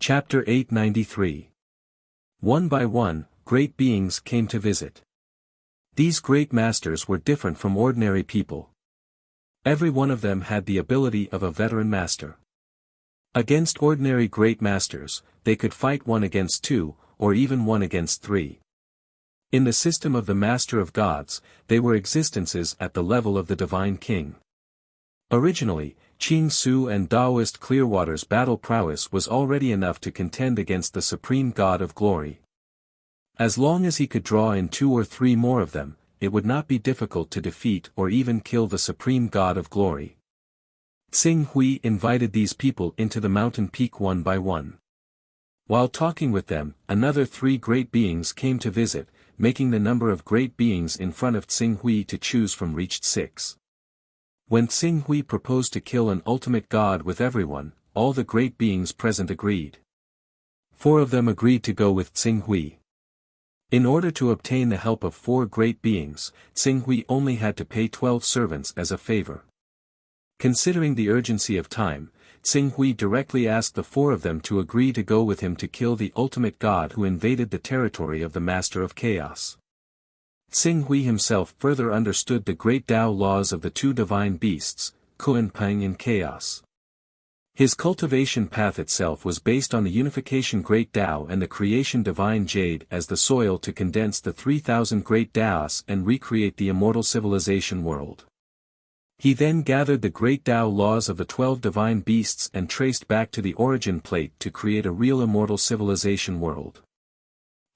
Chapter 893. One by one, great beings came to visit. These great masters were different from ordinary people. Every one of them had the ability of a veteran master. Against ordinary great masters, they could fight one against two, or even one against three. In the system of the Master of Gods, they were existences at the level of the Divine King. Originally, Qing Su and Taoist Clearwater's battle prowess was already enough to contend against the Supreme God of Glory. As long as he could draw in 2 or 3 more of them, it would not be difficult to defeat or even kill the Supreme God of Glory. Tsing Hui invited these people into the mountain peak one by one. While talking with them, another 3 great beings came to visit, making the number of great beings in front of Tsing Hui to choose from reached 6. When Tsing Hui proposed to kill an ultimate god with everyone, all the great beings present agreed. 4 of them agreed to go with Tsing Hui. In order to obtain the help of 4 great beings, Tsing Hui only had to pay 12 servants as a favor. Considering the urgency of time, Tsing Hui directly asked the 4 of them to agree to go with him to kill the ultimate god who invaded the territory of the Master of Chaos. Tsing Hui himself further understood the great Tao laws of the 2 divine beasts, Kuan-Peng and Chaos. His cultivation path itself was based on the unification great Tao and the creation divine jade as the soil to condense the 3,000 great Taos and recreate the immortal civilization world. He then gathered the great Tao laws of the 12 divine beasts and traced back to the origin plate to create a real immortal civilization world.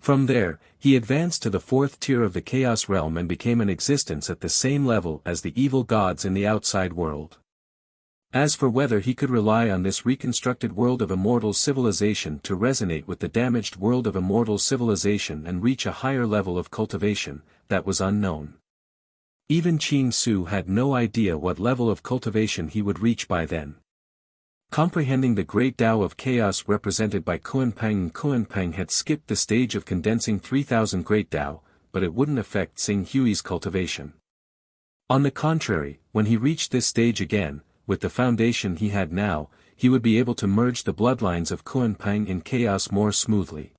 From there, he advanced to the 4th tier of the Chaos realm and became an existence at the same level as the evil gods in the outside world. As for whether he could rely on this reconstructed world of immortal civilization to resonate with the damaged world of immortal civilization and reach a higher level of cultivation, that was unknown. Even Qing Su had no idea what level of cultivation he would reach by then. Comprehending the great Tao of Chaos represented by Kuan-Peng, Kuan-Peng had skipped the stage of condensing 3,000 great Tao, but it wouldn't affect Tsing Hui's cultivation. On the contrary, when he reached this stage again, with the foundation he had now, he would be able to merge the bloodlines of Kuan-Peng and Chaos more smoothly.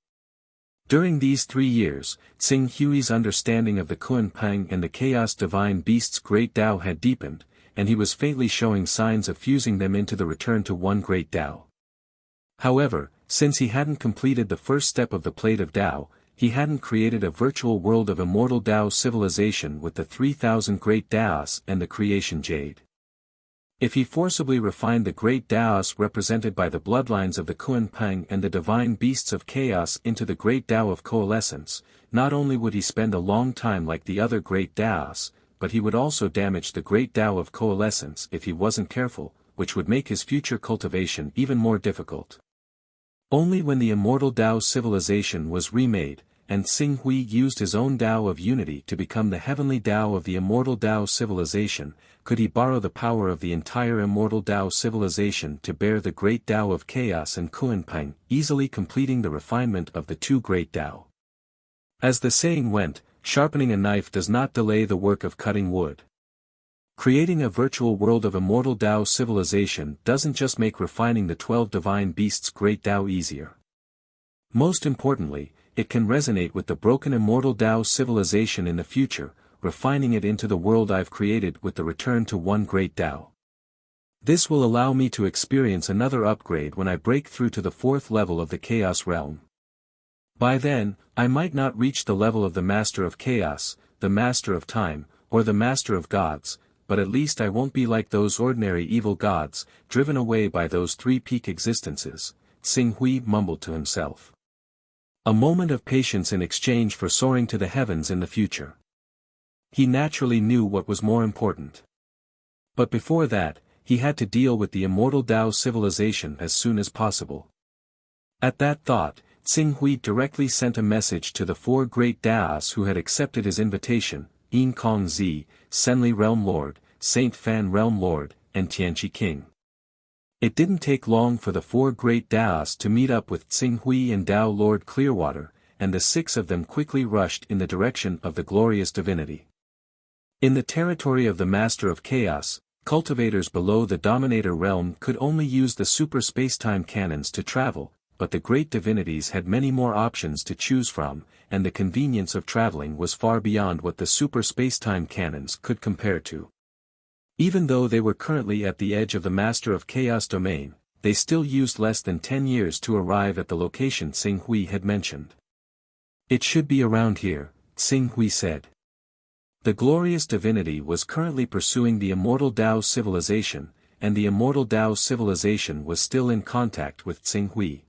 During these 3 years, Tsing Hui's understanding of the Kuan-Peng and the Chaos divine beasts' great Tao had deepened, and he was faintly showing signs of fusing them into the return to one great Tao. However, since he hadn't completed the first step of the plate of Tao, he hadn't created a virtual world of immortal Tao civilization with the 3,000 great Taos and the creation jade. If he forcibly refined the great Taos represented by the bloodlines of the Kuan-Peng and the divine beasts of Chaos into the great Tao of coalescence, not only would he spend a long time like the other great Taos, but he would also damage the great Tao of coalescence if he wasn't careful, which would make his future cultivation even more difficult. Only when the immortal Tao civilization was remade, and Tsing Hui used his own Tao of unity to become the heavenly Tao of the immortal Tao civilization, could he borrow the power of the entire immortal Tao civilization to bear the great Tao of Chaos and Kuan-Peng, easily completing the refinement of the 2 great Tao. As the saying went, sharpening a knife does not delay the work of cutting wood. Creating a virtual world of immortal Tao civilization doesn't just make refining the 12 divine beasts' great Tao easier. Most importantly, it can resonate with the broken immortal Tao civilization in the future, refining it into the world I've created with the return to one great Tao. This will allow me to experience another upgrade when I break through to the 4th level of the Chaos realm. By then, I might not reach the level of the Master of Chaos, the Master of Time, or the Master of Gods, but at least I won't be like those ordinary evil gods, driven away by those 3 peak existences, Tsing Hui mumbled to himself. A moment of patience in exchange for soaring to the heavens in the future. He naturally knew what was more important. But before that, he had to deal with the immortal Tao civilization as soon as possible. At that thought, Tsing Hui directly sent a message to the 4 great Taos who had accepted his invitation, Yin Kong Zi, Senli Realm Lord, Saint Fan Realm Lord, and Tianqi King. It didn't take long for the 4 great Taos to meet up with Tsing Hui and Tao Lord Clearwater, and the 6 of them quickly rushed in the direction of the glorious divinity. In the territory of the Master of Chaos, cultivators below the Dominator realm could only use the super spacetime cannons to travel, but the great divinities had many more options to choose from, and the convenience of traveling was far beyond what the super spacetime cannons could compare to. Even though they were currently at the edge of the Master of Chaos domain, they still used less than 10 years to arrive at the location Xing Hui had mentioned. It should be around here, Xing Hui said. The glorious divinity was currently pursuing the immortal Dao civilization, and the immortal Dao civilization was still in contact with Xing Hui.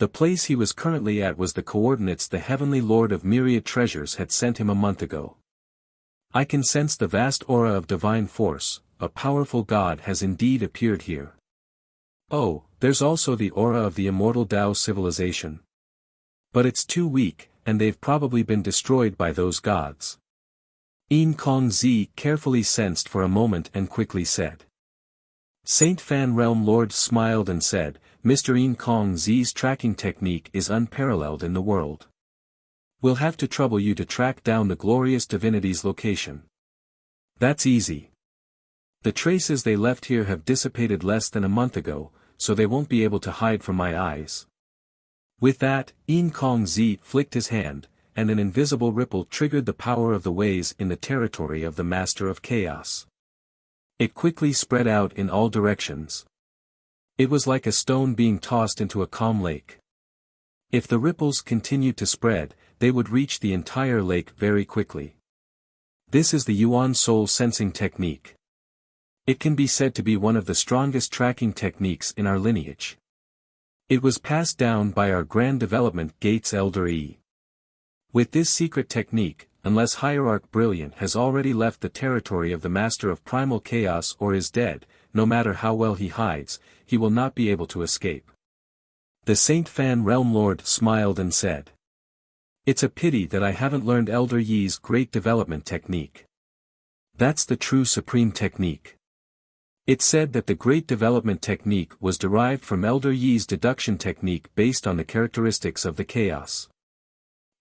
The place he was currently at was the coordinates the heavenly lord of myriad treasures had sent him a month ago. I can sense the vast aura of divine force, a powerful god has indeed appeared here. Oh, there's also the aura of the immortal Dao civilization. But it's too weak, and they've probably been destroyed by those gods. Yin Kong Zi carefully sensed for a moment and quickly said. Saint Fan Realm Lord smiled and said, Mr. Yin Kong Zi's tracking technique is unparalleled in the world. We'll have to trouble you to track down the glorious divinity's location. That's easy. The traces they left here have dissipated less than a month ago, so they won't be able to hide from my eyes. With that, Yin Kong Zi flicked his hand, and an invisible ripple triggered the power of the ways in the territory of the Master of Chaos. It quickly spread out in all directions. It was like a stone being tossed into a calm lake. If the ripples continued to spread, they would reach the entire lake very quickly. This is the Yuan soul sensing technique. It can be said to be one of the strongest tracking techniques in our lineage. It was passed down by our Grand Development Gates Elder Yi. With this secret technique, unless Hierarch Brilliant has already left the territory of the Master of Primal Chaos or is dead, no matter how well he hides, he will not be able to escape. The Saint Fan Realm Lord smiled and said. It's a pity that I haven't learned Elder Yi's Great Development Technique. That's the true supreme technique. It said that the Great Development Technique was derived from Elder Yi's deduction technique based on the characteristics of the chaos.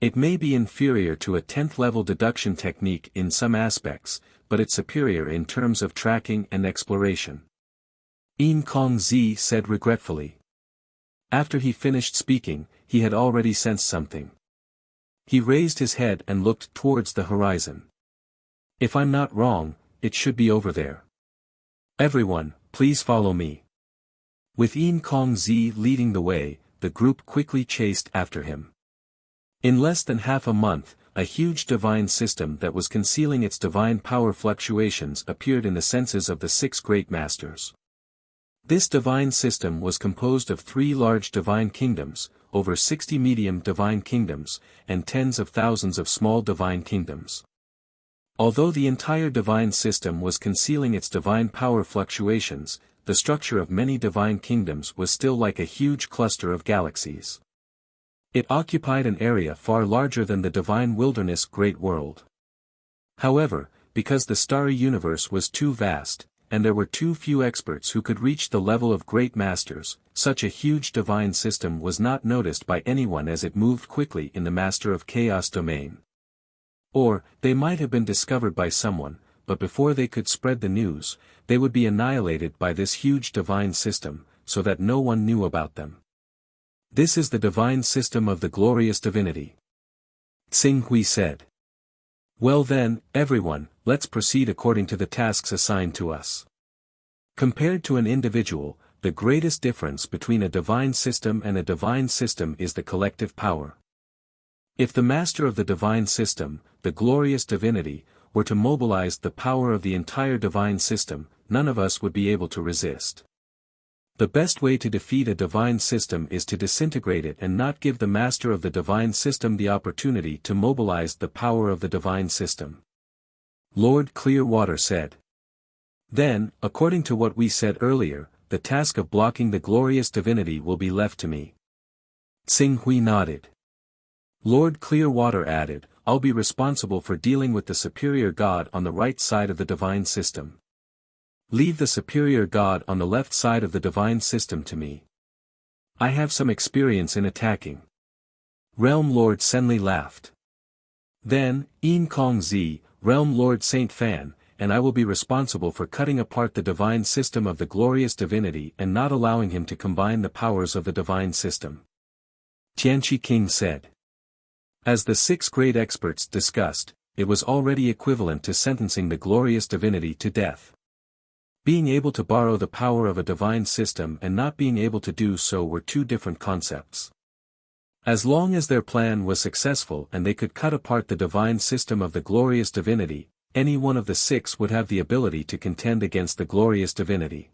It may be inferior to a 10th level deduction technique in some aspects, but it's superior in terms of tracking and exploration. Yin Kong Zi said regretfully. After he finished speaking, he had already sensed something. He raised his head and looked towards the horizon. If I'm not wrong, it should be over there. Everyone, please follow me. With Yin Kong Zi leading the way, the group quickly chased after him. In less than half a month, a huge divine system that was concealing its divine power fluctuations appeared in the senses of the 6 great masters. This divine system was composed of 3 large divine kingdoms, over 60 medium divine kingdoms, and tens of thousands of small divine kingdoms. Although the entire divine system was concealing its divine power fluctuations, the structure of many divine kingdoms was still like a huge cluster of galaxies. It occupied an area far larger than the divine wilderness great world. However, because the starry universe was too vast, and there were too few experts who could reach the level of great masters, such a huge divine system was not noticed by anyone as it moved quickly in the Master of Chaos domain. Or, they might have been discovered by someone, but before they could spread the news, they would be annihilated by this huge divine system, so that no one knew about them. This is the divine system of the glorious divinity. Xing Hui said. Well then, everyone, let's proceed according to the tasks assigned to us. Compared to an individual, the greatest difference between a divine system and a divine system is the collective power. If the master of the divine system, the glorious divinity, were to mobilize the power of the entire divine system, none of us would be able to resist. The best way to defeat a divine system is to disintegrate it and not give the master of the divine system the opportunity to mobilize the power of the divine system. Lord Clearwater said. Then, according to what we said earlier, the task of blocking the glorious divinity will be left to me. Xing Hui nodded. Lord Clearwater added, I'll be responsible for dealing with the superior god on the right side of the divine system. Leave the superior god on the left side of the divine system to me. I have some experience in attacking. Realm Lord Senli laughed. Then, Yin Kong Zi, Realm Lord Saint Fan, and I will be responsible for cutting apart the divine system of the glorious divinity and not allowing him to combine the powers of the divine system. Tianqi King said. As the 6 great experts discussed, it was already equivalent to sentencing the glorious divinity to death. Being able to borrow the power of a divine system and not being able to do so were 2 different concepts. As long as their plan was successful and they could cut apart the divine system of the glorious divinity, any one of the 6 would have the ability to contend against the glorious divinity.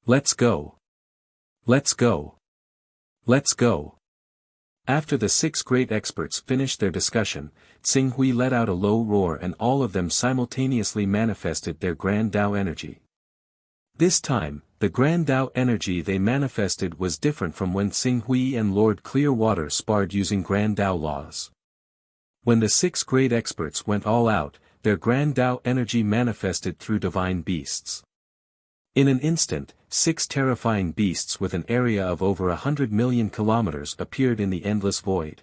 Let's go! Let's go! Let's go! After the 6 great experts finished their discussion, Xing Hui let out a low roar and all of them simultaneously manifested their Grand Tao energy. This time, the Grand Tao energy they manifested was different from when Xing Hui and Lord Clearwater sparred using Grand Tao laws. When the 6 great experts went all out, their Grand Tao energy manifested through divine beasts. In an instant, 6 terrifying beasts with an area of over 100 million kilometers appeared in the endless void.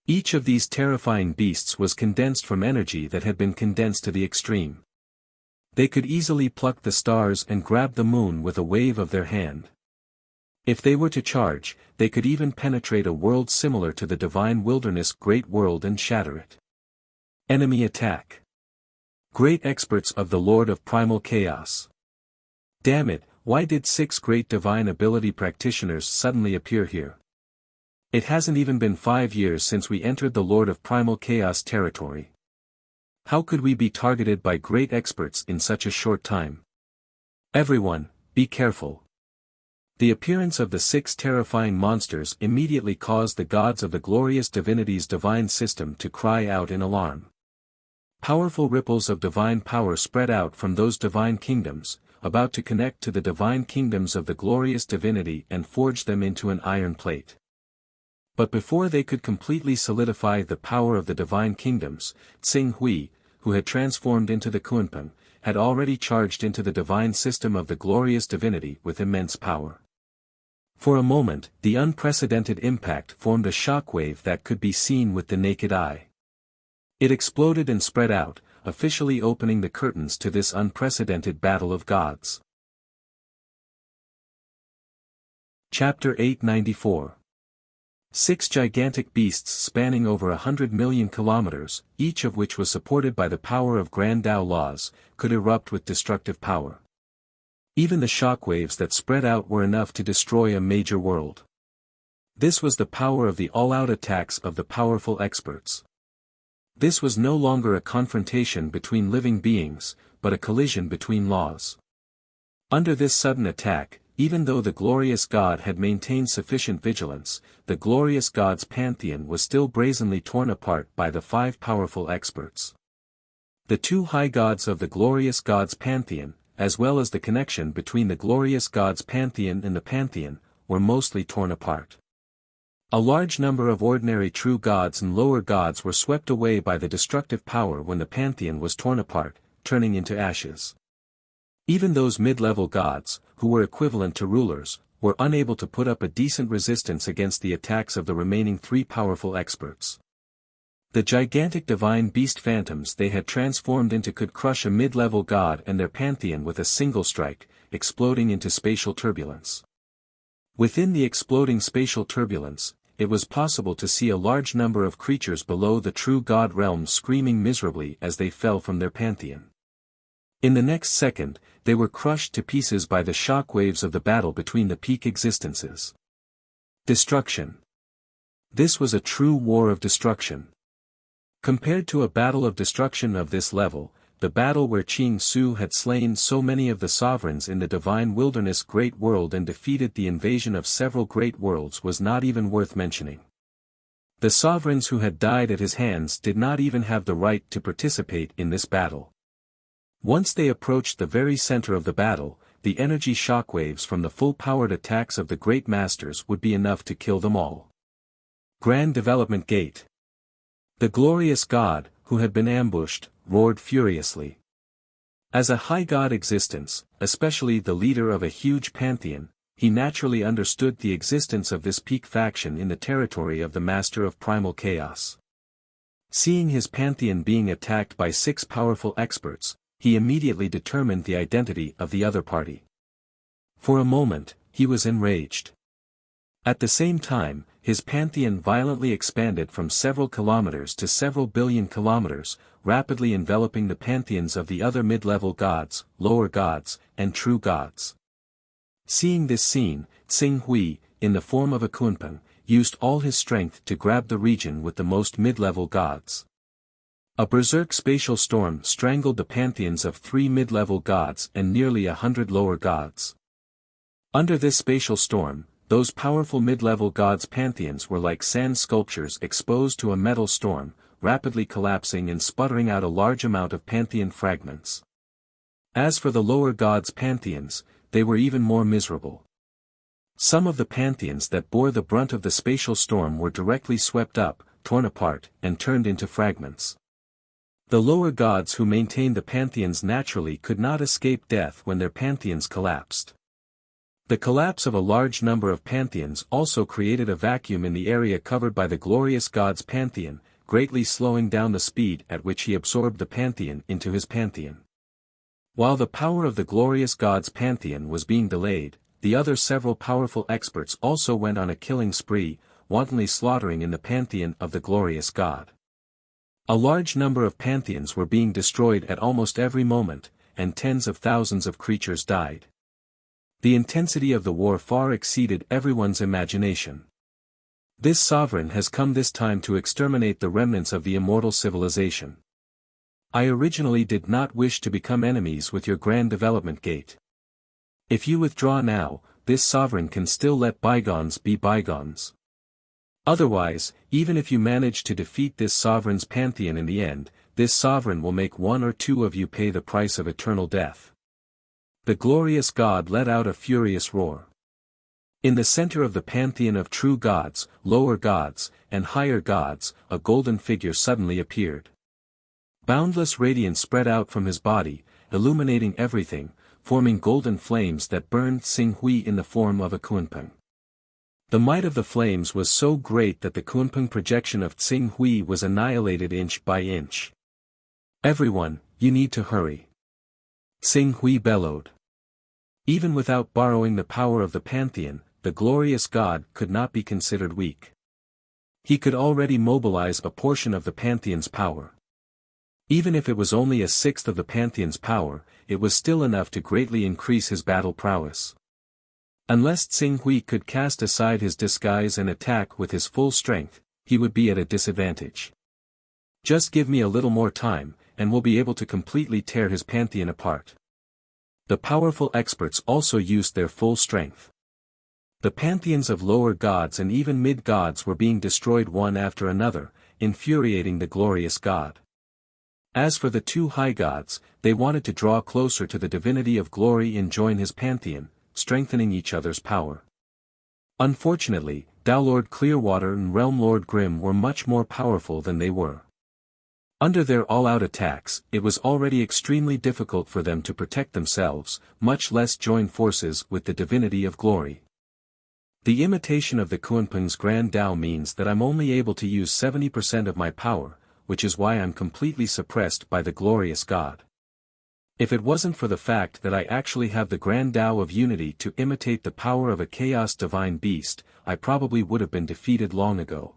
Each of these terrifying beasts was condensed from energy that had been condensed to the extreme. They could easily pluck the stars and grab the moon with a wave of their hand. If they were to charge, they could even penetrate a world similar to the divine wilderness great world and shatter it. Enemy attack. Great experts of the Lord of Primal Chaos. Damn it, why did 6 great divine ability practitioners suddenly appear here? It hasn't even been 5 years since we entered the Lord of Primal Chaos territory. How could we be targeted by great experts in such a short time? Everyone, be careful. The appearance of the 6 terrifying monsters immediately caused the gods of the glorious divinity's divine system to cry out in alarm. Powerful ripples of divine power spread out from those divine kingdoms, about to connect to the divine kingdoms of the glorious divinity and forge them into an iron plate. But before they could completely solidify the power of the divine kingdoms, Xing Hui, who had transformed into the Kunpeng, had already charged into the divine system of the glorious divinity with immense power. For a moment, the unprecedented impact formed a shockwave that could be seen with the naked eye. It exploded and spread out, officially opening the curtains to this unprecedented battle of gods. Chapter 894. 6 gigantic beasts spanning over 100 million kilometers, each of which was supported by the power of Grand Tao laws, could erupt with destructive power. Even the shockwaves that spread out were enough to destroy a major world. This was the power of the all-out attacks of the powerful experts. This was no longer a confrontation between living beings, but a collision between laws. Under this sudden attack, even though the glorious god had maintained sufficient vigilance, the glorious god's pantheon was still brazenly torn apart by the 5 powerful experts. The 2 high gods of the glorious god's pantheon, as well as the connection between the glorious god's pantheon and the pantheon, were mostly torn apart. A large number of ordinary true gods and lower gods were swept away by the destructive power when the pantheon was torn apart, turning into ashes. Even those mid-level gods, who were equivalent to rulers, were unable to put up a decent resistance against the attacks of the remaining 3 powerful experts. The gigantic divine beast phantoms they had transformed into could crush a mid-level god and their pantheon with a single strike, exploding into spatial turbulence. Within the exploding spatial turbulence, it was possible to see a large number of creatures below the true god realm screaming miserably as they fell from their pantheon. In the next second, they were crushed to pieces by the shock waves of the battle between the peak existences. Destruction. This was a true war of destruction. Compared to a battle of destruction of this level, the battle where Qing Su had slain so many of the sovereigns in the divine wilderness great world and defeated the invasion of several great worlds was not even worth mentioning. The sovereigns who had died at his hands did not even have the right to participate in this battle. Once they approached the very center of the battle, the energy shockwaves from the full-powered attacks of the great masters would be enough to kill them all. Grand Development Gate. The glorious god, who had been ambushed, roared furiously. As a high god existence, especially the leader of a huge pantheon, he naturally understood the existence of this peak faction in the territory of the Master of Primal Chaos. Seeing his pantheon being attacked by 6 powerful experts, he immediately determined the identity of the other party. For a moment, he was enraged. At the same time, his pantheon violently expanded from several kilometers to several billion kilometers, rapidly enveloping the pantheons of the other mid-level gods, lower gods, and true gods. Seeing this scene, Tsing Hui, in the form of a Kunpeng, used all his strength to grab the region with the most mid-level gods. A berserk spatial storm strangled the pantheons of 3 mid-level gods and nearly 100 lower gods. Under this spatial storm, those powerful mid-level gods' pantheons were like sand sculptures exposed to a metal storm, rapidly collapsing and sputtering out a large amount of pantheon fragments. As for the lower gods' pantheons, they were even more miserable. Some of the pantheons that bore the brunt of the spatial storm were directly swept up, torn apart, and turned into fragments. The lower gods who maintained the pantheons naturally could not escape death when their pantheons collapsed. The collapse of a large number of pantheons also created a vacuum in the area covered by the glorious god's pantheon, greatly slowing down the speed at which he absorbed the pantheon into his pantheon. While the power of the glorious god's pantheon was being delayed, the other several powerful experts also went on a killing spree, wantonly slaughtering in the pantheon of the glorious god. A large number of pantheons were being destroyed at almost every moment, and tens of thousands of creatures died. The intensity of the war far exceeded everyone's imagination. This sovereign has come this time to exterminate the remnants of the immortal civilization. I originally did not wish to become enemies with your grand development gate. If you withdraw now, this sovereign can still let bygones be bygones. Otherwise, even if you manage to defeat this sovereign's pantheon in the end, this sovereign will make 1 or 2 of you pay the price of eternal death. The glorious god let out a furious roar. In the center of the pantheon of true gods, lower gods, and higher gods, a golden figure suddenly appeared. Boundless radiance spread out from his body, illuminating everything, forming golden flames that burned Tsing Hui in the form of a Kunpeng. The might of the flames was so great that the Kunpeng projection of Tsing Hui was annihilated inch by inch. Everyone, you need to hurry. Tsing Hui bellowed. Even without borrowing the power of the pantheon, the glorious god could not be considered weak. He could already mobilize a portion of the pantheon's power. Even if it was only a sixth of the pantheon's power, it was still enough to greatly increase his battle prowess. Unless Tsing Hui could cast aside his disguise and attack with his full strength, he would be at a disadvantage. Just give me a little more time, and we'll be able to completely tear his pantheon apart. The powerful experts also used their full strength. The pantheons of lower gods and even mid-gods were being destroyed one after another, infuriating the glorious god. As for the 2 high gods, they wanted to draw closer to the divinity of glory and join his pantheon, strengthening each other's power. Unfortunately, Tao Lord Clearwater and Realm Lord Grim were much more powerful than they were. Under their all-out attacks, it was already extremely difficult for them to protect themselves, much less join forces with the divinity of glory. The imitation of the Kunpeng's Grand Tao means that I'm only able to use 70% of my power, which is why I'm completely suppressed by the glorious god. If it wasn't for the fact that I actually have the Grand Tao of Unity to imitate the power of a chaos divine beast, I probably would have been defeated long ago.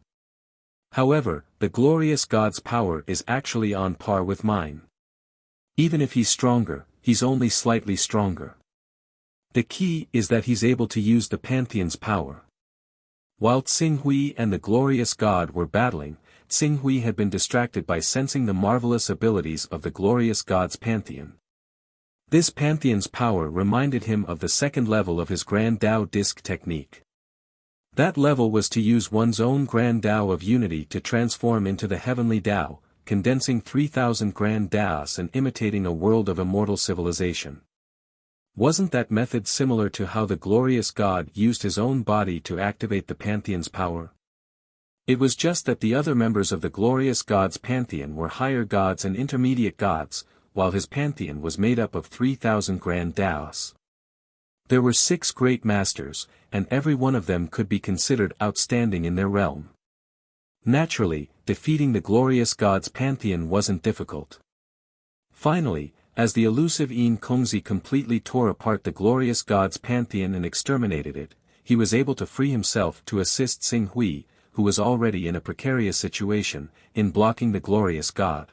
However, the glorious god's power is actually on par with mine. Even if he's stronger, he's only slightly stronger. The key is that he's able to use the pantheon's power. While Tsing Hui and the glorious god were battling, Tsing Hui had been distracted by sensing the marvelous abilities of the glorious god's pantheon. This pantheon's power reminded him of the second level of his Grand Tao disc technique. That level was to use one's own Grand Tao of Unity to transform into the heavenly Tao, condensing 3,000 Grand Taos and imitating a world of immortal civilization. Wasn't that method similar to how the glorious god used his own body to activate the pantheon's power? It was just that the other members of the glorious god's pantheon were higher gods and intermediate gods, while his pantheon was made up of 3,000 Grand Taos. There were 6 great masters, and every one of them could be considered outstanding in their realm. Naturally, defeating the glorious god's pantheon wasn't difficult. Finally, As the elusive Yin Kongzi completely tore apart the glorious god's pantheon and exterminated it, he was able to free himself to assist Xing Hui, who was already in a precarious situation, in blocking the glorious god.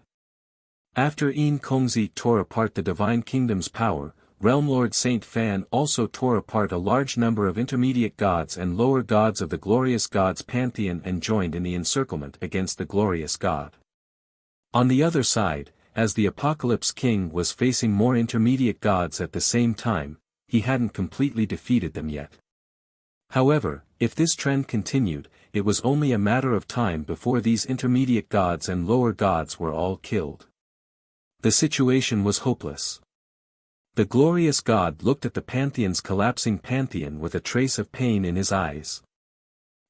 After Yin Kongzi tore apart the divine kingdom's power, Realm Lord Saint Fan also tore apart a large number of intermediate gods and lower gods of the glorious god's pantheon and joined in the encirclement against the glorious god. On the other side, as the Apocalypse King was facing more intermediate gods at the same time, he hadn't completely defeated them yet. However, if this trend continued, it was only a matter of time before these intermediate gods and lower gods were all killed. The situation was hopeless. The glorious god looked at the pantheon's collapsing pantheon with a trace of pain in his eyes.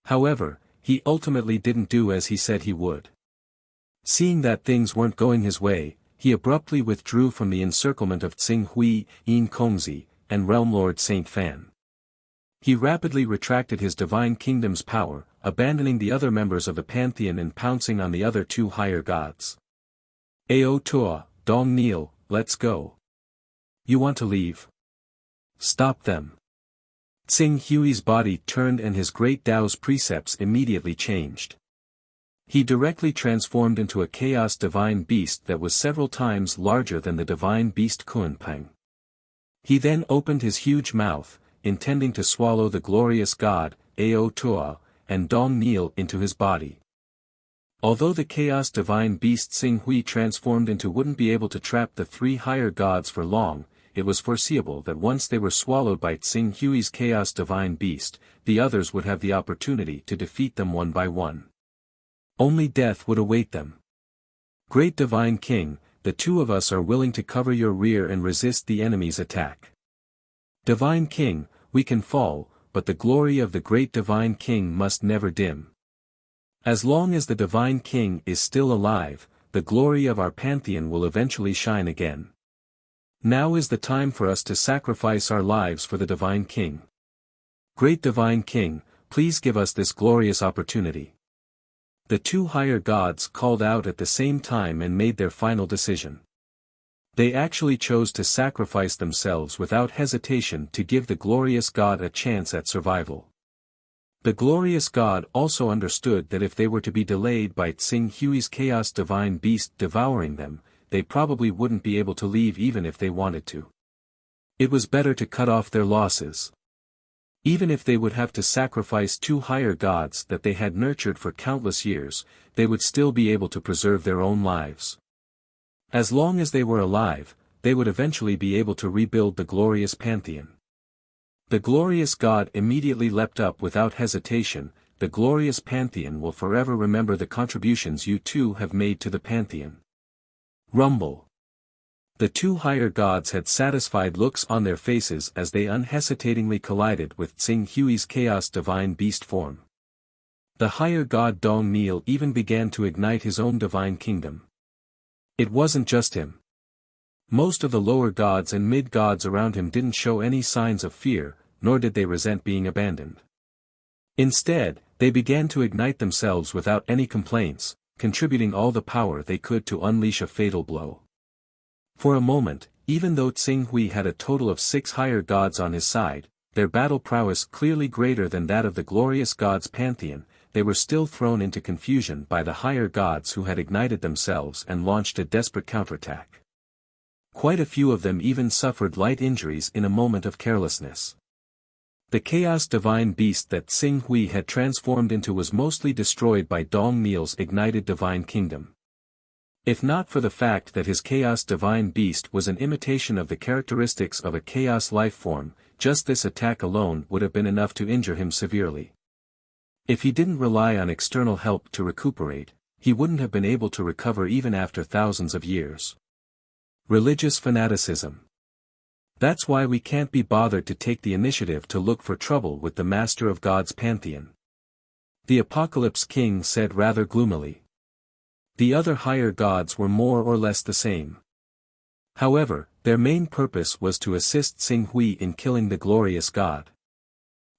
However, he ultimately didn't do as he said he would. Seeing that things weren't going his way, he abruptly withdrew from the encirclement of Xing Hui, Yin Kongzi, and Realm Lord Saint Fan. He rapidly retracted his divine kingdom's power, abandoning the other members of the pantheon and pouncing on the other two higher gods. Ao Tua, Dong Neil, let's go. You want to leave? Stop them. Xing Hui's body turned and his great Tao's precepts immediately changed. He directly transformed into a chaos divine beast that was several times larger than the divine beast Kunpeng. He then opened his huge mouth, intending to swallow the glorious god, Ao Tua, and Dong Neil into his body. Although the chaos divine beast Xing Hui transformed into wouldn't be able to trap the three higher gods for long, it was foreseeable that once they were swallowed by Xing Hui's chaos divine beast, the others would have the opportunity to defeat them one by one. Only death would await them. Great Divine King, the two of us are willing to cover your rear and resist the enemy's attack. Divine King, we can fall, but the glory of the great Divine King must never dim. As long as the Divine King is still alive, the glory of our pantheon will eventually shine again. Now is the time for us to sacrifice our lives for the Divine King. Great Divine King, please give us this glorious opportunity. The two higher gods called out at the same time and made their final decision. They actually chose to sacrifice themselves without hesitation to give the glorious god a chance at survival. The glorious god also understood that if they were to be delayed by Xing Hui's chaos divine beast devouring them, they probably wouldn't be able to leave even if they wanted to. It was better to cut off their losses. Even if they would have to sacrifice two higher gods that they had nurtured for countless years, they would still be able to preserve their own lives. As long as they were alive, they would eventually be able to rebuild the glorious pantheon. The glorious god immediately leapt up without hesitation. The glorious pantheon will forever remember the contributions you two have made to the pantheon. Rumble. The two higher gods had satisfied looks on their faces as they unhesitatingly collided with Xing Hui's chaos divine beast form. The higher god Dong Neil even began to ignite his own divine kingdom. It wasn't just him. Most of the lower gods and mid-gods around him didn't show any signs of fear, nor did they resent being abandoned. Instead, they began to ignite themselves without any complaints, contributing all the power they could to unleash a fatal blow. For a moment, even though Xing Hui had a total of 6 higher gods on his side, their battle prowess clearly greater than that of the glorious gods' pantheon, they were still thrown into confusion by the higher gods who had ignited themselves and launched a desperate counterattack. Quite a few of them even suffered light injuries in a moment of carelessness. The chaos divine beast that Xing Hui had transformed into was mostly destroyed by Dong Neil's ignited divine kingdom. If not for the fact that his chaos divine beast was an imitation of the characteristics of a chaos life form, just this attack alone would have been enough to injure him severely. If he didn't rely on external help to recuperate, he wouldn't have been able to recover even after thousands of years. Religious fanaticism. That's why we can't be bothered to take the initiative to look for trouble with the master of God's pantheon. The Apocalypse King said rather gloomily. The other higher gods were more or less the same. However, their main purpose was to assist Xing Hui in killing the glorious god.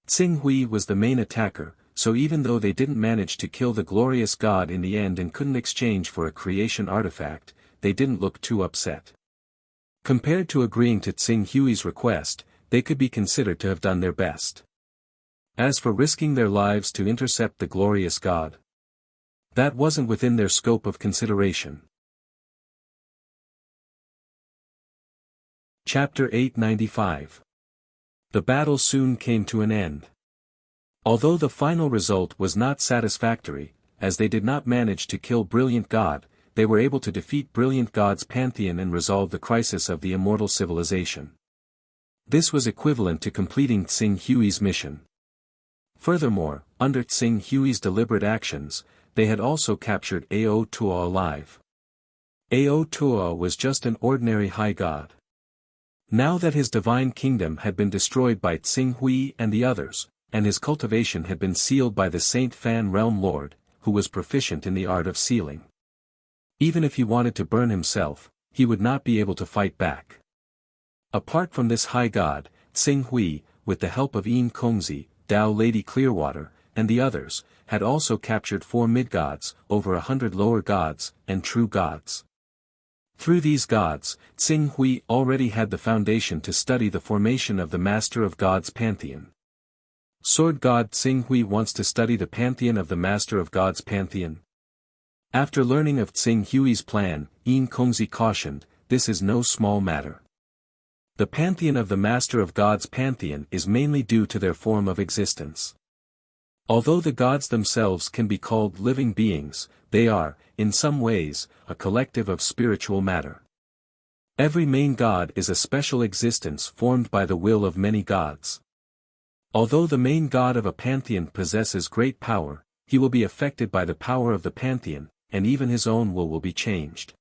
Xing Hui was the main attacker, so even though they didn't manage to kill the glorious god in the end and couldn't exchange for a creation artifact, they didn't look too upset. Compared to agreeing to Tsing Hui's request, they could be considered to have done their best. As for risking their lives to intercept the glorious god, that wasn't within their scope of consideration. Chapter 895. The battle soon came to an end. Although the final result was not satisfactory, as they did not manage to kill Brilliant God, they were able to defeat Brilliant God's pantheon and resolve the crisis of the immortal civilization. This was equivalent to completing Tsing Hui's mission. Furthermore, under Tsing Hui's deliberate actions, they had also captured Ao Tuo alive. Ao Tuo was just an ordinary high god. Now that his divine kingdom had been destroyed by Tsing Hui and the others, and his cultivation had been sealed by the Saint Fan Realm Lord, who was proficient in the art of sealing. Even if he wanted to burn himself, he would not be able to fight back. Apart from this high god, Tsing Hui, with the help of Yin Kongzi, Dao Lady Clearwater, and the others, had also captured 4 mid-gods, over 100 lower gods, and true gods. Through these gods, Tsing Hui already had the foundation to study the formation of the Master of Gods pantheon. Sword God Tsing Hui wants to study the pantheon of the Master of Gods pantheon. After learning of Tsing Hui's plan, Yin Kongzi cautioned, this is no small matter. The pantheon of the Master of Gods pantheon is mainly due to their form of existence. Although the gods themselves can be called living beings, they are, in some ways, a collective of spiritual matter. Every main god is a special existence formed by the will of many gods. Although the main god of a pantheon possesses great power, he will be affected by the power of the pantheon, and even his own will be changed.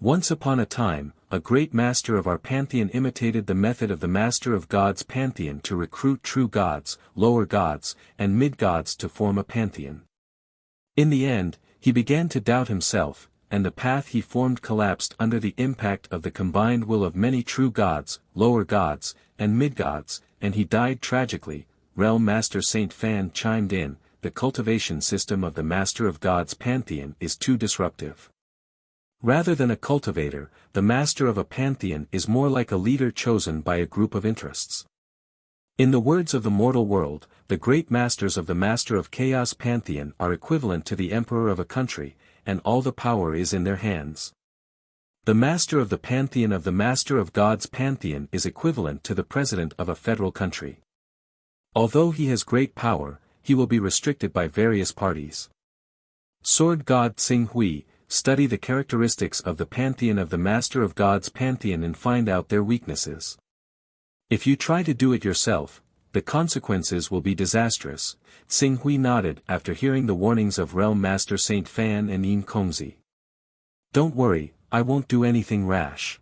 Once upon a time, a great master of our pantheon imitated the method of the Master of Gods pantheon to recruit true gods, lower gods, and mid-gods to form a pantheon. In the end, he began to doubt himself, and the path he formed collapsed under the impact of the combined will of many true gods, lower gods, and mid-gods, and he died tragically. Realm Master Saint Fan chimed in, the cultivation system of the Master of Gods pantheon is too disruptive. Rather than a cultivator, the master of a pantheon is more like a leader chosen by a group of interests. In the words of the mortal world, the great masters of the Master of Chaos pantheon are equivalent to the emperor of a country, and all the power is in their hands. The master of the pantheon of the Master of Gods pantheon is equivalent to the president of a federal country. Although he has great power, he will be restricted by various parties. Sword God Tsing Hui, study the characteristics of the pantheon of the Master of Gods pantheon and find out their weaknesses. If you try to do it yourself, the consequences will be disastrous. Tsing Hui nodded after hearing the warnings of Realm Master Saint Fan and Yin Kongzi. Don't worry, I won't do anything rash.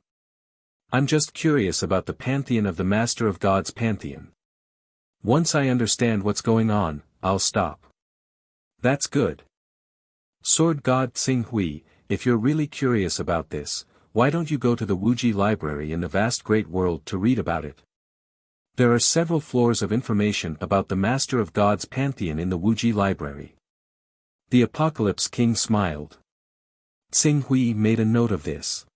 I'm just curious about the pantheon of the Master of Gods pantheon. Once I understand what's going on, I'll stop. That's good. Sword God Tsing Hui, if you're really curious about this, why don't you go to the Wuxia library in the vast great world to read about it? There are several floors of information about the Master of Gods pantheon in the Wuxia library. The Apocalypse King smiled. Tsing Hui made a note of this.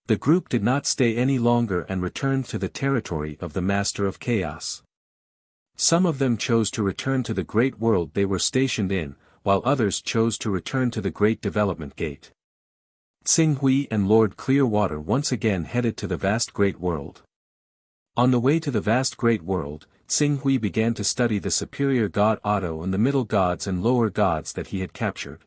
The group did not stay any longer and returned to the territory of the Master of Chaos. Some of them chose to return to the great world they were stationed in, while others chose to return to the Great Development Gate. Tsing Hui and Lord Clearwater once again headed to the vast great world. On the way to the vast great world, Tsing Hui began to study the superior god Otto and the middle gods and lower gods that he had captured.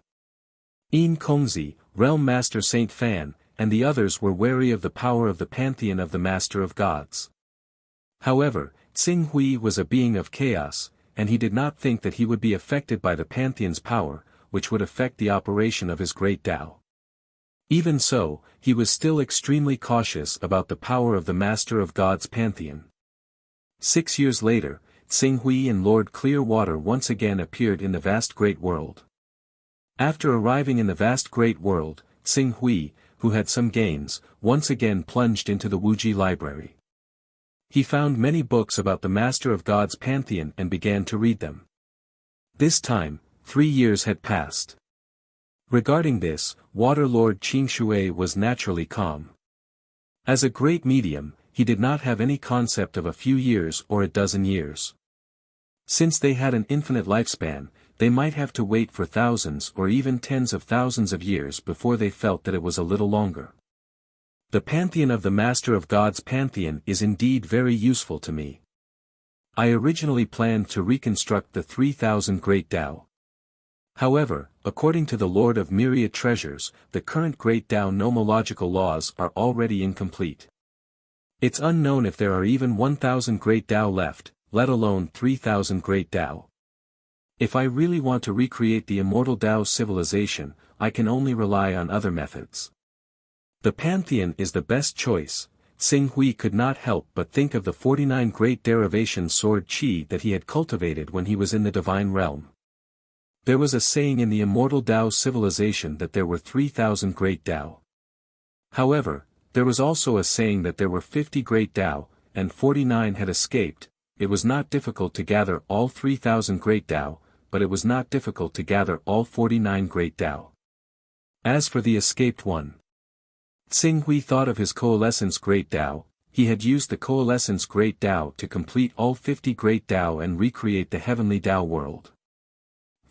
Yin Kongzi, Realm Master Saint Fan, and the others were wary of the power of the pantheon of the Master of Gods. However, Tsing Hui was a being of chaos, and he did not think that he would be affected by the pantheon's power, which would affect the operation of his great Tao. Even so, he was still extremely cautious about the power of the Master of Gods pantheon. 6 years later, Tsing Hui and Lord Clearwater once again appeared in the vast great world. After arriving in the vast great world, Tsing Hui, who had some gains, once again plunged into the Wuxia library. He found many books about the Master of Gods pantheon and began to read them. This time, 3 years had passed. Regarding this, Water Lord Qing Shui was naturally calm. As a great medium, he did not have any concept of a few years or a dozen years. Since they had an infinite lifespan, they might have to wait for thousands or even tens of thousands of years before they felt that it was a little longer. The pantheon of the Master of God's pantheon is indeed very useful to me. I originally planned to reconstruct the 3,000 Great Tao. However, according to the Lord of Myriad Treasures, the current Great Tao nomological laws are already incomplete. It's unknown if there are even 1,000 Great Tao left, let alone 3,000 Great Tao. If I really want to recreate the immortal Tao civilization, I can only rely on other methods. The pantheon is the best choice. Xing Hui could not help but think of the 49 great derivation sword qi that he had cultivated when he was in the divine realm. There was a saying in the immortal Tao civilization that there were 3,000 great Tao. However, there was also a saying that there were 50 great Tao, and 49 had escaped. It was not difficult to gather all 3,000 great Tao, but it was not difficult to gather all 49 great Tao. As for the escaped one, Xing Hui thought of his coalescence great Tao. He had used the coalescence great Tao to complete all 50 great Tao and recreate the heavenly Tao world.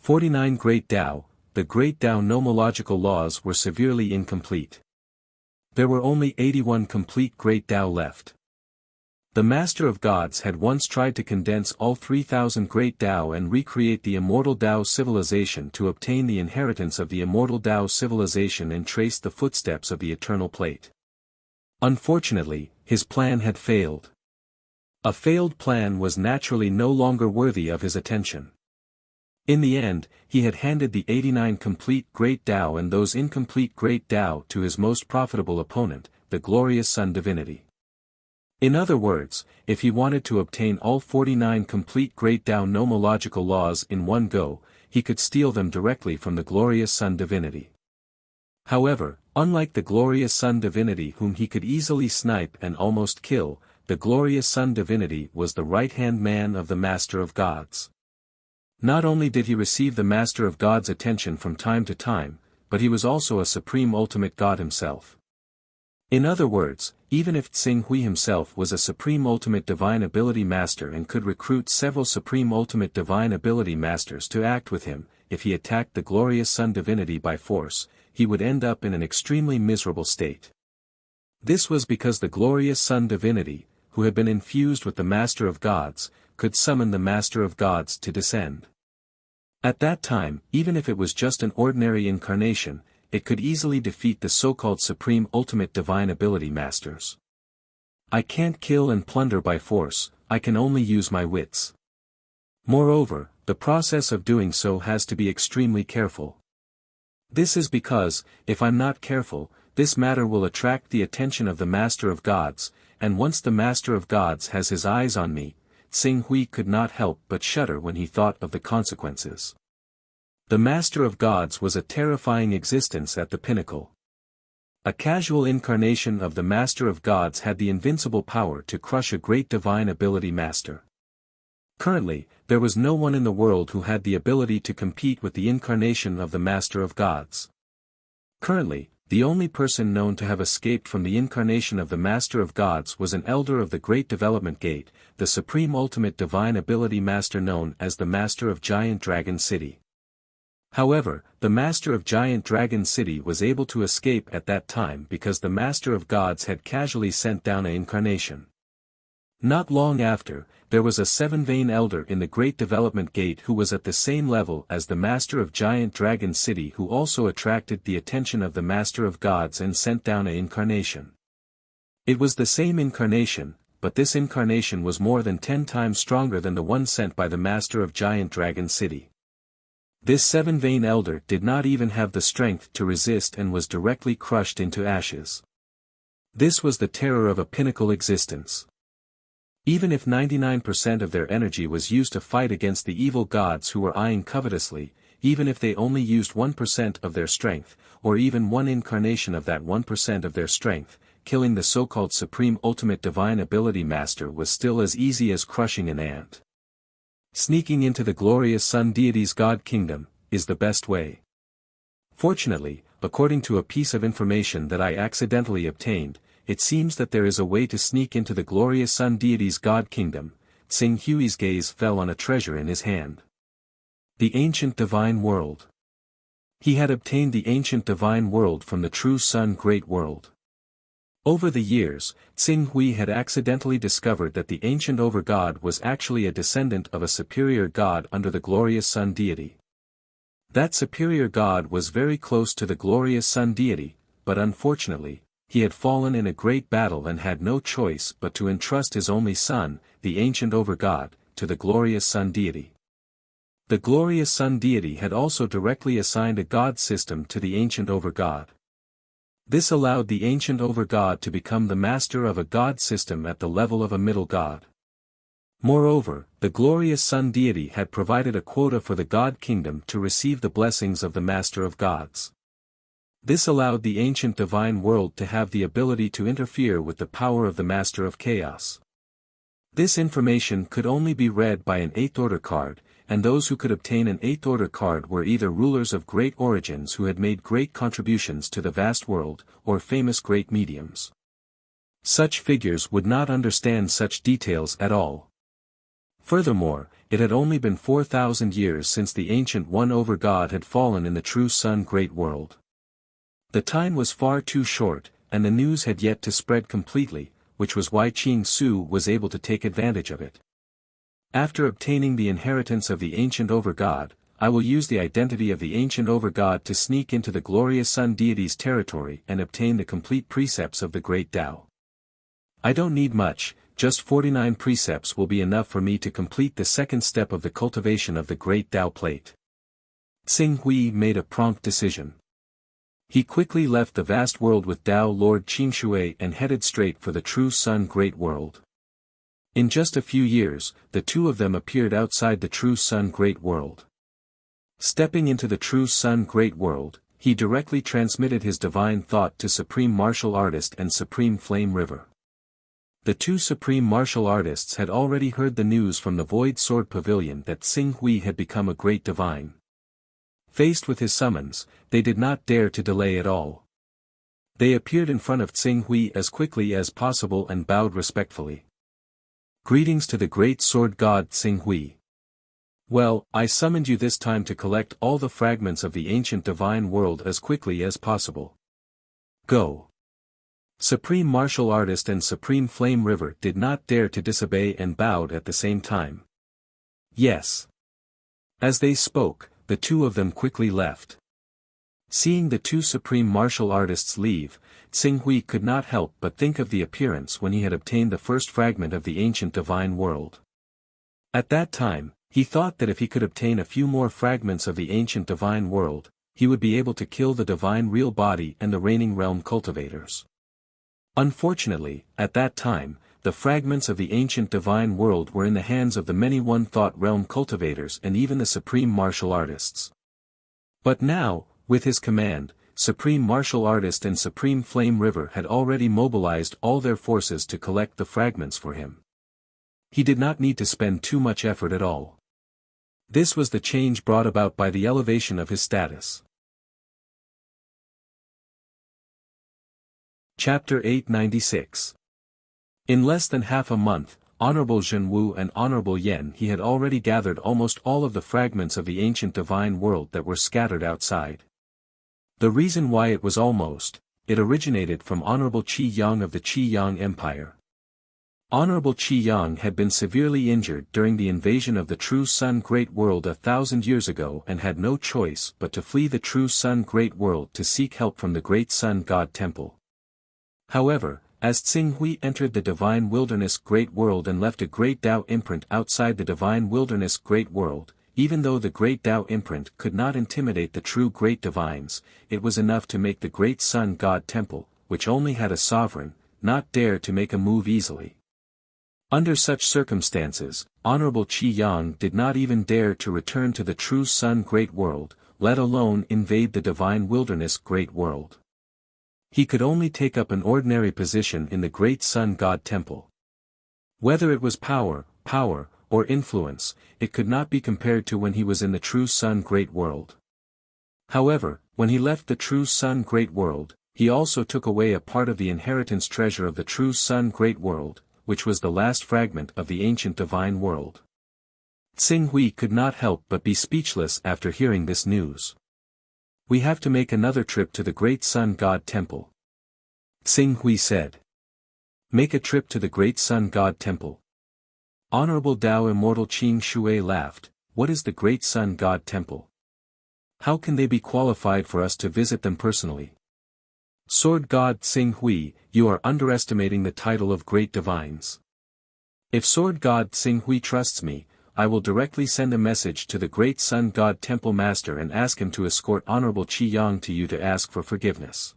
49 great Tao, the great Tao nomological laws were severely incomplete. There were only 81 complete great Tao left. The Master of Gods had once tried to condense all 3,000 great Tao and recreate the immortal Tao civilization to obtain the inheritance of the immortal Tao civilization and trace the footsteps of the eternal plate. Unfortunately, his plan had failed. A failed plan was naturally no longer worthy of his attention. In the end, he had handed the 89 complete great Tao and those incomplete great Tao to his most profitable opponent, the glorious Sun Divinity. In other words, if he wanted to obtain all 49 complete great Tao nomological laws in one go, he could steal them directly from the glorious Sun Divinity. However, unlike the glorious Sun Divinity whom he could easily snipe and almost kill, the glorious Sun Divinity was the right-hand man of the Master of Gods. Not only did he receive the Master of God's attention from time to time, but he was also a supreme ultimate God himself. In other words, even if Xing Hui himself was a supreme ultimate divine ability master and could recruit several supreme ultimate divine ability masters to act with him, if he attacked the glorious Sun Divinity by force, he would end up in an extremely miserable state. This was because the glorious Sun Divinity, who had been infused with the Master of Gods, could summon the Master of Gods to descend. At that time, even if it was just an ordinary incarnation, it could easily defeat the so-called supreme ultimate divine ability masters. I can't kill and plunder by force, I can only use my wits. Moreover, the process of doing so has to be extremely careful. This is because, if I'm not careful, this matter will attract the attention of the Master of Gods, and once the Master of Gods has his eyes on me, Xing Hui could not help but shudder when he thought of the consequences. The Master of Gods was a terrifying existence at the pinnacle. A casual incarnation of the Master of Gods had the invincible power to crush a great divine ability master. Currently, there was no one in the world who had the ability to compete with the incarnation of the Master of Gods. Currently, the only person known to have escaped from the incarnation of the Master of Gods was an elder of the Great Development Gate, the supreme ultimate divine ability master known as the Master of Giant Dragon City. However, the Master of Giant Dragon City was able to escape at that time because the Master of Gods had casually sent down an incarnation. Not long after, there was a seven-vein elder in the Great Development Gate who was at the same level as the Master of Giant Dragon City who also attracted the attention of the Master of Gods and sent down an incarnation. It was the same incarnation, but this incarnation was more than 10 times stronger than the one sent by the Master of Giant Dragon City. This seven-vein elder did not even have the strength to resist and was directly crushed into ashes. This was the terror of a pinnacle existence. Even if 99% of their energy was used to fight against the evil gods who were eyeing covetously, even if they only used 1% of their strength, or even one incarnation of that 1% of their strength, killing the so-called supreme ultimate divine ability master was still as easy as crushing an ant. Sneaking into the glorious Sun Deity's God Kingdom is the best way. Fortunately, according to a piece of information that I accidentally obtained, it seems that there is a way to sneak into the glorious Sun Deity's God Kingdom. Tsing Hui's gaze fell on a treasure in his hand. The ancient divine world. He had obtained the ancient divine world from the true Sun Great World. Over the years, Tsing Hui had accidentally discovered that the ancient over-god was actually a descendant of a superior god under the glorious Sun Deity. That superior god was very close to the glorious Sun Deity, but unfortunately, he had fallen in a great battle and had no choice but to entrust his only son, the ancient over-god, to the glorious Sun Deity. The glorious Sun Deity had also directly assigned a god system to the ancient over-god. This allowed the ancient over-god to become the master of a god system at the level of a middle god. Moreover, the glorious Sun Deity had provided a quota for the god kingdom to receive the blessings of the master of gods. This allowed the ancient divine world to have the ability to interfere with the power of the master of chaos. This information could only be read by an 8th order card, and those who could obtain an 8th order card were either rulers of great origins who had made great contributions to the vast world, or famous great mediums. Such figures would not understand such details at all. Furthermore, it had only been 4,000 years since the ancient one over god had fallen in the true Sun Great World. The time was far too short, and the news had yet to spread completely, which was why Qing Su was able to take advantage of it. After obtaining the inheritance of the ancient over-god, I will use the identity of the ancient over-god to sneak into the glorious Sun Deity's territory and obtain the complete precepts of the Great Tao. I don't need much, just 49 precepts will be enough for me to complete the second step of the cultivation of the Great Tao Plate. Tsing Hui made a prompt decision. He quickly left the vast world with Tao Lord Qingshui and headed straight for the true Sun Great World. In just a few years, the two of them appeared outside the true Sun Great World. Stepping into the true Sun Great World, he directly transmitted his divine thought to Supreme Martial Artist and Supreme Flame River. The two Supreme Martial Artists had already heard the news from the Void Sword Pavilion that Tsing Hui had become a great divine. Faced with his summons, they did not dare to delay at all. They appeared in front of Tsing Hui as quickly as possible and bowed respectfully. Greetings to the great sword god Tsing Hui. Well, I summoned you this time to collect all the fragments of the ancient divine world as quickly as possible. Go. Supreme Martial Artist and Supreme Flame River did not dare to disobey and bowed at the same time. Yes. As they spoke, the two of them quickly left. Seeing the two Supreme Martial Artists leave, Tsing Hui could not help but think of the appearance when he had obtained the first fragment of the ancient divine world. At that time, he thought that if he could obtain a few more fragments of the ancient divine world, he would be able to kill the divine real body and the reigning realm cultivators. Unfortunately, at that time, the fragments of the ancient divine world were in the hands of the many one-thought realm cultivators and even the Supreme Martial Artists. But now, with his command, Supreme Martial Artist and Supreme Flame River had already mobilized all their forces to collect the fragments for him. He did not need to spend too much effort at all. This was the change brought about by the elevation of his status. Chapter 896. In less than half a month, Honorable Zhen Wu and Honorable Yen He had already gathered almost all of the fragments of the ancient divine world that were scattered outside. The reason why it was almost, it originated from Honorable Qi Yang of the Qi Yang Empire. Honorable Qi Yang had been severely injured during the invasion of the true Sun Great World 1,000 years ago and had no choice but to flee the true Sun Great World to seek help from the Great Sun God Temple. However, as Tsing Hui entered the Divine Wilderness Great World and left a Great Tao imprint outside the Divine Wilderness Great World, even though the Great Tao imprint could not intimidate the true Great Divines, it was enough to make the Great Sun God Temple, which only had a sovereign, not dare to make a move easily. Under such circumstances, Honorable Qi Yang did not even dare to return to the true Sun Great World, let alone invade the Divine Wilderness Great World. He could only take up an ordinary position in the Great Sun God Temple. Whether it was power, or influence, it could not be compared to when he was in the true Sun Great World. However, when he left the true Sun Great World, he also took away a part of the inheritance treasure of the true Sun Great World, which was the last fragment of the ancient divine world. Xing Hui could not help but be speechless after hearing this news. We have to make another trip to the Great Sun God Temple. Xing Hui said. Make a trip to the Great Sun God Temple. Honorable Tao Immortal Qing Shui laughed. What is the Great Sun God Temple? How can they be qualified for us to visit them personally? Sword God Xing Hui, you are underestimating the title of great divines. If Sword God Xing Hui trusts me, I will directly send a message to the Great Sun God Temple Master and ask him to escort Honorable Qi Yang to you to ask for forgiveness.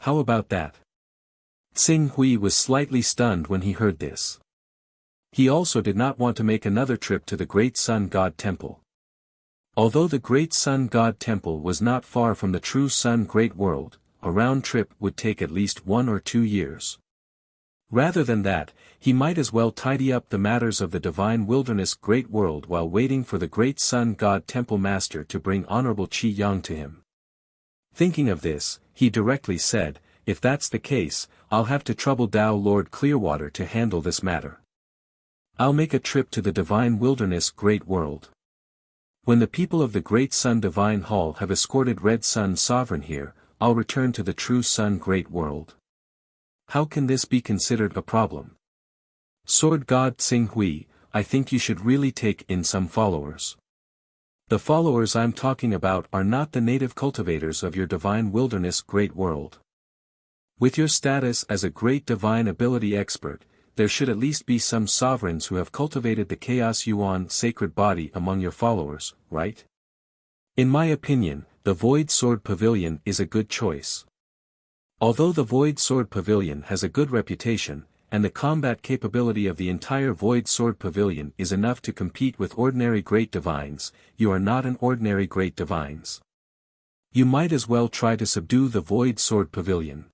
How about that? Xing Hui was slightly stunned when he heard this. He also did not want to make another trip to the Great Sun God Temple. Although the Great Sun God Temple was not far from the true Sun Great World, a round trip would take at least 1 or 2 years. Rather than that, he might as well tidy up the matters of the divine wilderness Great World while waiting for the Great Sun God Temple Master to bring Honorable Qi Yang to him. Thinking of this, he directly said, if that's the case, I'll have to trouble Tao Lord Clearwater to handle this matter. I'll make a trip to the divine wilderness Great World. When the people of the Great Sun Divine Hall have escorted Red Sun Sovereign here, I'll return to the true Sun Great World. How can this be considered a problem? Sword God Xing Hui, I think you should really take in some followers. The followers I'm talking about are not the native cultivators of your divine wilderness Great World. With your status as a great divine ability expert, there should at least be some sovereigns who have cultivated the Chaos Yuan sacred body among your followers, right? In my opinion, the Void Sword Pavilion is a good choice. Although the Void Sword Pavilion has a good reputation, and the combat capability of the entire Void Sword Pavilion is enough to compete with ordinary great divines, you are not an ordinary great divines. You might as well try to subdue the Void Sword Pavilion.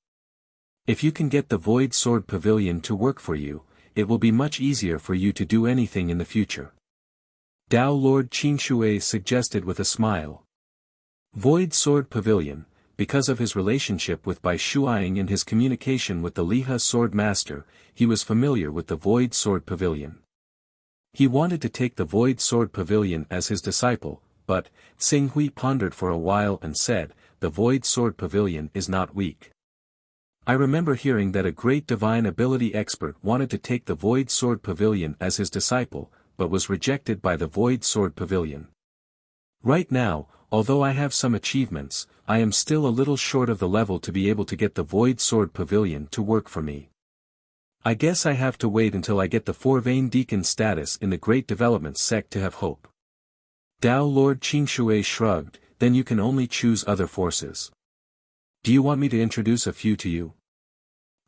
If you can get the Void Sword Pavilion to work for you, it will be much easier for you to do anything in the future. Tao Lord Qing Shui suggested with a smile. Void Sword Pavilion, because of his relationship with Bai Shuiying and his communication with the Lihe Sword Master, he was familiar with the Void Sword Pavilion. He wanted to take the Void Sword Pavilion as his disciple, but, Xing Hui pondered for a while and said, the Void Sword Pavilion is not weak. I remember hearing that a great divine ability expert wanted to take the Void Sword Pavilion as his disciple, but was rejected by the Void Sword Pavilion. Right now, although I have some achievements, I am still a little short of the level to be able to get the Void Sword Pavilion to work for me. I guess I have to wait until I get the Four-Vein Deacon status in the Great Development Sect to have hope. Tao Lord Qing Shui shrugged, then you can only choose other forces. Do you want me to introduce a few to you?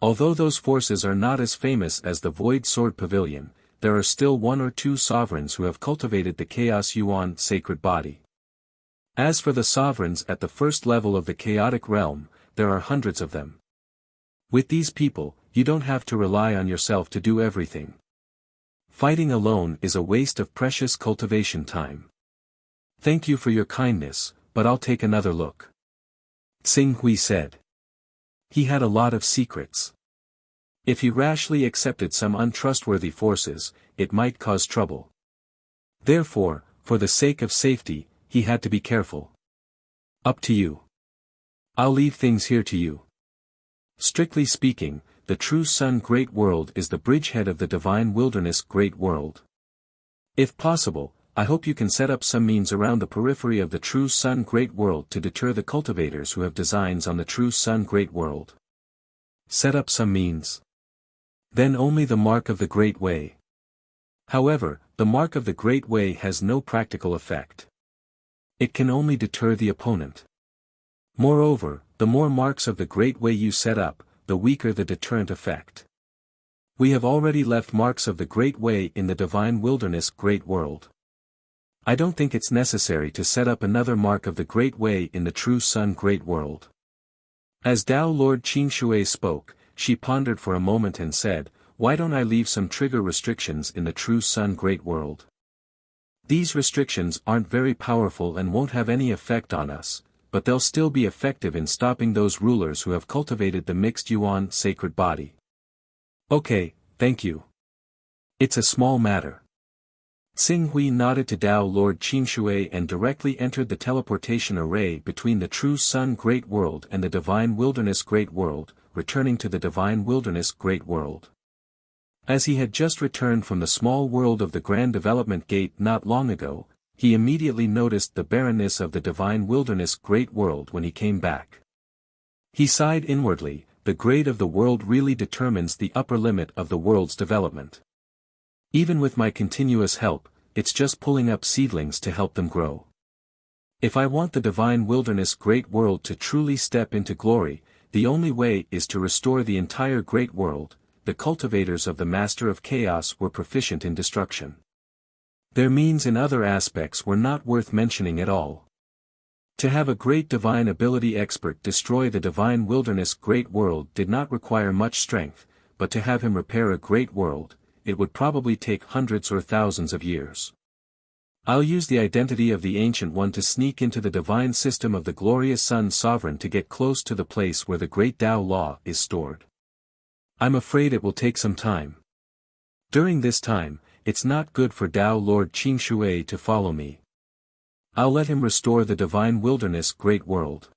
Although those forces are not as famous as the Void Sword Pavilion, there are still 1 or 2 sovereigns who have cultivated the Chaos Yuan sacred body. As for the sovereigns at the first level of the chaotic realm, there are hundreds of them. With these people, you don't have to rely on yourself to do everything. Fighting alone is a waste of precious cultivation time. Thank you for your kindness, but I'll take another look. Xing Hui said. He had a lot of secrets. If he rashly accepted some untrustworthy forces, it might cause trouble. Therefore, for the sake of safety, he had to be careful. Up to you. I'll leave things here to you. Strictly speaking, the true Sun Great World is the bridgehead of the divine wilderness Great World. If possible, I hope you can set up some means around the periphery of the true Sun Great World to deter the cultivators who have designs on the true Sun Great World. Set up some means. Then only the mark of the Great Way. However, the mark of the Great Way has no practical effect. It can only deter the opponent. Moreover, the more marks of the Great Way you set up, the weaker the deterrent effect. We have already left marks of the Great Way in the divine wilderness Great World. I don't think it's necessary to set up another mark of the Great Way in the true Sun Great World. As Tao Lord Qing Shui spoke, she pondered for a moment and said, why don't I leave some trigger restrictions in the true Sun Great World? These restrictions aren't very powerful and won't have any effect on us, but they'll still be effective in stopping those rulers who have cultivated the mixed Yuan sacred body. Okay, thank you. It's a small matter. Xing Hui nodded to Tao Lord Qingshui and directly entered the teleportation array between the True Sun Great World and the Divine Wilderness Great World, returning to the Divine Wilderness Great World. As he had just returned from the small world of the Grand Development Gate not long ago, he immediately noticed the barrenness of the Divine Wilderness Great World when he came back. He sighed inwardly, the grade of the world really determines the upper limit of the world's development. Even with my continuous help, it's just pulling up seedlings to help them grow. If I want the Divine Wilderness Great World to truly step into glory, the only way is to restore the entire Great World. The cultivators of the Master of Chaos were proficient in destruction. Their means in other aspects were not worth mentioning at all. To have a great divine ability expert destroy the Divine Wilderness Great World did not require much strength, but to have him repair a great world, it would probably take hundreds or thousands of years. I'll use the identity of the Ancient One to sneak into the divine system of the glorious Sun Sovereign to get close to the place where the great Tao Law is stored. I'm afraid it will take some time. During this time, it's not good for Tao Lord Qingshui to follow me. I'll let him restore the Divine Wilderness Great World.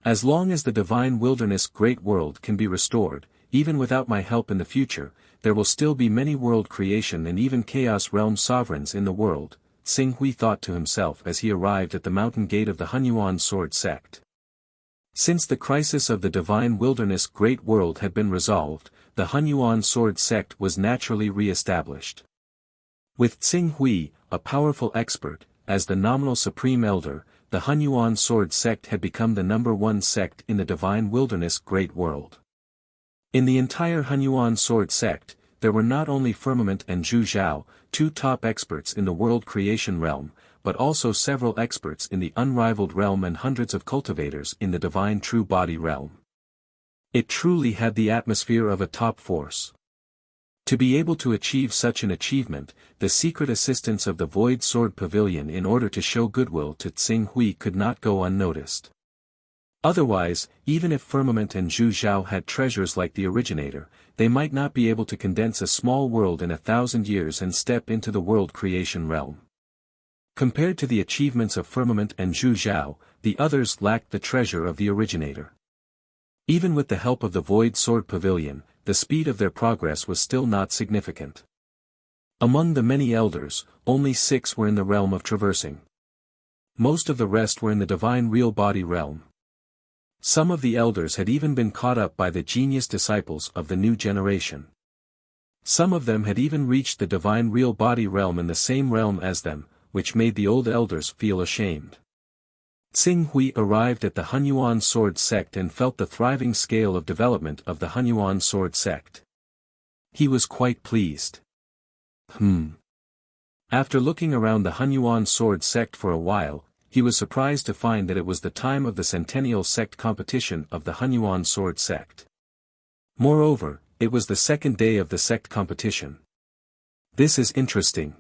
As long as the Divine Wilderness Great World can be restored, even without my help in the future, there will still be many world creation and even chaos realm sovereigns in the world, Xing Hui thought to himself as he arrived at the mountain gate of the Hunyuan sword sect. Since the crisis of the Divine Wilderness Great World had been resolved, the Hunyuan sword sect was naturally re-established. With Xing Hui, a powerful expert, as the nominal supreme elder, the Hunyuan sword sect had become the #1 sect in the Divine Wilderness Great World. In the entire Hunyuan sword sect, there were not only Firmament and Zhu Zhao, two top experts in the world creation realm, but also several experts in the unrivaled realm and hundreds of cultivators in the divine true body realm. It truly had the atmosphere of a top force. To be able to achieve such an achievement, the secret assistance of the Void Sword Pavilion in order to show goodwill to Xing Hui could not go unnoticed. Otherwise, even if Firmament and Zhu Zhao had treasures like the originator, they might not be able to condense a small world in 1,000 years and step into the world creation realm. Compared to the achievements of Firmament and Zhu Zhao, the others lacked the treasure of the originator. Even with the help of the Void Sword Pavilion, the speed of their progress was still not significant. Among the many elders, only 6 were in the realm of traversing. Most of the rest were in the divine real body realm. Some of the elders had even been caught up by the genius disciples of the new generation. Some of them had even reached the divine real body realm in the same realm as them, which made the old elders feel ashamed. Xing Hui arrived at the Hunyuan sword sect and felt the thriving scale of development of the Hunyuan sword sect. He was quite pleased. After looking around the Hunyuan sword sect for a while, he was surprised to find that it was the time of the Centennial Sect competition of the Hunyuan sword sect. Moreover, it was the second day of the sect competition. This is interesting.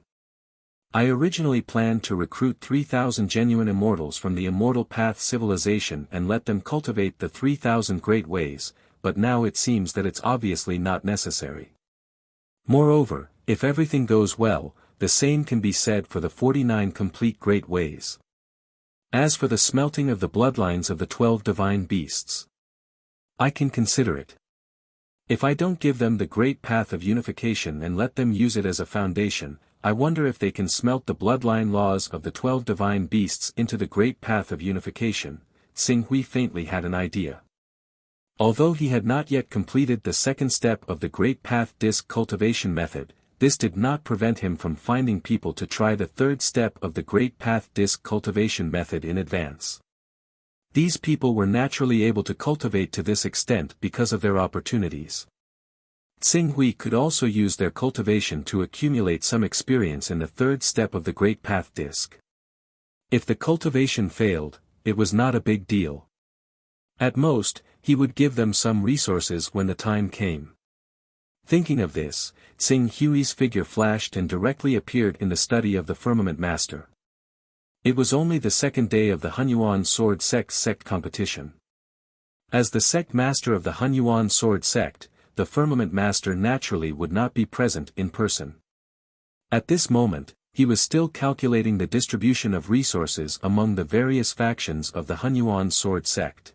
I originally planned to recruit 3,000 genuine immortals from the Immortal Path civilization and let them cultivate the 3,000 great ways, but now it seems that it's obviously not necessary. Moreover, if everything goes well, the same can be said for the 49 complete great ways. As for the smelting of the bloodlines of the 12 divine beasts, I can consider it. If I don't give them the great path of unification and let them use it as a foundation, I wonder if they can smelt the bloodline laws of the 12 divine beasts into the great path of unification. Xing Hui faintly had an idea. Although he had not yet completed the second step of the great path disc cultivation method, this did not prevent him from finding people to try the third step of the Great Path Disc cultivation method in advance. These people were naturally able to cultivate to this extent because of their opportunities. Xing Hui could also use their cultivation to accumulate some experience in the third step of the Great Path Disc. If the cultivation failed, it was not a big deal. At most, he would give them some resources when the time came. Thinking of this, Xing Hui's figure flashed and directly appeared in the study of the Firmament Master. It was only the second day of the Hunyuan sword sect's sect competition. As the sect master of the Hunyuan sword sect, the firmament master naturally would not be present in person. At this moment, he was still calculating the distribution of resources among the various factions of the Hunyuan sword sect.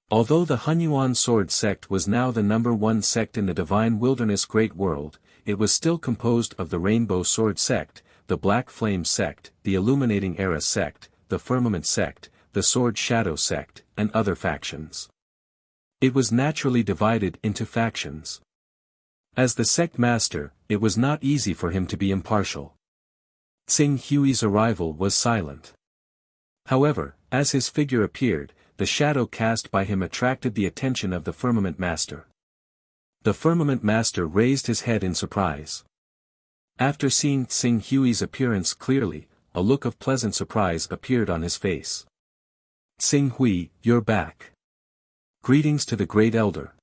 Although the Hunyuan sword sect was now the number one sect in the Divine Wilderness Great World, it was still composed of the Rainbow Sword sect, the Black Flame sect, the Illuminating Era sect, the Firmament sect, the Sword Shadow sect, and other factions. It was naturally divided into factions. As the sect master, it was not easy for him to be impartial. Tsing Hui's arrival was silent. However, as his figure appeared, the shadow cast by him attracted the attention of the Firmament Master. The Firmament Master raised his head in surprise. After seeing Tsing Hui's appearance clearly, a look of pleasant surprise appeared on his face. "Tsing Hui, you're back. Greetings to the Great Elder."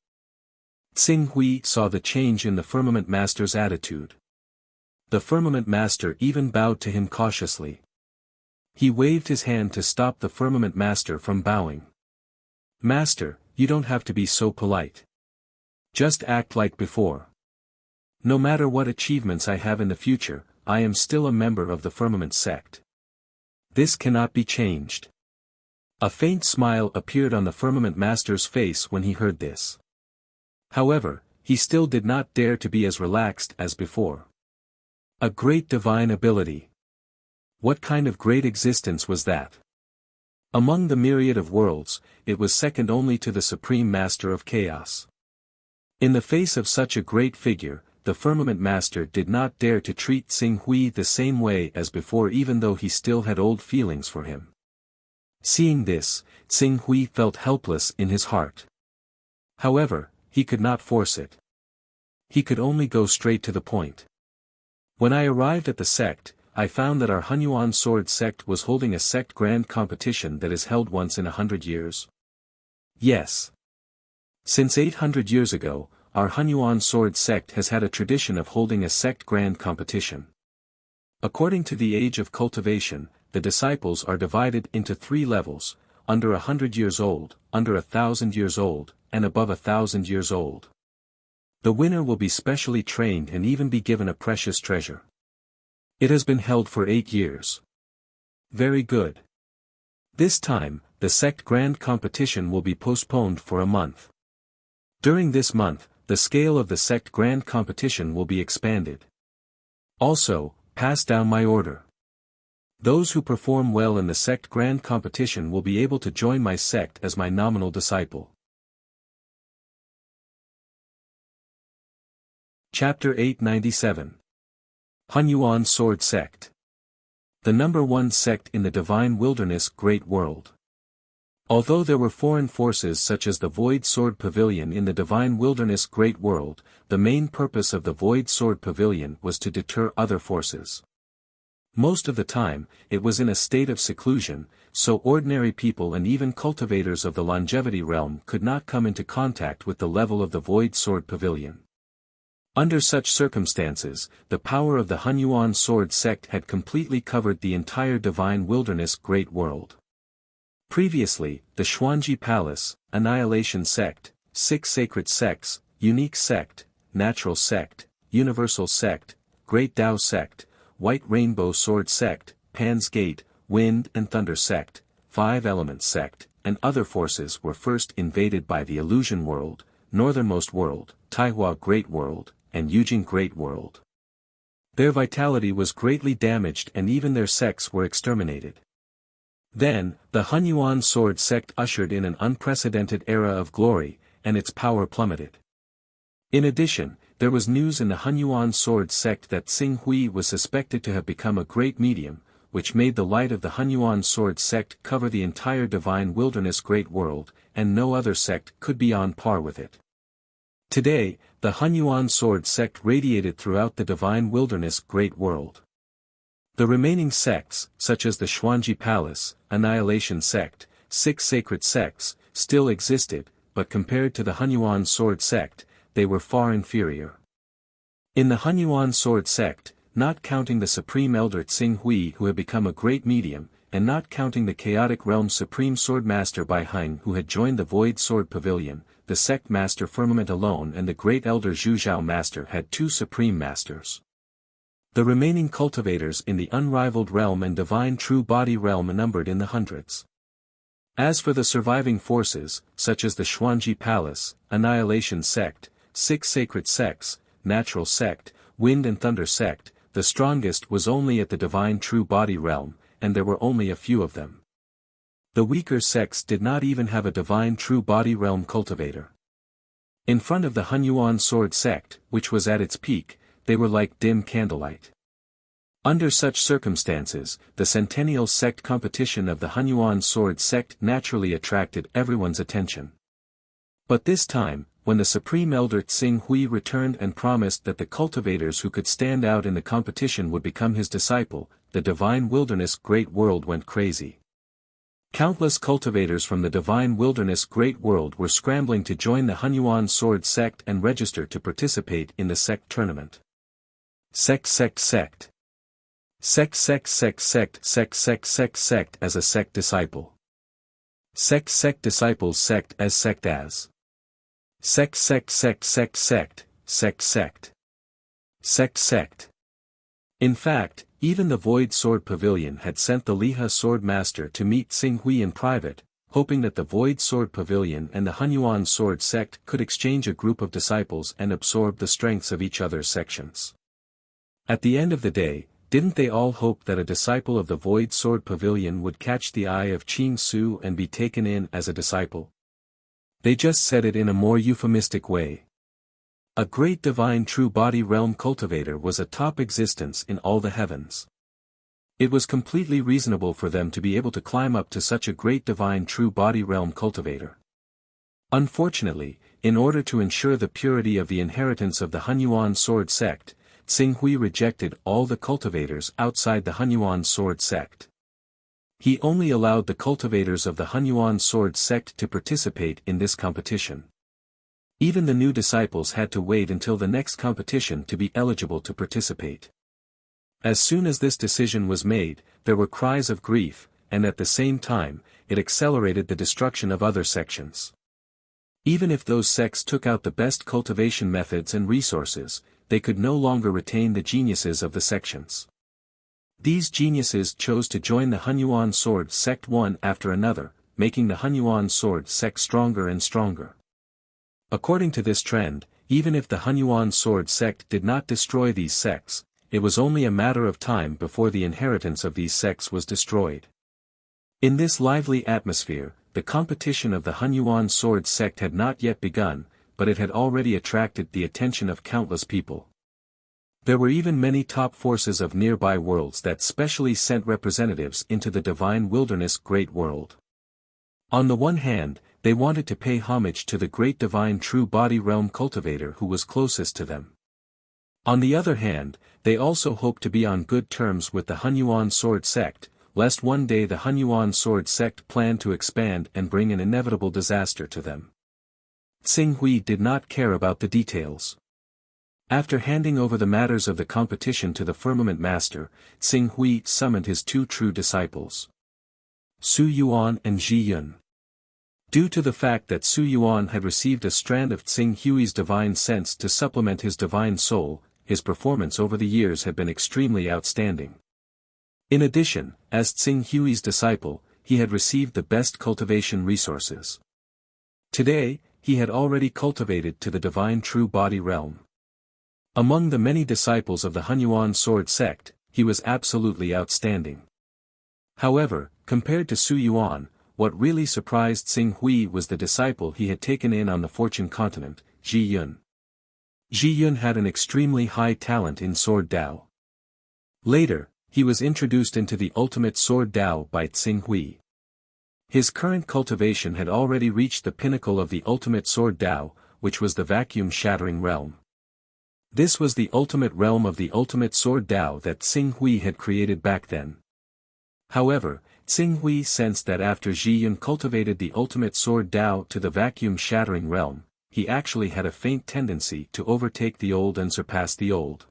Tsing Hui saw the change in the Firmament Master's attitude. The Firmament Master even bowed to him cautiously. He waved his hand to stop the Firmament Master from bowing. "Master, you don't have to be so polite. Just act like before. No matter what achievements I have in the future, I am still a member of the Firmament sect. This cannot be changed." A faint smile appeared on the Firmament Master's face when he heard this. However, he still did not dare to be as relaxed as before. A great divine ability. What kind of great existence was that? Among the myriad of worlds, it was second only to the Supreme Master of Chaos. In the face of such a great figure, the Firmament Master did not dare to treat Tsing Hui the same way as before, even though he still had old feelings for him. Seeing this, Tsing Hui felt helpless in his heart. However, he could not force it. He could only go straight to the point. "When I arrived at the sect, I found that our Hunyuan sword sect was holding a sect grand competition that is held once in 100 years. Yes. Since 800 years ago, our Hunyuan sword sect has had a tradition of holding a sect grand competition. According to the age of cultivation, the disciples are divided into 3 levels: under 100 years old, under 1,000 years old, and above 1,000 years old. The winner will be specially trained and even be given a precious treasure. It has been held for 8 years. Very good. This time, the sect grand competition will be postponed for a month. During this month, the scale of the sect grand competition will be expanded. Also, pass down my order. Those who perform well in the sect grand competition will be able to join my sect as my nominal disciple." Chapter 897. Hunyuan Sword Sect. The number one sect in the Divine Wilderness Great World. Although there were foreign forces such as the Void Sword Pavilion in the Divine Wilderness Great World, the main purpose of the Void Sword Pavilion was to deter other forces. Most of the time, it was in a state of seclusion, so ordinary people and even cultivators of the longevity realm could not come into contact with the level of the Void Sword Pavilion. Under such circumstances, the power of the Hunyuan Sword Sect had completely covered the entire Divine Wilderness Great World. Previously, the Xuanji Palace, Annihilation Sect, 6 Sacred Sects, Unique Sect, Natural Sect, Universal Sect, Great Tao Sect, White Rainbow Sword Sect, Pan's Gate, Wind and Thunder Sect, 5 Element Sect, and other forces were first invaded by the Illusion World, Northernmost World, Taihua Great World, and Yujing Great World. Their vitality was greatly damaged and even their sects were exterminated. Then, the Hunyuan Sword Sect ushered in an unprecedented era of glory, and its power plummeted. In addition, there was news in the Hunyuan Sword Sect that Tsing Hui was suspected to have become a great medium, which made the light of the Hunyuan Sword Sect cover the entire Divine Wilderness Great World, and no other sect could be on par with it. Today, the Hunyuan Sword Sect radiated throughout the Divine Wilderness Great World. The remaining sects, such as the Xuanji Palace, Annihilation Sect, 6 Sacred Sects, still existed, but compared to the Hunyuan Sword Sect, they were far inferior. In the Hunyuan Sword Sect, not counting the Supreme Elder Tsing Hui who had become a great medium, and not counting the Chaotic Realm's Supreme Sword Master Bai Heng who had joined the Void Sword Pavilion, the Sect Master Firmament alone and the Great Elder Zhuzhao Master had 2 Supreme Masters. The remaining cultivators in the Unrivaled Realm and Divine True Body Realm numbered in the hundreds. As for the surviving forces, such as the Xuanji Palace, Annihilation Sect, 6 Sacred Sects, Natural Sect, Wind and Thunder Sect, the strongest was only at the Divine True Body Realm, and there were only a few of them. The weaker sects did not even have a Divine True Body Realm cultivator. In front of the Hunyuan Sword Sect, which was at its peak, they were like dim candlelight. Under such circumstances, the Centennial Sect competition of the Hunyuan Sword Sect naturally attracted everyone's attention. But this time, when the Supreme Elder Tsing Hui returned and promised that the cultivators who could stand out in the competition would become his disciple, the Divine Wilderness Great World went crazy. Countless cultivators from the Divine Wilderness Great World were scrambling to join the Hunyuan Sword Sect and register to participate in the sect tournament. Sect Sect as a sect disciple. Sect disciples sect as. Sect. In fact, even the Void Sword Pavilion had sent the Liha Sword Master to meet Tsing Hui in private, hoping that the Void Sword Pavilion and the Hunyuan Sword Sect could exchange a group of disciples and absorb the strengths of each other's sections. At the end of the day, didn't they all hope that a disciple of the Void Sword Pavilion would catch the eye of Qing Su and be taken in as a disciple? They just said it in a more euphemistic way. A great Divine True Body Realm cultivator was a top existence in all the heavens. It was completely reasonable for them to be able to climb up to such a great Divine True Body Realm cultivator. Unfortunately, in order to ensure the purity of the inheritance of the Hunyuan Sword Sect, Tsing Hui rejected all the cultivators outside the Hunyuan Sword Sect. He only allowed the cultivators of the Hunyuan Sword Sect to participate in this competition. Even the new disciples had to wait until the next competition to be eligible to participate. As soon as this decision was made, there were cries of grief, and at the same time, it accelerated the destruction of other sections. Even if those sects took out the best cultivation methods and resources, they could no longer retain the geniuses of the sections. These geniuses chose to join the Hunyuan Sword Sect one after another, making the Hunyuan Sword Sect stronger and stronger. According to this trend, even if the Hunyuan Sword Sect did not destroy these sects, it was only a matter of time before the inheritance of these sects was destroyed. In this lively atmosphere, the competition of the Hunyuan Sword Sect had not yet begun, but it had already attracted the attention of countless people. There were even many top forces of nearby worlds that specially sent representatives into the Divine Wilderness Great World. On the one hand, they wanted to pay homage to the great Divine True Body Realm cultivator who was closest to them. On the other hand, they also hoped to be on good terms with the Hunyuan Sword Sect, lest one day the Hunyuan Sword Sect plan to expand and bring an inevitable disaster to them. Tsing Hui did not care about the details. After handing over the matters of the competition to the Firmament Master, Tsing Hui summoned his 2 true disciples, Su Yuan and Ji Yun. Due to the fact that Su Yuan had received a strand of Tsing Hui's divine sense to supplement his divine soul, his performance over the years had been extremely outstanding. In addition, as Tsing Hui's disciple, he had received the best cultivation resources. Today, he had already cultivated to the Divine True Body Realm. Among the many disciples of the Hunyuan Sword Sect, he was absolutely outstanding. However, compared to Su Yuan, what really surprised Tsing Hui was the disciple he had taken in on the Fortune Continent, Ji Yun. Ji Yun had an extremely high talent in Sword Dao. Later, he was introduced into the Ultimate Sword Dao by Tsing Hui. His current cultivation had already reached the pinnacle of the Ultimate Sword Dao, which was the vacuum-shattering realm. This was the ultimate realm of the Ultimate Sword Dao that Tsing Hui had created back then. However, Tsing Hui sensed that after Ji Yun cultivated the Ultimate Sword Dao to the vacuum-shattering realm, he actually had a faint tendency to overtake the old and surpass the old.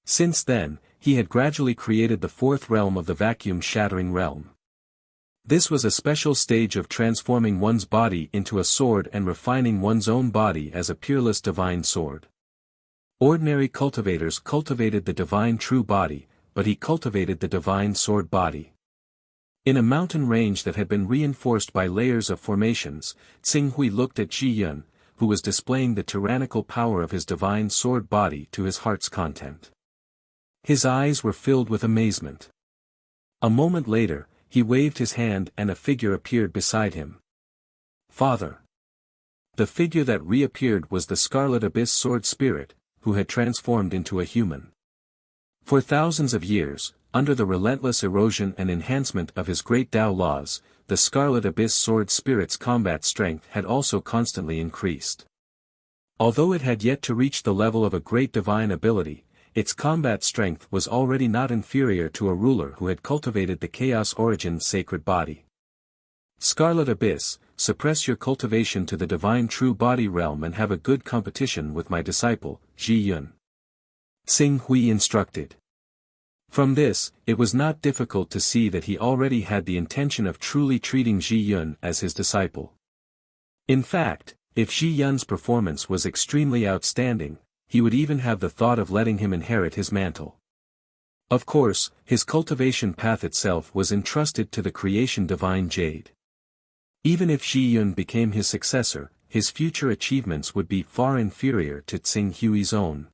Since then, he had gradually created the fourth realm of the vacuum-shattering realm. This was a special stage of transforming one's body into a sword and refining one's own body as a peerless divine sword. Ordinary cultivators cultivated the divine true body, but he cultivated the divine sword body. In a mountain range that had been reinforced by layers of formations, Tsing Hui looked at Ji Yun, who was displaying the tyrannical power of his divine sword body to his heart's content. His eyes were filled with amazement. A moment later, he waved his hand and a figure appeared beside him. "Father." The figure that reappeared was the Scarlet Abyss Sword Spirit, who had transformed into a human. For thousands of years, under the relentless erosion and enhancement of his great Tao laws, the Scarlet Abyss Sword Spirit's combat strength had also constantly increased. Although it had yet to reach the level of a great divine ability, its combat strength was already not inferior to a ruler who had cultivated the Chaos Origin's sacred body. "Scarlet Abyss, suppress your cultivation to the divine true body realm and have a good competition with my disciple, Ji Yun," Tsing Hui instructed. From this, it was not difficult to see that he already had the intention of truly treating Ji Yun as his disciple. In fact, if Ji Yun's performance was extremely outstanding, he would even have the thought of letting him inherit his mantle. Of course, his cultivation path itself was entrusted to the creation divine Jade. Even if Ji Yun became his successor, his future achievements would be far inferior to Tsing Hui's own.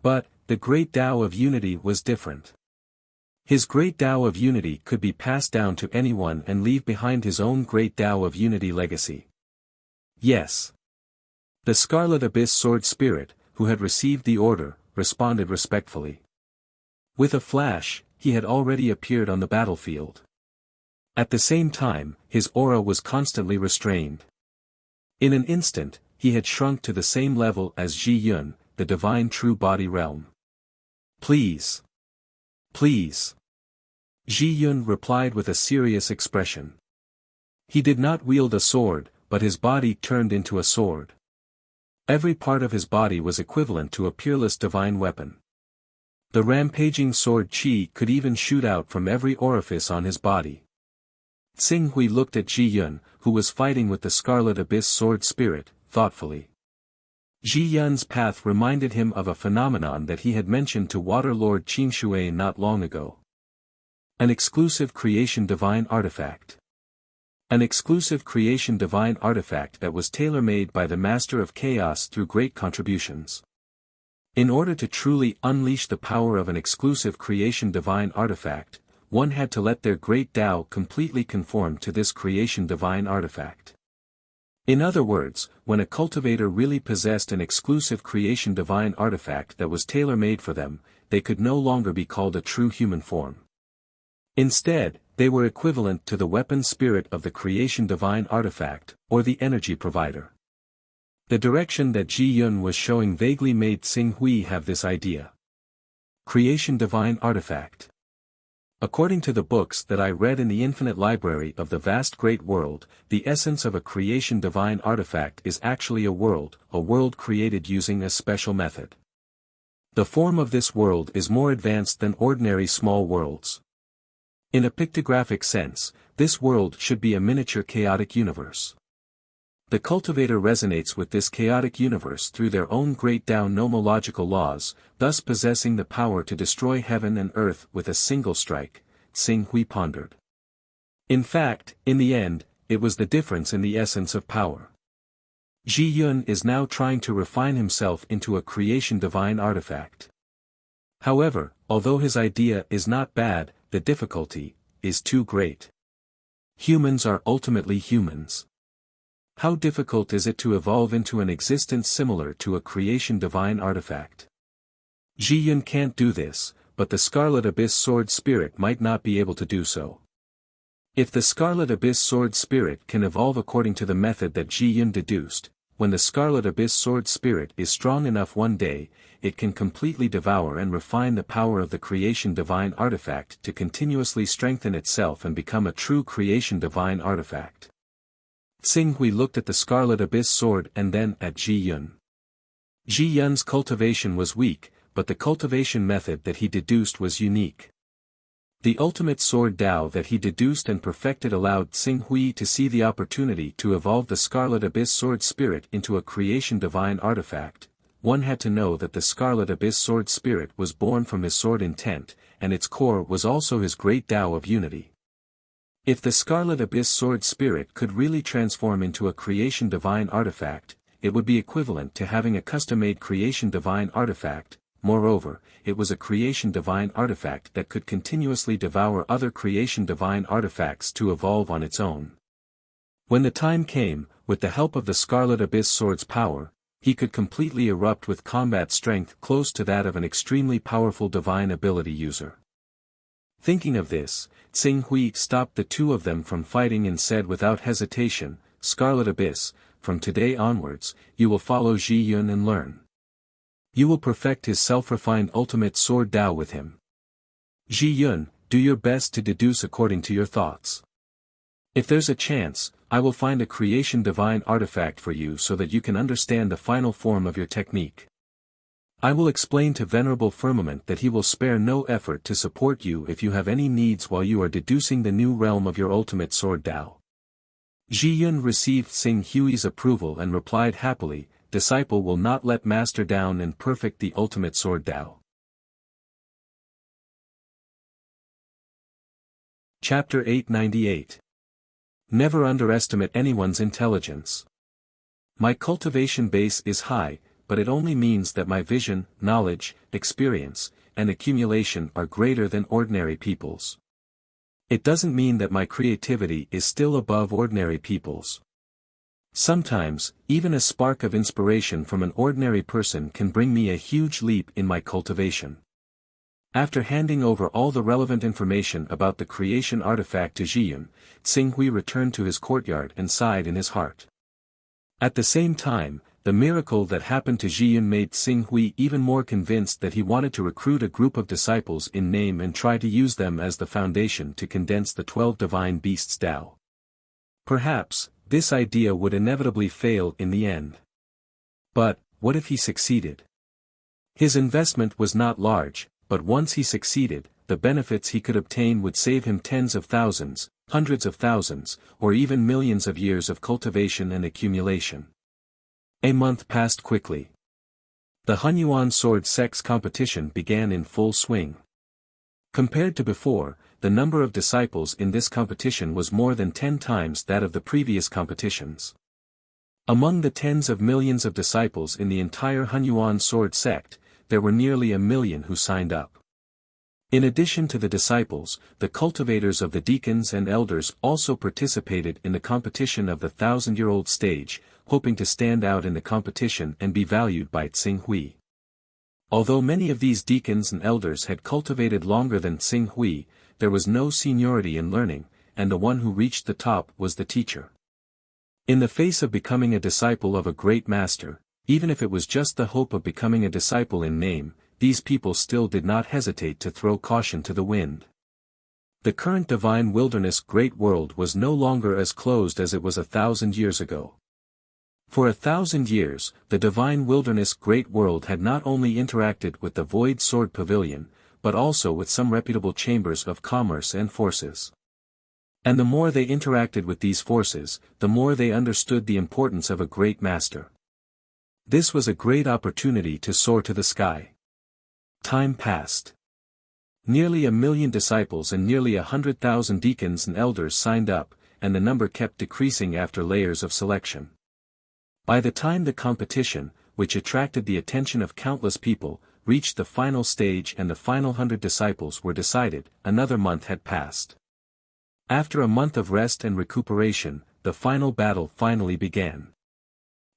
But, the great Tao of Unity was different. His great Tao of Unity could be passed down to anyone and leave behind his own great Tao of Unity legacy. Yes. The Scarlet Abyss Sword Spirit, who had received the order, responded respectfully. With a flash, he had already appeared on the battlefield. At the same time, his aura was constantly restrained. In an instant, he had shrunk to the same level as Ji Yun, the divine true body realm. "Please. Please." Ji Yun replied with a serious expression. He did not wield a sword, but his body turned into a sword. Every part of his body was equivalent to a peerless divine weapon. The rampaging sword qi could even shoot out from every orifice on his body. Tsing Hui looked at Ji Yun, who was fighting with the Scarlet Abyss Sword Spirit, thoughtfully. Ji Yun's path reminded him of a phenomenon that he had mentioned to Water Lord Qingshui not long ago. An exclusive creation divine artifact. An exclusive creation divine artifact that was tailor-made by the Master of Chaos through great contributions. In order to truly unleash the power of an exclusive creation divine artifact, one had to let their great Tao completely conform to this creation divine artifact. In other words, when a cultivator really possessed an exclusive creation divine artifact that was tailor-made for them, they could no longer be called a true human form. Instead, they were equivalent to the weapon spirit of the creation divine artifact, or the energy provider. The direction that Ji Yun was showing vaguely made Tsing Hui have this idea. Creation divine artifact. According to the books that I read in the infinite library of the vast great world, the essence of a creation divine artifact is actually a world created using a special method. The form of this world is more advanced than ordinary small worlds. In a pictographic sense, this world should be a miniature chaotic universe. The cultivator resonates with this chaotic universe through their own great Tao nomological laws, thus possessing the power to destroy heaven and earth with a single strike, Tsing Hui pondered. In fact, in the end, it was the difference in the essence of power. Ji Yun is now trying to refine himself into a creation divine artifact. However, although his idea is not bad, the difficulty is too great. Humans are ultimately humans. How difficult is it to evolve into an existence similar to a creation divine artifact? Ji Yun can't do this, but the Scarlet Abyss Sword Spirit might not be able to do so. If the Scarlet Abyss Sword Spirit can evolve according to the method that Ji Yun deduced, when the Scarlet Abyss Sword Spirit is strong enough one day, it can completely devour and refine the power of the creation divine artifact to continuously strengthen itself and become a true creation divine artifact. Tsing Hui looked at the Scarlet Abyss Sword and then at Ji Yun. Ji Yun's cultivation was weak, but the cultivation method that he deduced was unique. The ultimate sword Dao that he deduced and perfected allowed Xing Hui to see the opportunity to evolve the Scarlet Abyss Sword Spirit into a creation divine artifact. One had to know that the Scarlet Abyss Sword Spirit was born from his sword intent, and its core was also his great Dao of unity. If the Scarlet Abyss Sword Spirit could really transform into a creation divine artifact, it would be equivalent to having a custom-made creation divine artifact. Moreover, it was a creation divine artifact that could continuously devour other creation divine artifacts to evolve on its own. When the time came, with the help of the Scarlet Abyss Sword's power, he could completely erupt with combat strength close to that of an extremely powerful divine ability user. Thinking of this, Xing Hui stopped the two of them from fighting and said without hesitation, "Scarlet Abyss, from today onwards, you will follow Hunyuan and learn. You will perfect his self-refined ultimate sword Dao with him. Hunyuan, do your best to deduce according to your thoughts. If there's a chance, I will find a creation divine artifact for you so that you can understand the final form of your technique. I will explain to Venerable Firmament that he will spare no effort to support you if you have any needs while you are deducing the new realm of your ultimate sword Dao." Hunyuan received Xing Hui's approval and replied happily, "Disciple will not let master down and perfect the ultimate sword Dao." Chapter 898. Never underestimate anyone's intelligence. My cultivation base is high, but it only means that my vision, knowledge, experience, and accumulation are greater than ordinary people's. It doesn't mean that my creativity is still above ordinary people's. Sometimes, even a spark of inspiration from an ordinary person can bring me a huge leap in my cultivation. After handing over all the relevant information about the creation artifact to Hunyuan, Xing Hui returned to his courtyard and sighed in his heart. At the same time, the miracle that happened to Hunyuan made Xing Hui even more convinced that he wanted to recruit a group of disciples in name and try to use them as the foundation to condense the 12 divine beasts Dao. Perhaps, this idea would inevitably fail in the end. But, what if he succeeded? His investment was not large, but once he succeeded, the benefits he could obtain would save him tens of thousands, hundreds of thousands, or even millions of years of cultivation and accumulation. A month passed quickly. The Hunyuan sword sex competition began in full swing. Compared to before, the number of disciples in this competition was more than 10 times that of the previous competitions. Among the tens of millions of disciples in the entire Hunyuan sword sect, there were nearly 1 million who signed up. In addition to the disciples, the cultivators of the deacons and elders also participated in the competition of the 1,000-year-old stage, hoping to stand out in the competition and be valued by Xing Hui. Although many of these deacons and elders had cultivated longer than Xing Hui, there was no seniority in learning, and the one who reached the top was the teacher. In the face of becoming a disciple of a great master, even if it was just the hope of becoming a disciple in name, these people still did not hesitate to throw caution to the wind. The current divine wilderness great world was no longer as closed as it was 1,000 years ago. For 1,000 years, the divine wilderness great world had not only interacted with the Void Sword Pavilion, but also with some reputable chambers of commerce and forces. And the more they interacted with these forces, the more they understood the importance of a great master. This was a great opportunity to soar to the sky. Time passed. Nearly 1 million disciples and nearly 100,000 deacons and elders signed up, and the number kept decreasing after layers of selection. By the time the competition, which attracted the attention of countless people, reached the final stage and the final 100 disciples were decided, another month had passed. After a month of rest and recuperation, the final battle finally began.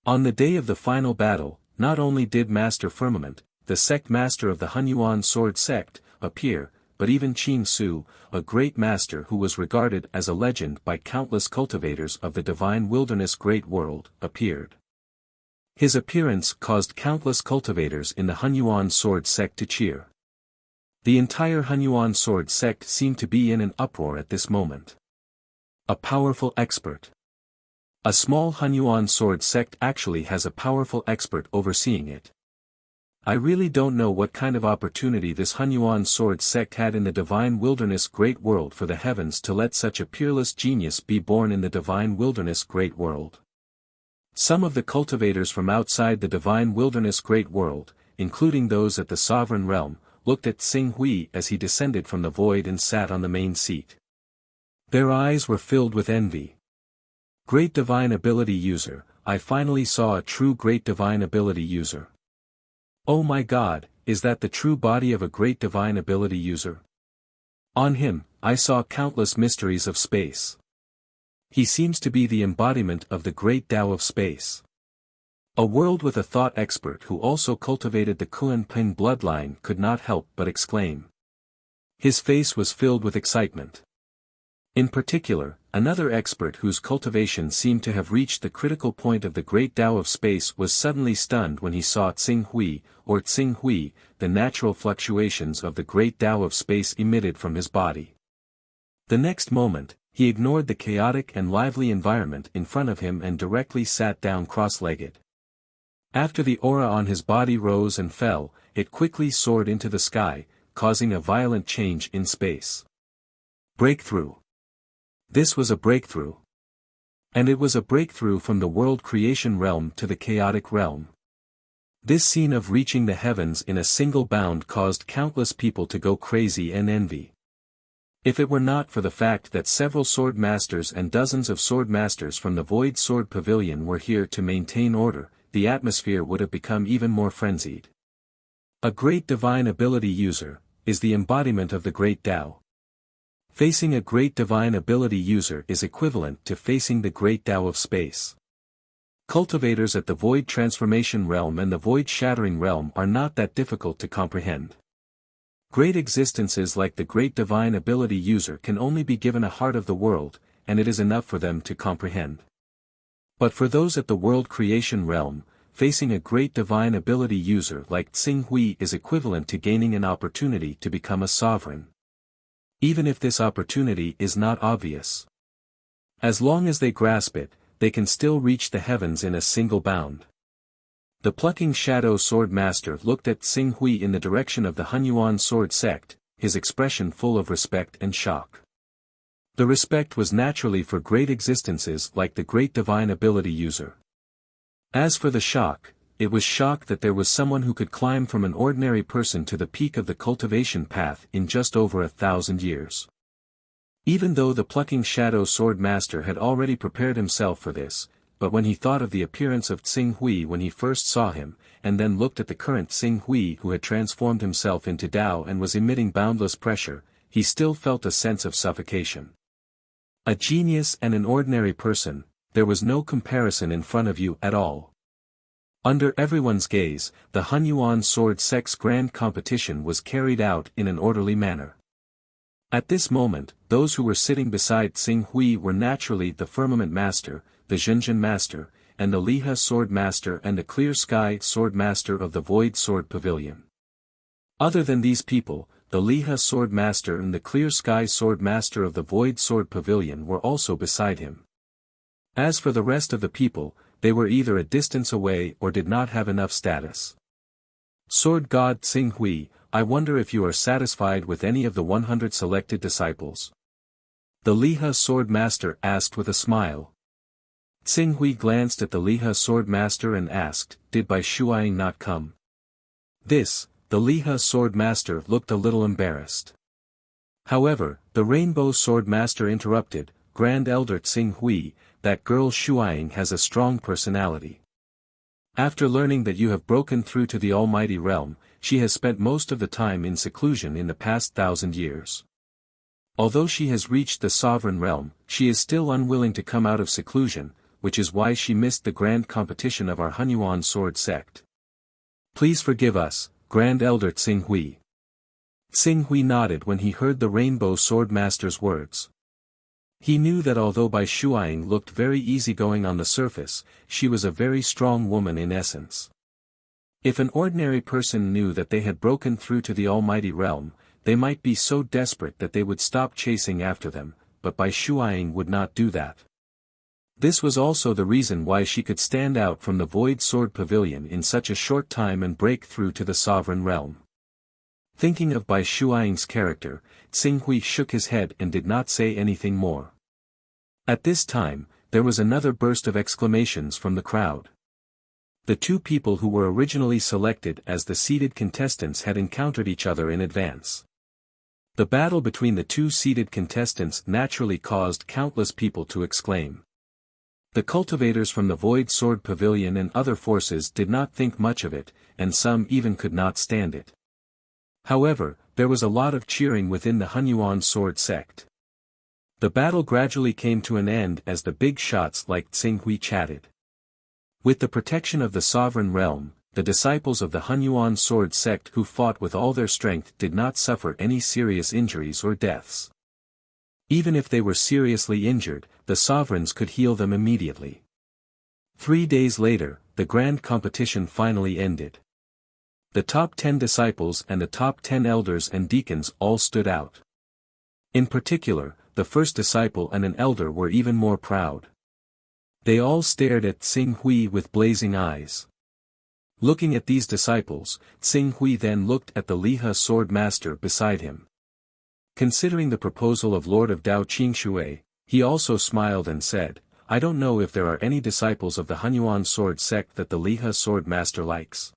On the day of the final battle, not only did Master Firmament, the sect master of the Hunyuan sword sect, appear, but even Qing Su, a great master who was regarded as a legend by countless cultivators of the divine wilderness great world, appeared. His appearance caused countless cultivators in the Hunyuan sword sect to cheer. The entire Hunyuan sword sect seemed to be in an uproar at this moment. A powerful expert. A small Hunyuan sword sect actually has a powerful expert overseeing it. I really don't know what kind of opportunity this Hunyuan sword sect had in the divine wilderness great world for the heavens to let such a peerless genius be born in the divine wilderness great world. Some of the cultivators from outside the divine wilderness great world, including those at the sovereign realm, looked at Xing Hui as he descended from the void and sat on the main seat. Their eyes were filled with envy. Great divine ability user, I finally saw a true great divine ability user. Oh my God, is that the true body of a great divine ability user? On him, I saw countless mysteries of space. He seems to be the embodiment of the great Tao of space. A world with a thought expert who also cultivated the Kuan-Ping bloodline could not help but exclaim. His face was filled with excitement. In particular, another expert whose cultivation seemed to have reached the critical point of the great Tao of space was suddenly stunned when he saw Xing Hui, or Xing Hui, the natural fluctuations of the great Tao of space emitted from his body. The next moment, he ignored the chaotic and lively environment in front of him and directly sat down cross-legged. After the aura on his body rose and fell, it quickly soared into the sky, causing a violent change in space. Breakthrough. This was a breakthrough. And it was a breakthrough from the world creation realm to the chaotic realm. This scene of reaching the heavens in a single bound caused countless people to go crazy and envy. If it were not for the fact that several sword masters and dozens of sword masters from the Void Sword Pavilion were here to maintain order, the atmosphere would have become even more frenzied. A great divine ability user is the embodiment of the great Tao. Facing a great divine ability user is equivalent to facing the great Tao of space. Cultivators at the Void Transformation Realm and the Void Shattering Realm are not that difficult to comprehend. Great existences like the great divine ability user can only be given a heart of the world, and it is enough for them to comprehend. But for those at the world creation realm, facing a great divine ability user like Xing Hui is equivalent to gaining an opportunity to become a sovereign. Even if this opportunity is not obvious. As long as they grasp it, they can still reach the heavens in a single bound. The plucking shadow sword master looked at Xing Hui in the direction of the Hunyuan sword sect, his expression full of respect and shock. The respect was naturally for great existences like the great divine ability user. As for the shock, it was shock that there was someone who could climb from an ordinary person to the peak of the cultivation path in just over 1,000 years. Even though the plucking shadow sword master had already prepared himself for this, but when he thought of the appearance of Xing Hui when he first saw him, and then looked at the current Xing Hui who had transformed himself into Tao and was emitting boundless pressure, he still felt a sense of suffocation. A genius and an ordinary person, there was no comparison in front of you at all. Under everyone's gaze, the Hunyuan sword sect's grand competition was carried out in an orderly manner. At this moment, those who were sitting beside Xing Hui were naturally the Firmament Master, the Zhenjin Master, and the Liha Sword Master and the Clear Sky Sword Master of the Void Sword Pavilion. Other than these people, the Liha Sword Master and the Clear Sky Sword Master of the Void Sword Pavilion were also beside him. As for the rest of the people, they were either a distance away or did not have enough status. Sword God Xing Hui, I wonder if you are satisfied with any of the 100 selected disciples. The Liha Sword Master asked with a smile. Xing Hui glanced at the Liha Sword Master and asked, did Bai Shuaing not come? This, the Liha Sword Master looked a little embarrassed. However, the Rainbow Sword Master interrupted, Grand Elder Xing Hui, that girl Shuaing has a strong personality. After learning that you have broken through to the Almighty Realm, she has spent most of the time in seclusion in the past 1,000 years. Although she has reached the Sovereign Realm, she is still unwilling to come out of seclusion, which is why she missed the grand competition of our Hunyuan sword sect. Please forgive us, Grand Elder Xing Hui. Xing Hui nodded when he heard the Rainbow Sword Master's words. He knew that although Bai Shuaing looked very easygoing on the surface, she was a very strong woman in essence. If an ordinary person knew that they had broken through to the Almighty Realm, they might be so desperate that they would stop chasing after them, but Bai Shuaing would not do that. This was also the reason why she could stand out from the Void Sword Pavilion in such a short time and break through to the sovereign realm. Thinking of Bai Shuiying's character, Xing Hui shook his head and did not say anything more. At this time, there was another burst of exclamations from the crowd. The two people who were originally selected as the seeded contestants had encountered each other in advance. The battle between the two seeded contestants naturally caused countless people to exclaim. The cultivators from the Void Sword Pavilion and other forces did not think much of it, and some even could not stand it. However, there was a lot of cheering within the Hunyuan sword sect. The battle gradually came to an end as the big shots like Xing Hui chatted. With the protection of the sovereign realm, the disciples of the Hunyuan sword sect who fought with all their strength did not suffer any serious injuries or deaths. Even if they were seriously injured, the sovereigns could heal them immediately. 3 days later, the grand competition finally ended. The top 10 disciples and the top 10 elders and deacons all stood out. In particular, the first disciple and an elder were even more proud. They all stared at Xing Hui with blazing eyes. Looking at these disciples, Xing Hui then looked at the Lihe sword master beside him. Considering the proposal of Lord of Dao Qingshui, he also smiled and said, "I don't know if there are any disciples of the Hunyuan sword sect that the Lihe sword master likes.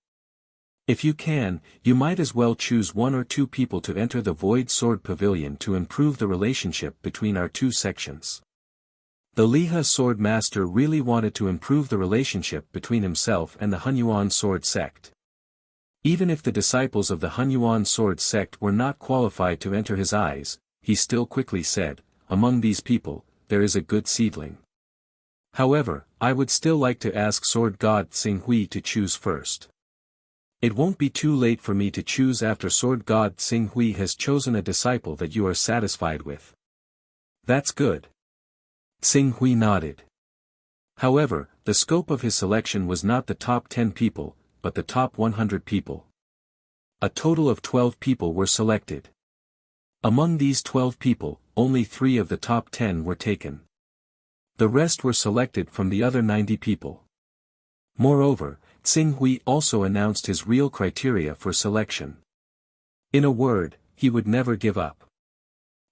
If you can, you might as well choose 1 or 2 people to enter the Void Sword Pavilion to improve the relationship between our two sections." The Lihe sword master really wanted to improve the relationship between himself and the Hunyuan sword sect. Even if the disciples of the Hunyuan sword sect were not qualified to enter his eyes, he still quickly said, "Among these people, there is a good seedling. However, I would still like to ask Sword God Xing Hui to choose first. It won't be too late for me to choose after Sword God Xing Hui has chosen a disciple that you are satisfied with." "That's good." Xing Hui nodded. However, the scope of his selection was not the top 10 people, but the top 100 people. A total of 12 people were selected. Among these 12 people, only 3 of the top 10 were taken. The rest were selected from the other 90 people. Moreover, Xing Hui also announced his real criteria for selection. In a word, he would never give up.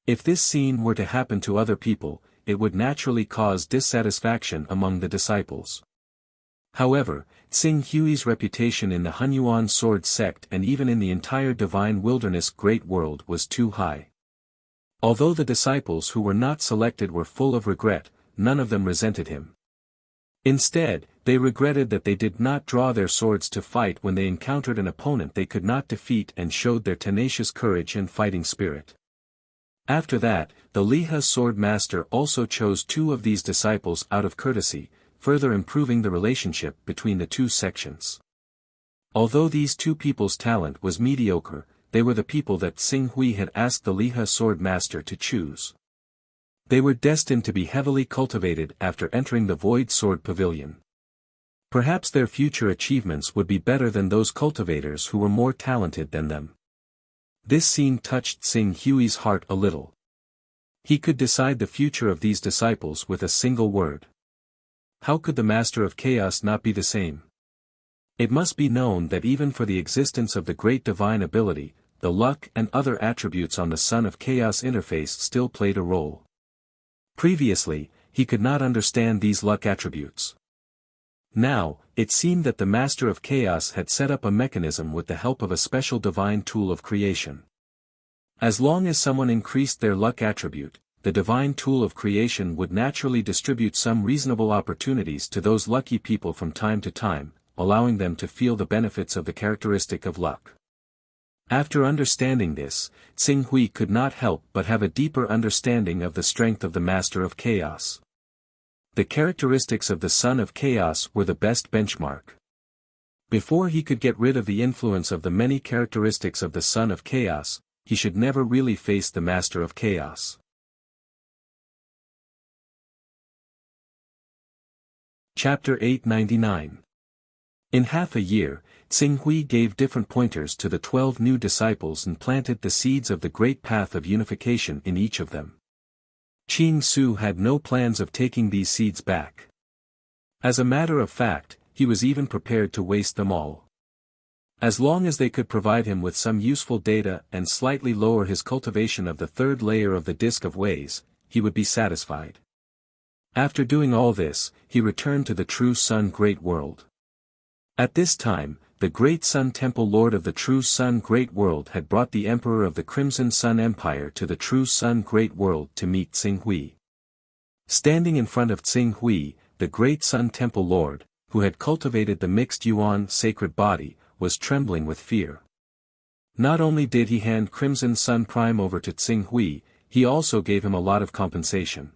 If this scene were to happen to other people, it would naturally cause dissatisfaction among the disciples. However, Xing Hui's reputation in the Hunyuan sword sect and even in the entire divine wilderness great world was too high. Although the disciples who were not selected were full of regret, none of them resented him. Instead, they regretted that they did not draw their swords to fight when they encountered an opponent they could not defeat and showed their tenacious courage and fighting spirit. After that, the Lihe sword master also chose 2 of these disciples out of courtesy, further improving the relationship between the two sections. Although these 2 people's talent was mediocre, they were the people that Xing Hui had asked the Lihe sword master to choose. They were destined to be heavily cultivated after entering the Void Sword Pavilion. Perhaps their future achievements would be better than those cultivators who were more talented than them. This scene touched Xing Hui's heart a little. He could decide the future of these disciples with a single word. How could the Master of Chaos not be the same? It must be known that even for the existence of the great divine ability, the luck and other attributes on the Son of Chaos interface still played a role. Previously, he could not understand these luck attributes. Now, it seemed that the Master of Chaos had set up a mechanism with the help of a special divine tool of creation. As long as someone increased their luck attribute, the divine tool of creation would naturally distribute some reasonable opportunities to those lucky people from time to time, allowing them to feel the benefits of the characteristic of luck. After understanding this, Xing Hui could not help but have a deeper understanding of the strength of the Master of Chaos. The characteristics of the Son of Chaos were the best benchmark. Before he could get rid of the influence of the many characteristics of the Son of Chaos, he should never really face the Master of Chaos. Chapter 899. In half a year, Xing Hui gave different pointers to the 12 new disciples and planted the seeds of the great path of unification in each of them. Qing Su had no plans of taking these seeds back. As a matter of fact, he was even prepared to waste them all. As long as they could provide him with some useful data and slightly lower his cultivation of the third layer of the disk of ways, he would be satisfied. After doing all this, he returned to the True Sun Great World. At this time, the Great Sun Temple Lord of the True Sun Great World had brought the Emperor of the Crimson Sun Empire to the True Sun Great World to meet Tsing Hui. Standing in front of Tsing Hui, the Great Sun Temple Lord, who had cultivated the mixed Yuan sacred body, was trembling with fear. Not only did he hand Crimson Sun Prime over to Tsing Hui, he also gave him a lot of compensation.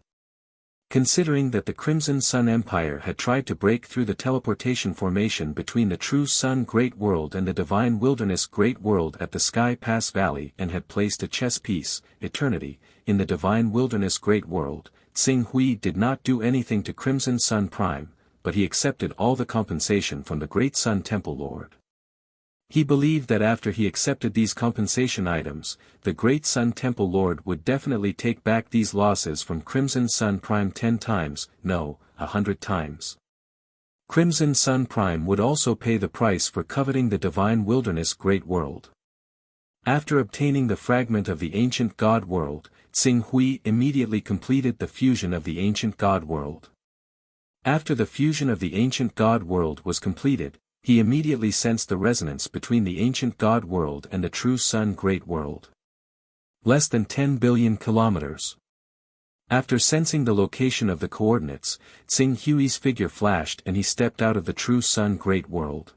Considering that the Crimson Sun Empire had tried to break through the teleportation formation between the True Sun Great World and the Divine Wilderness Great World at the Sky Pass Valley and had placed a chess piece, Eternity, in the Divine Wilderness Great World, Tsing Hui did not do anything to Crimson Sun Prime, but he accepted all the compensation from the Great Sun Temple Lord. He believed that after he accepted these compensation items, the Great Sun Temple Lord would definitely take back these losses from Crimson Sun Prime 10 times, no, 100 times. Crimson Sun Prime would also pay the price for coveting the Divine Wilderness Great World. After obtaining the fragment of the Ancient God World, Tsing Hui immediately completed the fusion of the Ancient God World. After the fusion of the Ancient God World was completed, he immediately sensed the resonance between the Ancient God World and the True Sun Great World. Less than 10 billion kilometers. After sensing the location of the coordinates, Tsing Hui's figure flashed and he stepped out of the True Sun Great World.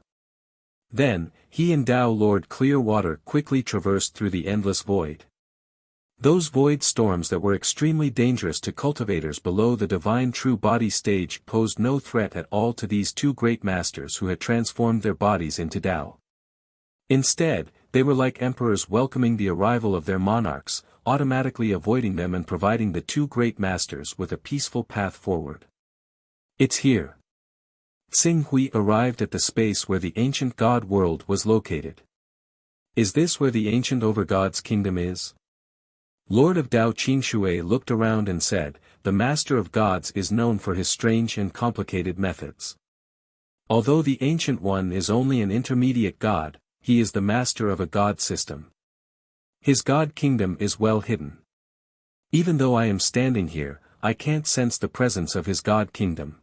Then, he and Tao Lord Clearwater quickly traversed through the endless void. Those void storms that were extremely dangerous to cultivators below the Divine True Body stage posed no threat at all to these two great masters who had transformed their bodies into Tao. Instead, they were like emperors welcoming the arrival of their monarchs, automatically avoiding them and providing the two great masters with a peaceful path forward. It's here. Tsing Hui arrived at the space where the Ancient God World was located. Is this where the Ancient Overgod's kingdom is? Lord of Dao Qingshui looked around and said, the Master of Gods is known for his strange and complicated methods. Although the Ancient One is only an intermediate god, he is the master of a god system. His god kingdom is well hidden. Even though I am standing here, I can't sense the presence of his god kingdom.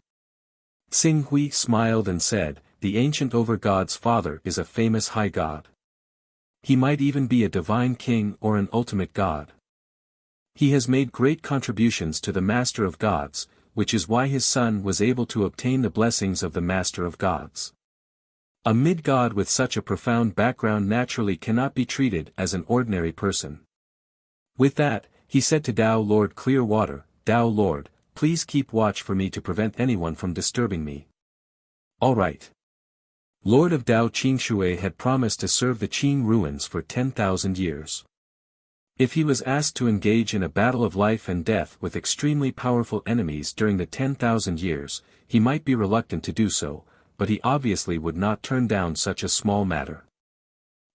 Tsing Hui smiled and said, the Ancient Overgod's father is a famous high god. He might even be a divine king or an ultimate god. He has made great contributions to the Master of Gods, which is why his son was able to obtain the blessings of the Master of Gods. A mid-god with such a profound background naturally cannot be treated as an ordinary person. With that, he said to Tao Lord Clearwater, Tao Lord, please keep watch for me to prevent anyone from disturbing me. All right. Lord of Dao Qingshui had promised to serve the Qing ruins for 10,000 years. If he was asked to engage in a battle of life and death with extremely powerful enemies during the 10,000 years, he might be reluctant to do so, but he obviously would not turn down such a small matter.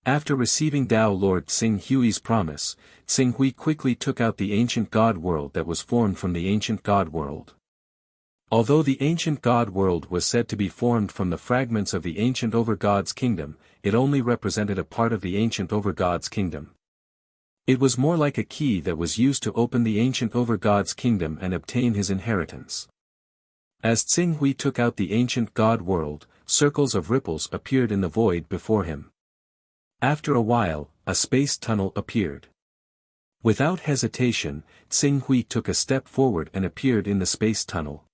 After receiving Tao Lord Tsing Hui's promise, Tsing Hui quickly took out the Ancient God World that was formed from the Ancient God World. Although the Ancient God World was said to be formed from the fragments of the Ancient Overgod's kingdom, it only represented a part of the Ancient Overgod's kingdom. It was more like a key that was used to open the Ancient Overgod's kingdom and obtain his inheritance. As Tsing Hui took out the Ancient God World, circles of ripples appeared in the void before him. After a while, a space tunnel appeared. Without hesitation, Tsing Hui took a step forward and appeared in the space tunnel.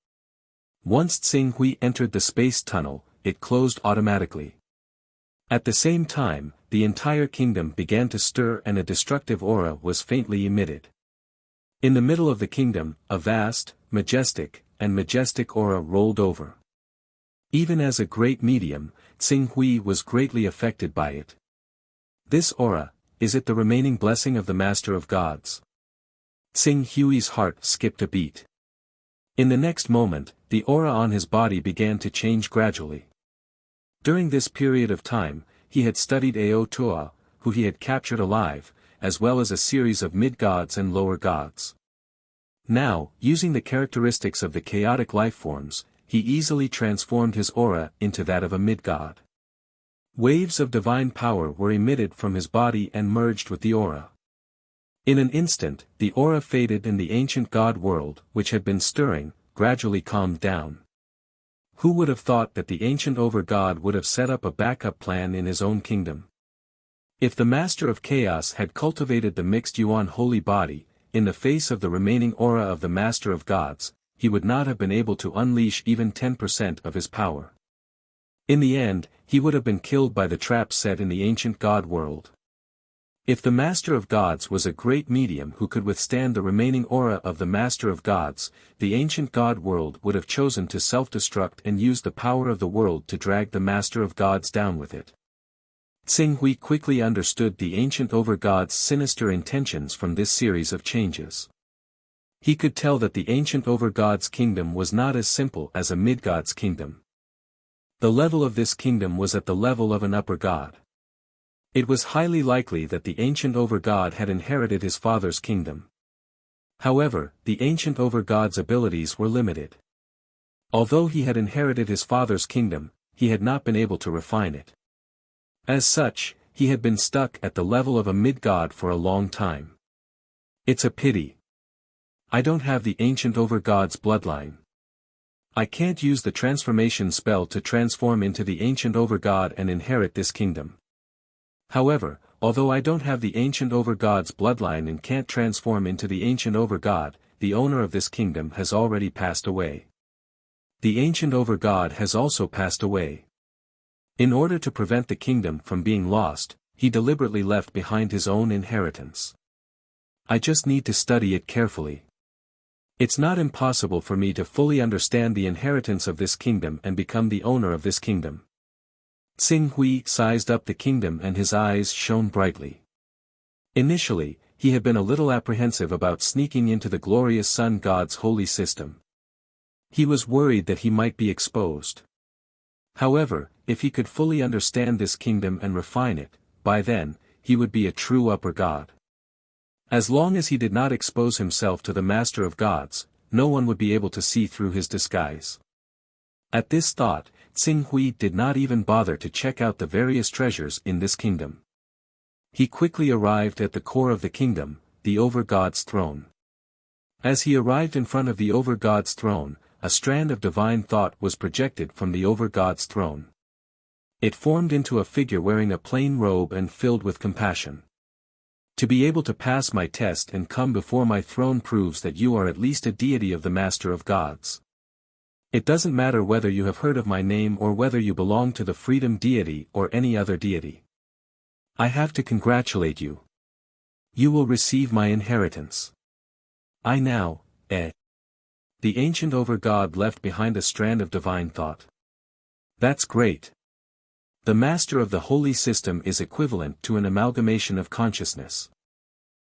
Once Tsing Hui entered the space tunnel, it closed automatically. At the same time, the entire kingdom began to stir and a destructive aura was faintly emitted. In the middle of the kingdom, a vast, majestic aura rolled over. Even as a great medium, Tsing Hui was greatly affected by it. This aura, is it the remaining blessing of the Master of Gods? Tsing Hui's heart skipped a beat. In the next moment, the aura on his body began to change gradually. During this period of time, he had studied Ao Tua, who he had captured alive, as well as a series of mid-gods and lower gods. Now, using the characteristics of the chaotic lifeforms, he easily transformed his aura into that of a mid-god. Waves of divine power were emitted from his body and merged with the aura. In an instant, the aura faded and the ancient god world, which had been stirring, gradually calmed down. Who would have thought that the ancient over-god would have set up a backup plan in his own kingdom? If the Master of Chaos had cultivated the mixed Yuan holy body, in the face of the remaining aura of the Master of Gods, he would not have been able to unleash even 10% of his power. In the end, he would have been killed by the trap set in the ancient god world. If the Master of Gods was a great medium who could withstand the remaining aura of the Master of Gods, the ancient god world would have chosen to self-destruct and use the power of the world to drag the Master of Gods down with it. Tsing Hui quickly understood the ancient over-god's sinister intentions from this series of changes. He could tell that the ancient over-god's kingdom was not as simple as a mid-god's kingdom. The level of this kingdom was at the level of an upper god. It was highly likely that the ancient over-god had inherited his father's kingdom. However, the ancient over-god's abilities were limited. Although he had inherited his father's kingdom, he had not been able to refine it. As such, he had been stuck at the level of a mid-god for a long time. It's a pity. I don't have the ancient over-god's bloodline. I can't use the transformation spell to transform into the ancient over-god and inherit this kingdom. However, although I don't have the ancient over-god's bloodline and can't transform into the ancient over-god, the owner of this kingdom has already passed away. The ancient over-god has also passed away. In order to prevent the kingdom from being lost, he deliberately left behind his own inheritance. I just need to study it carefully. It's not impossible for me to fully understand the inheritance of this kingdom and become the owner of this kingdom. Tsing Hui sized up the kingdom and his eyes shone brightly. Initially, he had been a little apprehensive about sneaking into the glorious sun god's holy system. He was worried that he might be exposed. However, if he could fully understand this kingdom and refine it, by then, he would be a true upper god. As long as he did not expose himself to the Master of Gods, no one would be able to see through his disguise. At this thought, Tsing Hui did not even bother to check out the various treasures in this kingdom. He quickly arrived at the core of the kingdom, the over-god's throne. As he arrived in front of the over-god's throne, a strand of divine thought was projected from the over-god's throne. It formed into a figure wearing a plain robe and filled with compassion. To be able to pass my test and come before my throne proves that you are at least a deity of the Master of Gods. It doesn't matter whether you have heard of my name or whether you belong to the Freedom Deity or any other deity. I have to congratulate you. You will receive my inheritance. I now, The ancient over-god left behind a strand of divine thought. That's great. The master of the holy system is equivalent to an amalgamation of consciousness.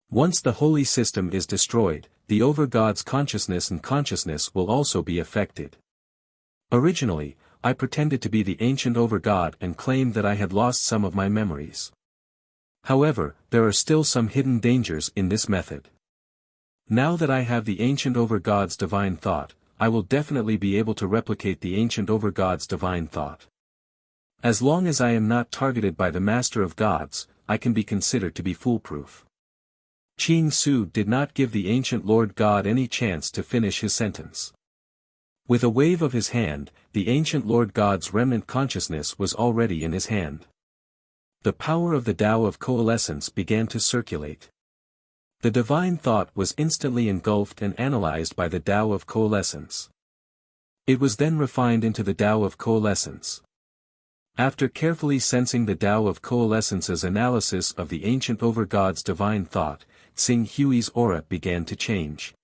Once the holy system is destroyed, the over-god's consciousness and consciousness will also be affected. Originally, I pretended to be the ancient over-god and claimed that I had lost some of my memories. However, there are still some hidden dangers in this method. Now that I have the ancient over-god's divine thought, I will definitely be able to replicate the ancient over-god's divine thought. As long as I am not targeted by the Master of Gods, I can be considered to be foolproof. Qing Su did not give the ancient Lord God any chance to finish his sentence. With a wave of his hand, the ancient Lord God's remnant consciousness was already in his hand. The power of the Tao of coalescence began to circulate. The divine thought was instantly engulfed and analyzed by the Tao of coalescence. It was then refined into the Tao of coalescence. After carefully sensing the Tao of coalescence's analysis of the ancient over-god's divine thought, Tsing Hui's aura began to change.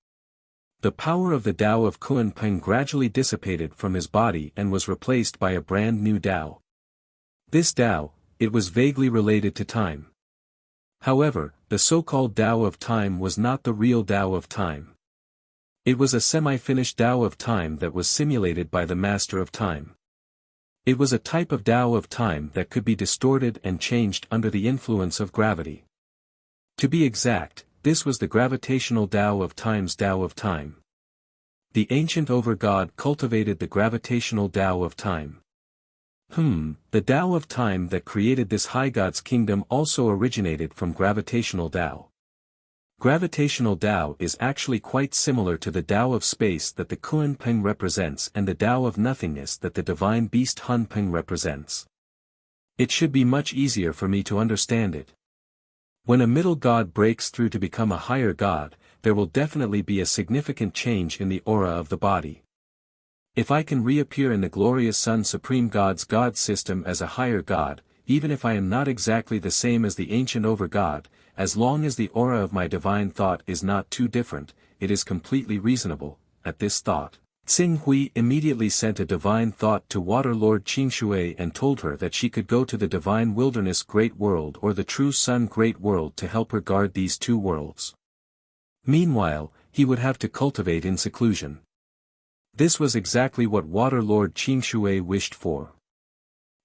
The power of the Tao of Kunpeng gradually dissipated from his body and was replaced by a brand new Tao. This Tao, it was vaguely related to time. However, the so-called Tao of time was not the real Tao of time. It was a semi-finished Tao of time that was simulated by the Master of Time. It was a type of Tao of time that could be distorted and changed under the influence of gravity. To be exact, this was the gravitational Tao of Time's Tao of Time. The ancient over-god cultivated the gravitational Tao of Time. The Tao of Time that created this high god's kingdom also originated from gravitational Tao. Gravitational Tao is actually quite similar to the Tao of space that the Kunpeng represents and the Tao of nothingness that the divine beast Hunpeng represents. It should be much easier for me to understand it. When a middle god breaks through to become a higher god, there will definitely be a significant change in the aura of the body. If I can reappear in the glorious Sun Supreme God's God system as a higher god, even if I am not exactly the same as the ancient over-god, as long as the aura of my divine thought is not too different, it is completely reasonable. At this thought, Tsing Hui immediately sent a divine thought to Water Lord Qingshui and told her that she could go to the divine wilderness Great World or the true Sun Great World to help her guard these two worlds. Meanwhile, he would have to cultivate in seclusion. This was exactly what Water Lord Qingshui wished for.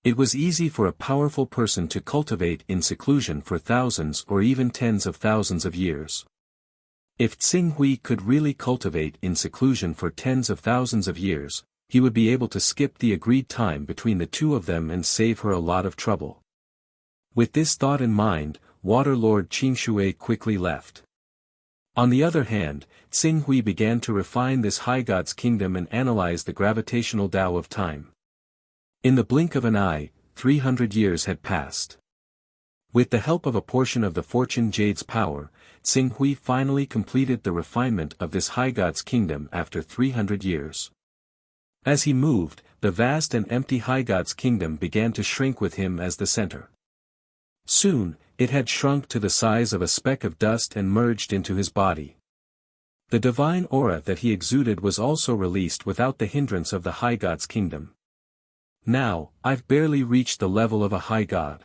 It was easy for a powerful person to cultivate in seclusion for thousands or even tens of thousands of years. If Tsing Hui could really cultivate in seclusion for tens of thousands of years, he would be able to skip the agreed time between the two of them and save her a lot of trouble. With this thought in mind, Water Lord Qingshui quickly left. On the other hand, Tsing Hui began to refine this high god's kingdom and analyze the gravitational Tao of time. In the blink of an eye, 300 years had passed. With the help of a portion of the Fortune Jade's power, Tsing Hui finally completed the refinement of this high god's kingdom after 300 years. As he moved, the vast and empty high god's kingdom began to shrink with him as the center. Soon, it had shrunk to the size of a speck of dust and merged into his body. The divine aura that he exuded was also released without the hindrance of the high god's kingdom. Now, I've barely reached the level of a high god.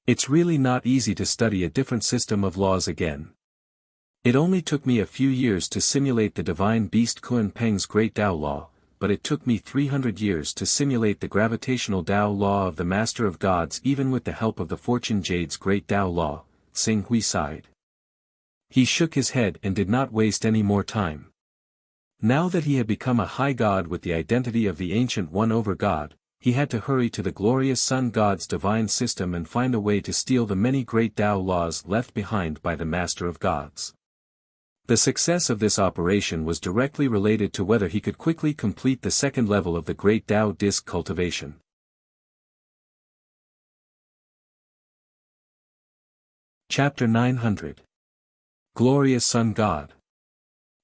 It's really not easy to study a different system of laws again. It only took me a few years to simulate the divine beast Kunpeng's great Tao law, but it took me 300 years to simulate the gravitational Tao law of the Master of Gods even with the help of the Fortune Jade's great Tao law. Tsing Hui sighed. He shook his head and did not waste any more time. Now that he had become a high god with the identity of the ancient one-over-god, he had to hurry to the glorious Sun God's divine system and find a way to steal the many great Tao laws left behind by the Master of Gods. The success of this operation was directly related to whether he could quickly complete the second level of the great Tao disc cultivation. Chapter 900. Glorious Sun God.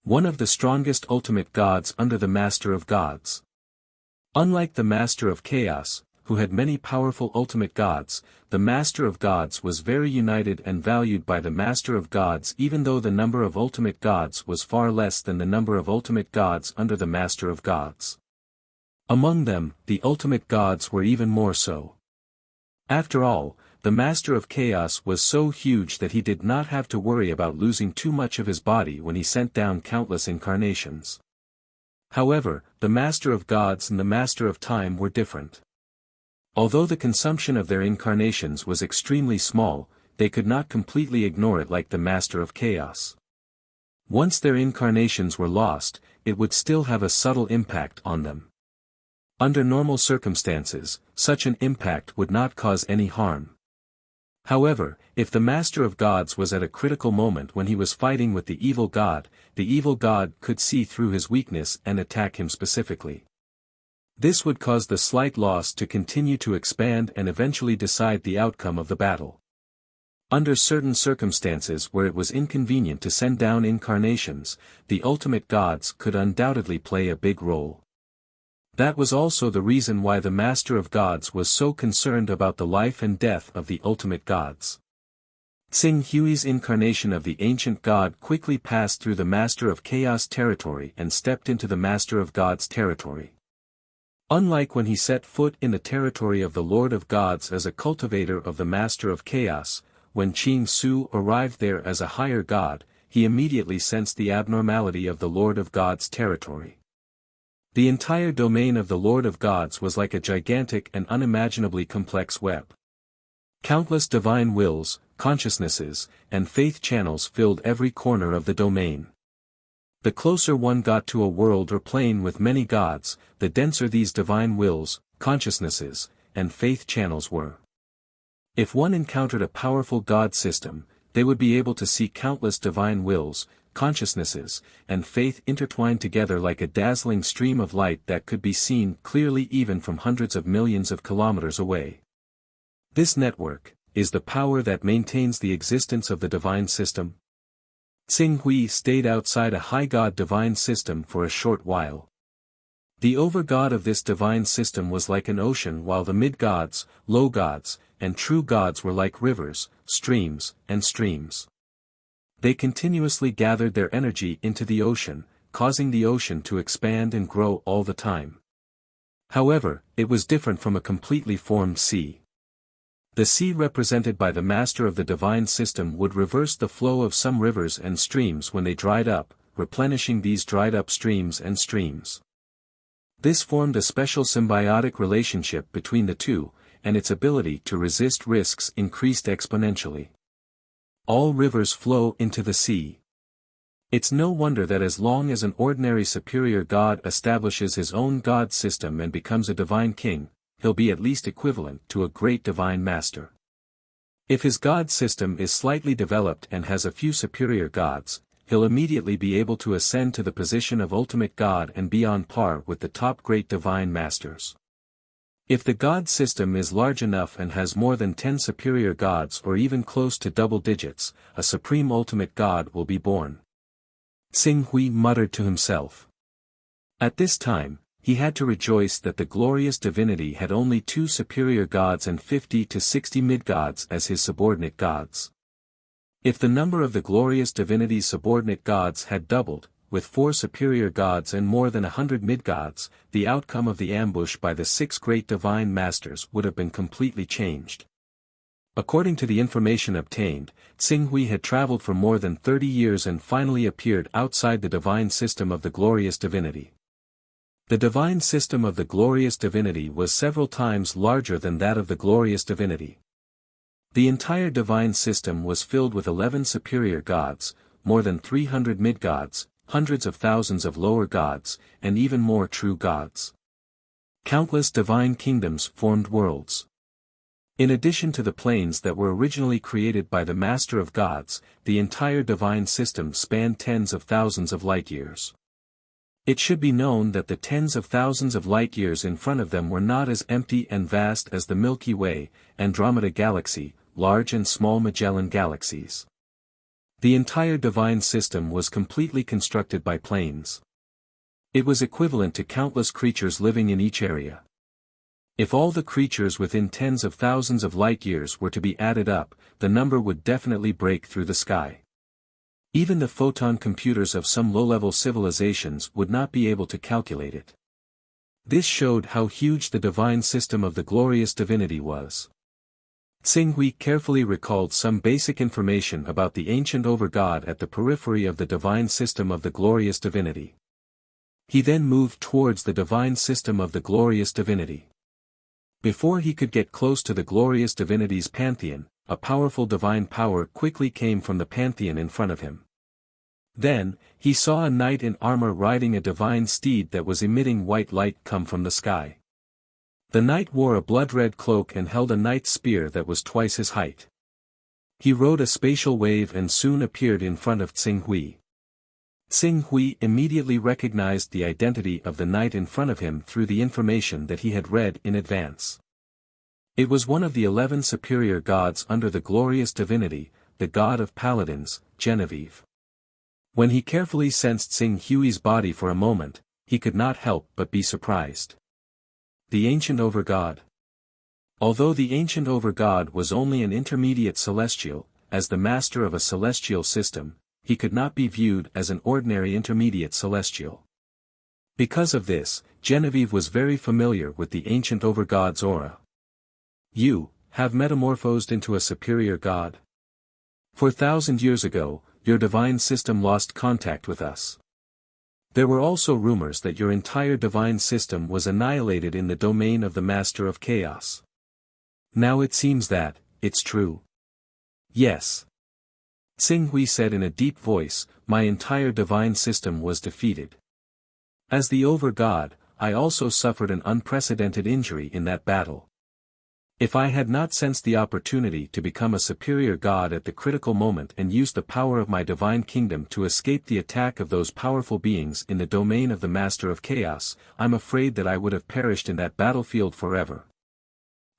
One of the strongest ultimate gods under the Master of Gods. Unlike the Master of Chaos, who had many powerful ultimate gods, the Master of Gods was very united and valued by the Master of Gods even though the number of ultimate gods was far less than the number of ultimate gods under the Master of Gods. Among them, the ultimate gods were even more so. After all, the Master of Chaos was so huge that he did not have to worry about losing too much of his body when he sent down countless incarnations. However, the Master of Gods and the Master of Time were different. Although the consumption of their incarnations was extremely small, they could not completely ignore it like the Master of Chaos. Once their incarnations were lost, it would still have a subtle impact on them. Under normal circumstances, such an impact would not cause any harm. However, if the Master of Gods was at a critical moment when he was fighting with the evil god could see through his weakness and attack him specifically. This would cause the slight loss to continue to expand and eventually decide the outcome of the battle. Under certain circumstances where it was inconvenient to send down incarnations, the ultimate gods could undoubtedly play a big role. That was also the reason why the Master of Gods was so concerned about the life and death of the ultimate gods. Tsing Hui's incarnation of the ancient god quickly passed through the Master of Chaos territory and stepped into the Master of Gods territory. Unlike when he set foot in the territory of the Lord of Gods as a cultivator of the Master of Chaos, when Qing Su arrived there as a higher god, he immediately sensed the abnormality of the Lord of Gods territory. The entire domain of the Lord of Gods was like a gigantic and unimaginably complex web. Countless divine wills, consciousnesses, and faith channels filled every corner of the domain. The closer one got to a world or plane with many gods, the denser these divine wills, consciousnesses, and faith channels were. If one encountered a powerful god system, they would be able to see countless divine wills, consciousnesses, and faith intertwined together like a dazzling stream of light that could be seen clearly even from hundreds of millions of kilometers away. This network is the power that maintains the existence of the divine system. Tsing Hui stayed outside a high god divine system for a short while. The over-god of this divine system was like an ocean, while the mid-gods, low gods, and true gods were like rivers, streams, and streams. They continuously gathered their energy into the ocean, causing the ocean to expand and grow all the time. However, it was different from a completely formed sea. The sea represented by the master of the divine system would reverse the flow of some rivers and streams when they dried up, replenishing these dried-up streams and streams. This formed a special symbiotic relationship between the two, and its ability to resist risks increased exponentially. All rivers flow into the sea. It's no wonder that as long as an ordinary superior god establishes his own god system and becomes a divine king, he'll be at least equivalent to a great divine master. If his god system is slightly developed and has a few superior gods, he'll immediately be able to ascend to the position of ultimate god and be on par with the top great divine masters. If the god system is large enough and has more than 10 superior gods or even close to double digits, a supreme ultimate god will be born. Tsing Hui muttered to himself. At this time, he had to rejoice that the glorious divinity had only 2 superior gods and 50 to 60 mid-gods as his subordinate gods. If the number of the glorious divinity's subordinate gods had doubled, with 4 superior gods and more than 100 mid-gods, the outcome of the ambush by the 6 great divine masters would have been completely changed. According to the information obtained, Tsing Hui had traveled for more than 30 years and finally appeared outside the divine system of the glorious divinity. The divine system of the glorious divinity was several times larger than that of the glorious divinity. The entire divine system was filled with 11 superior gods, more than 300 mid-gods, hundreds of thousands of lower gods, and even more true gods. Countless divine kingdoms formed worlds. In addition to the planes that were originally created by the Master of Gods, the entire divine system spanned tens of thousands of light-years. It should be known that the tens of thousands of light-years in front of them were not as empty and vast as the Milky Way, Andromeda Galaxy, large and small Magellan galaxies. The entire divine system was completely constructed by planes. It was equivalent to countless creatures living in each area. If all the creatures within tens of thousands of light-years were to be added up, the number would definitely break through the sky. Even the photon computers of some low-level civilizations would not be able to calculate it. This showed how huge the divine system of the glorious divinity was. Tsing Hui carefully recalled some basic information about the ancient over-god at the periphery of the divine system of the glorious divinity. He then moved towards the divine system of the glorious divinity. Before he could get close to the glorious divinity's pantheon, a powerful divine power quickly came from the pantheon in front of him. Then, he saw a knight in armor riding a divine steed that was emitting white light come from the sky. The knight wore a blood-red cloak and held a knight's spear that was twice his height. He rode a spatial wave and soon appeared in front of Tsing Hui. Tsing Hui immediately recognized the identity of the knight in front of him through the information that he had read in advance. It was one of the 11 superior gods under the glorious divinity, the god of paladins, Genevieve. When he carefully sensed Tsing Hui's body for a moment, he could not help but be surprised. The ancient over-god. Although the ancient over-god was only an intermediate celestial, as the master of a celestial system, he could not be viewed as an ordinary intermediate celestial. Because of this, Genevieve was very familiar with the ancient over-god's aura. You have metamorphosed into a superior god. 4,000 years ago, your divine system lost contact with us. There were also rumors that your entire divine system was annihilated in the domain of the Master of Chaos. Now it seems that, it's true. Yes. Tsing Hui said in a deep voice, my entire divine system was defeated. As the over-god, I also suffered an unprecedented injury in that battle. If I had not sensed the opportunity to become a superior god at the critical moment and used the power of my divine kingdom to escape the attack of those powerful beings in the domain of the Master of Chaos, I'm afraid that I would have perished in that battlefield forever.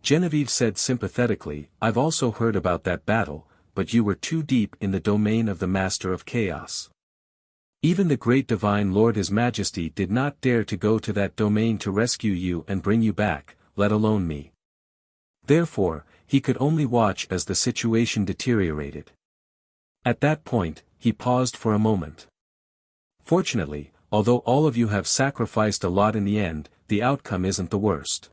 Genevieve said sympathetically, I've also heard about that battle, but you were too deep in the domain of the Master of Chaos. Even the great divine Lord His Majesty did not dare to go to that domain to rescue you and bring you back, let alone me. Therefore, he could only watch as the situation deteriorated. At that point, he paused for a moment. Fortunately, although all of you have sacrificed a lot in the end, the outcome isn't the worst.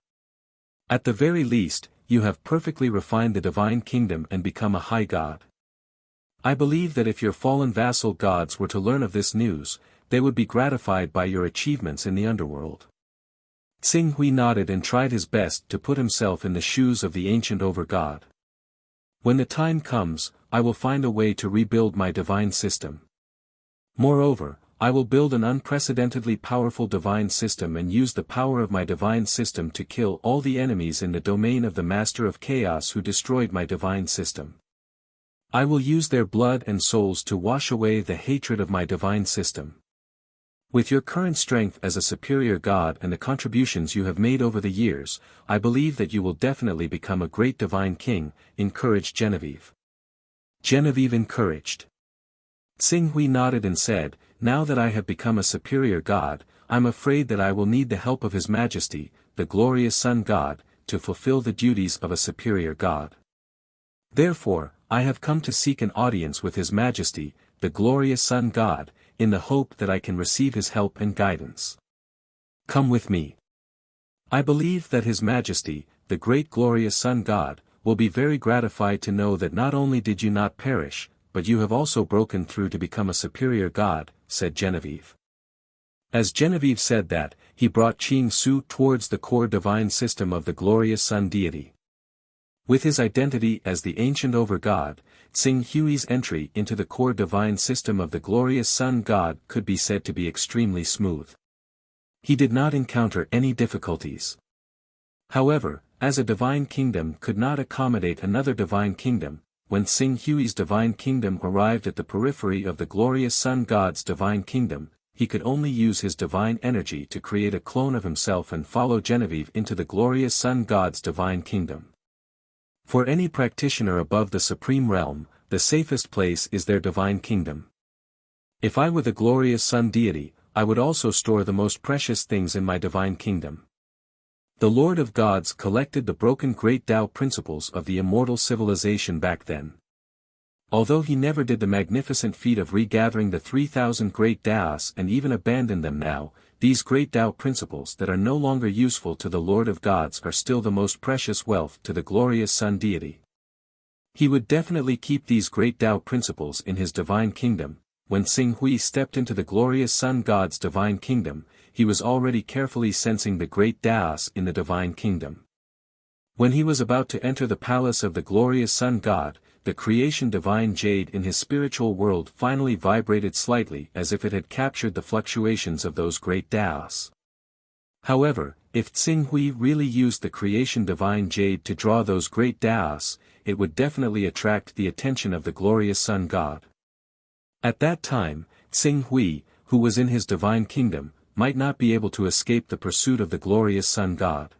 At the very least, you have perfectly refined the divine kingdom and become a high god. I believe that if your fallen vassal gods were to learn of this news, they would be gratified by your achievements in the underworld. Tsing Hui nodded and tried his best to put himself in the shoes of the ancient over-god. When the time comes, I will find a way to rebuild my divine system. Moreover, I will build an unprecedentedly powerful divine system and use the power of my divine system to kill all the enemies in the domain of the Master of Chaos who destroyed my divine system. I will use their blood and souls to wash away the hatred of my divine system. With your current strength as a superior god and the contributions you have made over the years, I believe that you will definitely become a great divine king, encouraged Genevieve. Genevieve encouraged. Tsing Hui nodded and said, now that I have become a superior god, I'm afraid that I will need the help of His Majesty, the glorious Sun God, to fulfill the duties of a superior god. Therefore, I have come to seek an audience with His Majesty, the glorious Sun God, in the hope that I can receive His help and guidance. Come with me. I believe that His Majesty, the great glorious Sun God, will be very gratified to know that not only did you not perish, but you have also broken through to become a superior god, said Genevieve. As Genevieve said that, he brought Ching Su towards the core divine system of the glorious Sun deity. With his identity as the ancient over-god, Tsing Hui's entry into the core divine system of the glorious Sun God could be said to be extremely smooth. He did not encounter any difficulties. However, as a divine kingdom could not accommodate another divine kingdom, when Tsing Hui's divine kingdom arrived at the periphery of the glorious Sun God's divine kingdom, he could only use his divine energy to create a clone of himself and follow Genevieve into the glorious Sun God's divine kingdom. For any practitioner above the supreme realm, the safest place is their divine kingdom. If I were the glorious Sun deity, I would also store the most precious things in my divine kingdom. The Lord of Gods collected the broken great Tao principles of the immortal civilization back then. Although he never did the magnificent feat of regathering the 3,000 great Taos and even abandoned them now, these great Tao principles that are no longer useful to the Lord of Gods are still the most precious wealth to the glorious Sun deity. He would definitely keep these great Tao principles in his divine kingdom. When Tsing Hui stepped into the glorious Sun God's divine kingdom, he was already carefully sensing the great Taos in the divine kingdom. When he was about to enter the palace of the glorious Sun God, the creation divine jade in his spiritual world finally vibrated slightly as if it had captured the fluctuations of those great Taos. However, if Tsing Hui really used the creation divine jade to draw those great Taos, it would definitely attract the attention of the glorious Sun God. At that time, Tsing Hui, who was in his divine kingdom, might not be able to escape the pursuit of the glorious Sun God.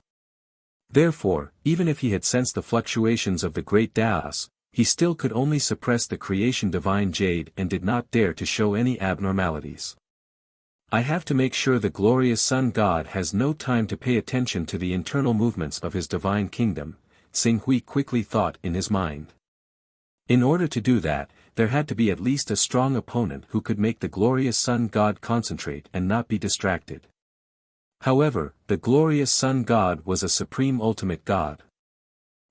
Therefore, even if he had sensed the fluctuations of the great Taos, he still could only suppress the creation divine jade and did not dare to show any abnormalities. I have to make sure the glorious Sun God has no time to pay attention to the internal movements of his divine kingdom, Tsing Hui quickly thought in his mind. In order to do that, there had to be at least a strong opponent who could make the glorious Sun God concentrate and not be distracted. However, the glorious Sun God was a supreme ultimate God.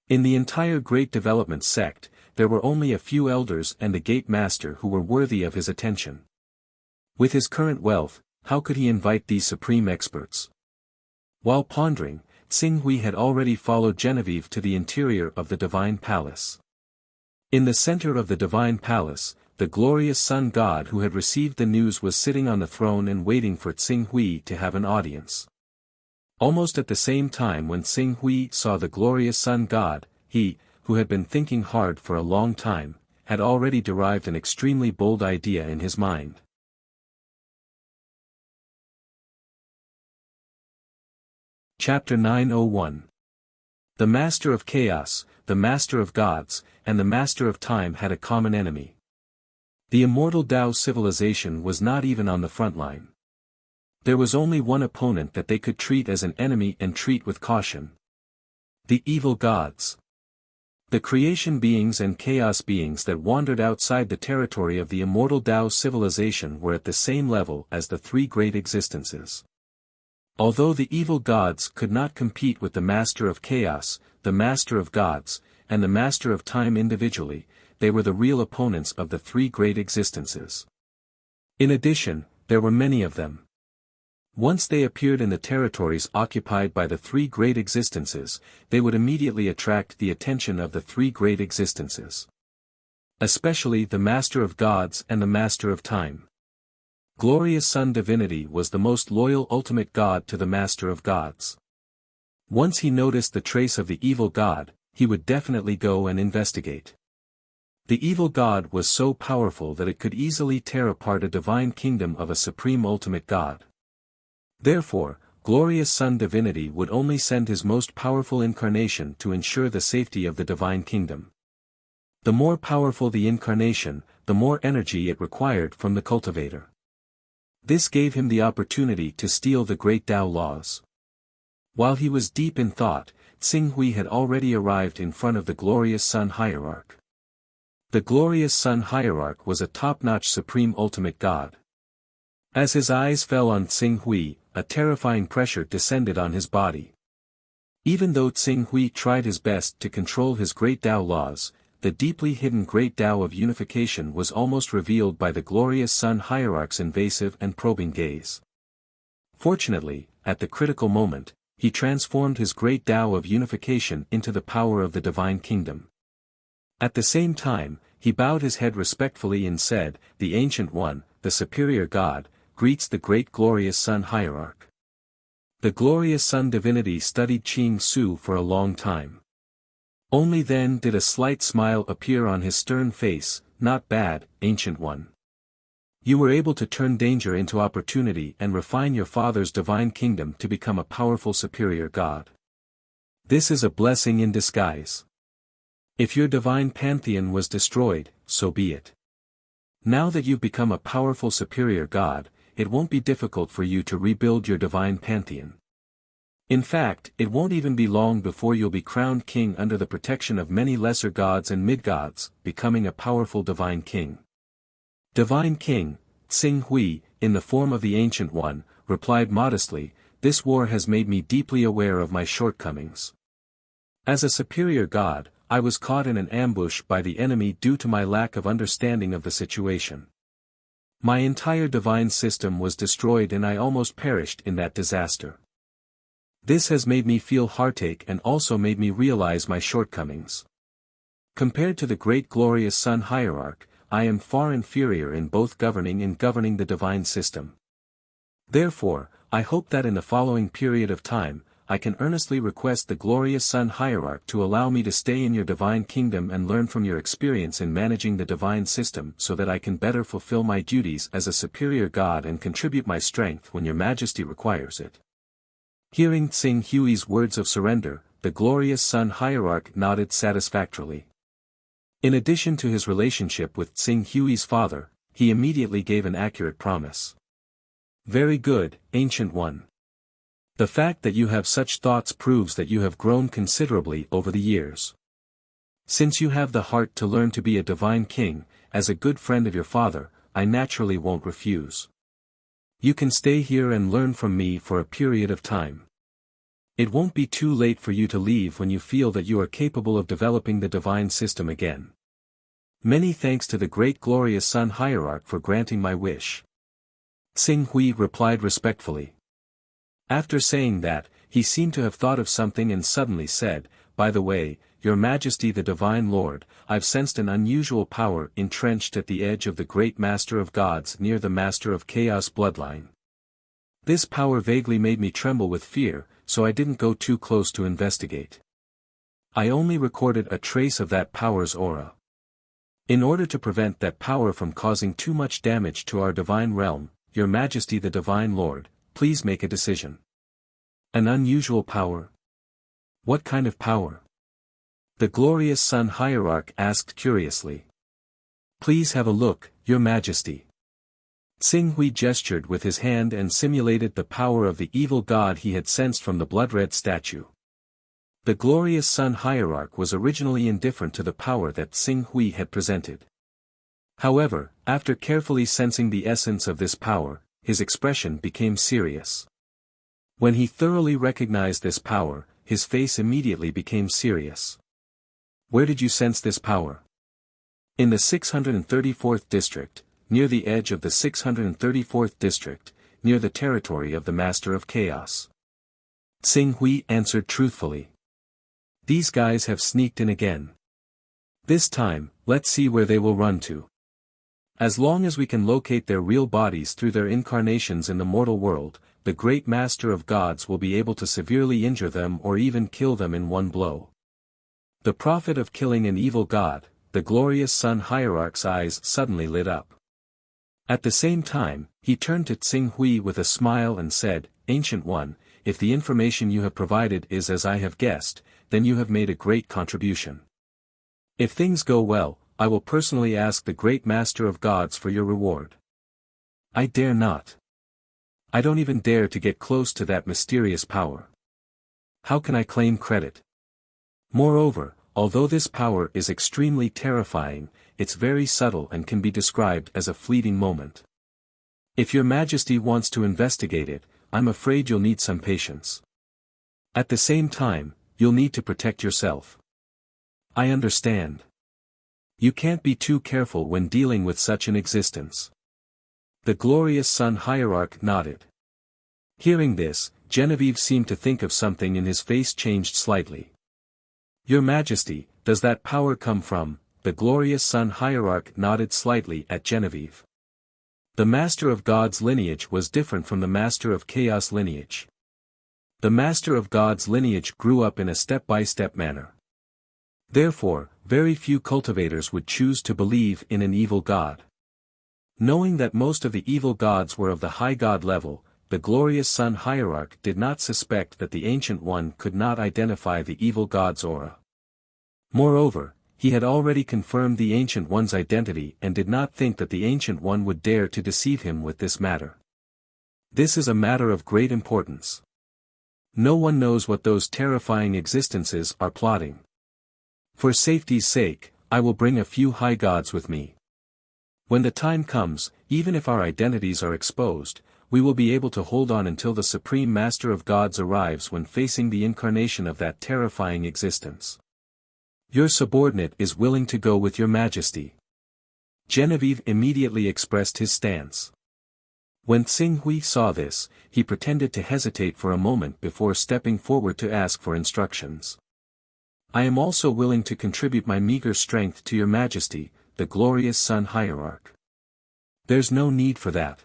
In the entire Great Development sect, there were only a few elders and the Gate Master who were worthy of his attention. With his current wealth, how could he invite these supreme experts? While pondering, Tsing Hui had already followed Genevieve to the interior of the divine palace. In the center of the divine palace, the glorious sun god who had received the news was sitting on the throne and waiting for Tsing Hui to have an audience. Almost at the same time when Tsing Hui saw the glorious sun god, he, who had been thinking hard for a long time, had already derived an extremely bold idea in his mind. Chapter 901. The Master of Chaos, the Master of Gods, and the Master of Time had a common enemy. The immortal Tao civilization was not even on the front line. There was only one opponent that they could treat as an enemy and treat with caution. The evil gods. The creation beings and chaos beings that wandered outside the territory of the immortal Tao civilization were at the same level as the three great existences. Although the evil gods could not compete with the Master of Chaos, the Master of Gods, and the Master of Time individually, they were the real opponents of the three great existences. In addition, there were many of them. Once they appeared in the territories occupied by the three great existences, they would immediately attract the attention of the three great existences. Especially the Master of Gods and the Master of Time. Glorious Sun Divinity was the most loyal ultimate god to the Master of Gods. Once he noticed the trace of the evil god, he would definitely go and investigate. The evil god was so powerful that it could easily tear apart a divine kingdom of a supreme ultimate god. Therefore, Glorious Sun Divinity would only send his most powerful incarnation to ensure the safety of the divine kingdom. The more powerful the incarnation, the more energy it required from the cultivator. This gave him the opportunity to steal the great Tao laws. While he was deep in thought, Tsing Hui had already arrived in front of the Glorious Sun Hierarch. The Glorious Sun Hierarch was a top-notch supreme ultimate god. As his eyes fell on Tsing Hui, a terrifying pressure descended on his body. Even though Tsing Hui tried his best to control his great Tao laws, the deeply hidden great Tao of unification was almost revealed by the Glorious Sun Hierarch's invasive and probing gaze. Fortunately, at the critical moment, he transformed his great Tao of unification into the power of the divine kingdom. At the same time, he bowed his head respectfully and said, "The Ancient One, the Superior God, greets the great Glorious Sun Hierarch." The Glorious Sun Divinity studied Qing Su for a long time. Only then did a slight smile appear on his stern face. "Not bad, Ancient One. You were able to turn danger into opportunity and refine your father's divine kingdom to become a powerful superior god. This is a blessing in disguise. If your divine pantheon was destroyed, so be it. Now that you've become a powerful superior god, it won't be difficult for you to rebuild your divine pantheon. In fact, it won't even be long before you'll be crowned king under the protection of many lesser gods and mid-gods, becoming a powerful divine king." Divine King, Tsing Hui, in the form of the Ancient One, replied modestly, "This war has made me deeply aware of my shortcomings. As a superior god, I was caught in an ambush by the enemy due to my lack of understanding of the situation. My entire divine system was destroyed and I almost perished in that disaster. This has made me feel heartache and also made me realize my shortcomings. Compared to the great glorious Sun Hierarch, I am far inferior in both governing and governing the divine system. Therefore, I hope that in the following period of time, I can earnestly request the glorious Sun Hierarch to allow me to stay in your divine kingdom and learn from your experience in managing the divine system so that I can better fulfill my duties as a superior god and contribute my strength when your majesty requires it." Hearing Tsing Hui's words of surrender, the glorious Sun Hierarch nodded satisfactorily. In addition to his relationship with Tsing Hui's father, he immediately gave an accurate promise. "Very good, Ancient One. The fact that you have such thoughts proves that you have grown considerably over the years. Since you have the heart to learn to be a divine king, as a good friend of your father, I naturally won't refuse. You can stay here and learn from me for a period of time. It won't be too late for you to leave when you feel that you are capable of developing the divine system again. Many thanks to the great glorious Sun Hierarch for granting my wish." Tsing Hui replied respectfully. After saying that, he seemed to have thought of something and suddenly said, "By the way, Your Majesty the Divine Lord, I've sensed an unusual power entrenched at the edge of the great Master of Gods near the Master of Chaos bloodline. This power vaguely made me tremble with fear, so I didn't go too close to investigate. I only recorded a trace of that power's aura. In order to prevent that power from causing too much damage to our divine realm, Your Majesty the Divine Lord, please make a decision. An unusual power? What kind of power? The glorious Sun Hierarch asked curiously. Please have a look, Your Majesty. Xing Hui gestured with his hand and simulated the power of the evil god he had sensed from the blood-red statue. The glorious Sun Hierarch was originally indifferent to the power that Xing Hui had presented. However, after carefully sensing the essence of this power, his expression became serious. When he thoroughly recognized this power, his face immediately became serious. Where did you sense this power? In the 634th district, near the edge of the 634th district, near the territory of the Master of Chaos. Xing Hui answered truthfully. These guys have sneaked in again. This time, let's see where they will run to. As long as we can locate their real bodies through their incarnations in the mortal world, the great Master of Gods will be able to severely injure them or even kill them in one blow. The profit of killing an evil god, the glorious Sun Hierarch's eyes suddenly lit up. At the same time, he turned to Xing Hui with a smile and said, Ancient One, if the information you have provided is as I have guessed, then you have made a great contribution. If things go well, I will personally ask the great Master of Gods for your reward. I dare not. I don't even dare to get close to that mysterious power. How can I claim credit? Moreover, although this power is extremely terrifying, it's very subtle and can be described as a fleeting moment. If Your Majesty wants to investigate it, I'm afraid you'll need some patience. At the same time, you'll need to protect yourself. I understand. You can't be too careful when dealing with such an existence. The glorious Sun Hierarch nodded. Hearing this, Genevieve seemed to think of something and his face changed slightly. Your Majesty, does that power come from? The glorious Sun Hierarch nodded slightly at Genevieve. The Master of God's lineage was different from the Master of Chaos lineage. The Master of God's lineage grew up in a step-by-step manner. Therefore, very few cultivators would choose to believe in an evil god. Knowing that most of the evil gods were of the high god level, the glorious Sun Hierarch did not suspect that the Ancient One could not identify the evil god's aura. Moreover, he had already confirmed the Ancient One's identity and did not think that the Ancient One would dare to deceive him with this matter. This is a matter of great importance. No one knows what those terrifying existences are plotting. For safety's sake, I will bring a few high gods with me. When the time comes, even if our identities are exposed, we will be able to hold on until the Supreme Master of Gods arrives when facing the incarnation of that terrifying existence. Your subordinate is willing to go with Your Majesty. Genevieve immediately expressed his stance. When Xing Hui saw this, he pretended to hesitate for a moment before stepping forward to ask for instructions. I am also willing to contribute my meager strength to Your Majesty, the glorious Sun Hierarch. There's no need for that.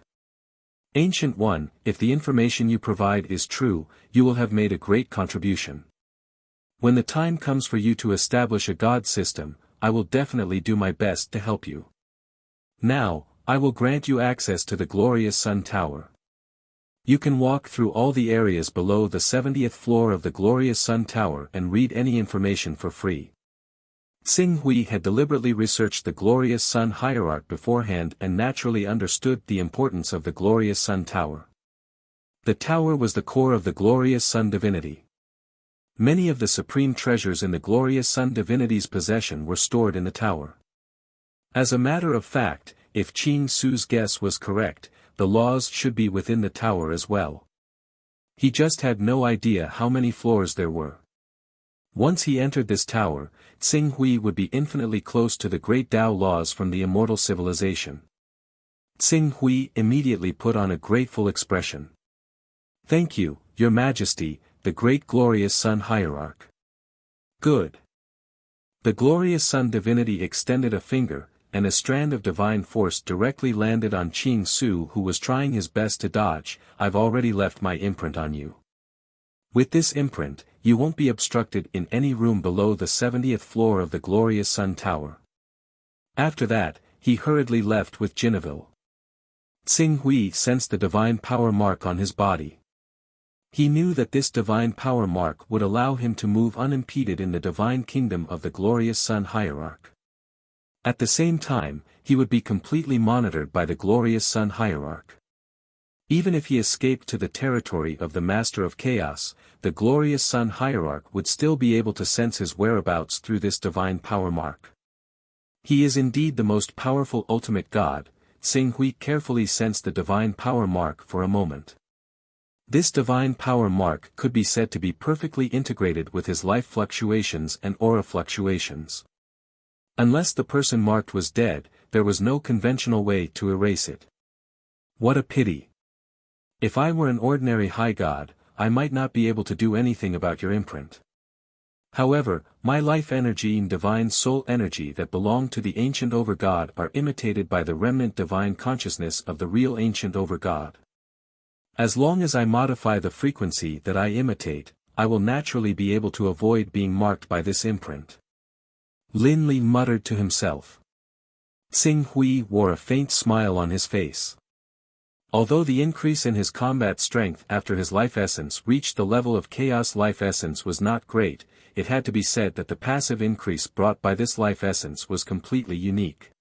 Ancient One, if the information you provide is true, you will have made a great contribution. When the time comes for you to establish a god system, I will definitely do my best to help you. Now, I will grant you access to the glorious Sun Tower. You can walk through all the areas below the 70th floor of the glorious Sun Tower and read any information for free. Xing Hui had deliberately researched the glorious Sun Hierarch beforehand and naturally understood the importance of the glorious Sun Tower. The tower was the core of the glorious Sun divinity. Many of the supreme treasures in the glorious Sun divinity's possession were stored in the tower. As a matter of fact, if Qing Su's guess was correct, the laws should be within the tower as well. He just had no idea how many floors there were. Once he entered this tower, Xing Hui would be infinitely close to the great Tao laws from the immortal civilization. Xing Hui immediately put on a grateful expression. Thank you, Your Majesty, the great glorious Sun Hierarch. Good. The glorious sun divinity extended a finger, and a strand of divine force directly landed on Qing Su, who was trying his best to dodge. "I've already left my imprint on you. With this imprint, you won't be obstructed in any room below the 70th floor of the glorious sun tower." After that, he hurriedly left with Jinneville. Tsing Hui sensed the divine power mark on his body. He knew that this divine power mark would allow him to move unimpeded in the divine kingdom of the glorious sun hierarch. At the same time, he would be completely monitored by the glorious sun hierarch. Even if he escaped to the territory of the Master of Chaos, the glorious sun hierarch would still be able to sense his whereabouts through this divine power mark. He is indeed the most powerful ultimate god. Tsing Hui carefully sensed the divine power mark for a moment. This divine power mark could be said to be perfectly integrated with his life fluctuations and aura fluctuations. Unless the person marked was dead, there was no conventional way to erase it. What a pity! If I were an ordinary high god, I might not be able to do anything about your imprint. However, my life energy and divine soul energy that belong to the ancient overgod are imitated by the remnant divine consciousness of the real ancient overgod. As long as I modify the frequency that I imitate, I will naturally be able to avoid being marked by this imprint. Lin Li muttered to himself. Tsing Hui wore a faint smile on his face. Although the increase in his combat strength after his life essence reached the level of chaos life essence was not great, it had to be said that the passive increase brought by this life essence was completely unique.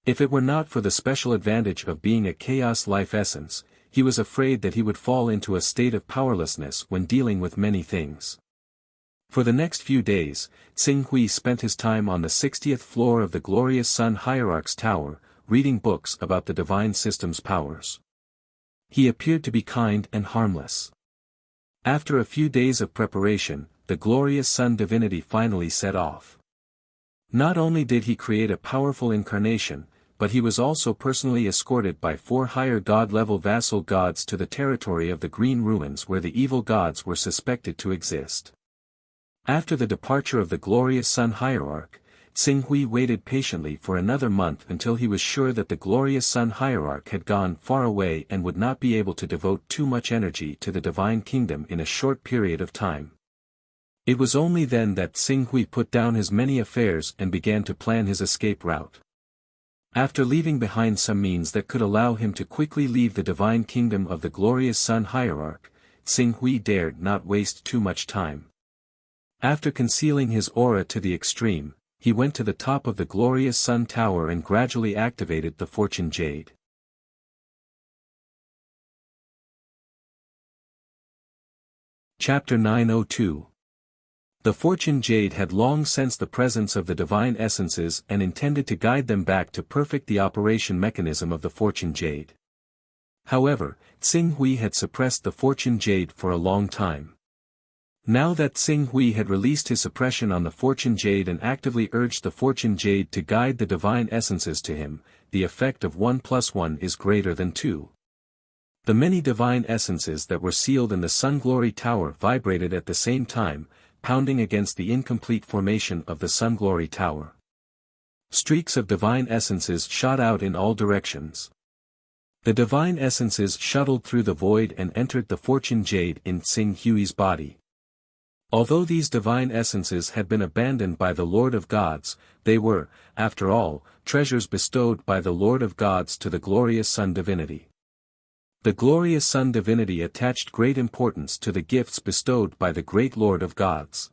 If it were not for the special advantage of being a chaos life essence, he was afraid that he would fall into a state of powerlessness when dealing with many things. For the next few days, Tsing Hui spent his time on the 60th floor of the glorious Sun Hierarch's tower, reading books about the divine system's powers. He appeared to be kind and harmless. After a few days of preparation, the glorious sun divinity finally set off. Not only did he create a powerful incarnation, but he was also personally escorted by 4 higher god-level vassal gods to the territory of the Green Ruins where the evil gods were suspected to exist. After the departure of the glorious sun hierarch, Tsing Hui waited patiently for another month until he was sure that the glorious sun hierarch had gone far away and would not be able to devote too much energy to the divine kingdom in a short period of time. It was only then that Tsing Hui put down his many affairs and began to plan his escape route. After leaving behind some means that could allow him to quickly leave the divine kingdom of the glorious sun hierarch, Tsing Hui dared not waste too much time. After concealing his aura to the extreme, he went to the top of the glorious sun tower and gradually activated the fortune jade. Chapter 902. The fortune jade had long sensed the presence of the divine essences and intended to guide them back to perfect the operation mechanism of the fortune jade. However, Tsing Hui had suppressed the fortune jade for a long time. Now that Tsing Hui had released his suppression on the fortune jade and actively urged the fortune jade to guide the divine essences to him, the effect of 1 + 1 is greater than 2. The many divine essences that were sealed in the Sun Glory Tower vibrated at the same time, pounding against the incomplete formation of the Sun Glory Tower. Streaks of divine essences shot out in all directions. The divine essences shuttled through the void and entered the fortune jade in Tsing Hui's body. Although these divine essences had been abandoned by the Lord of Gods, they were, after all, treasures bestowed by the Lord of Gods to the glorious Sun Divinity. The glorious Sun Divinity attached great importance to the gifts bestowed by the great Lord of Gods.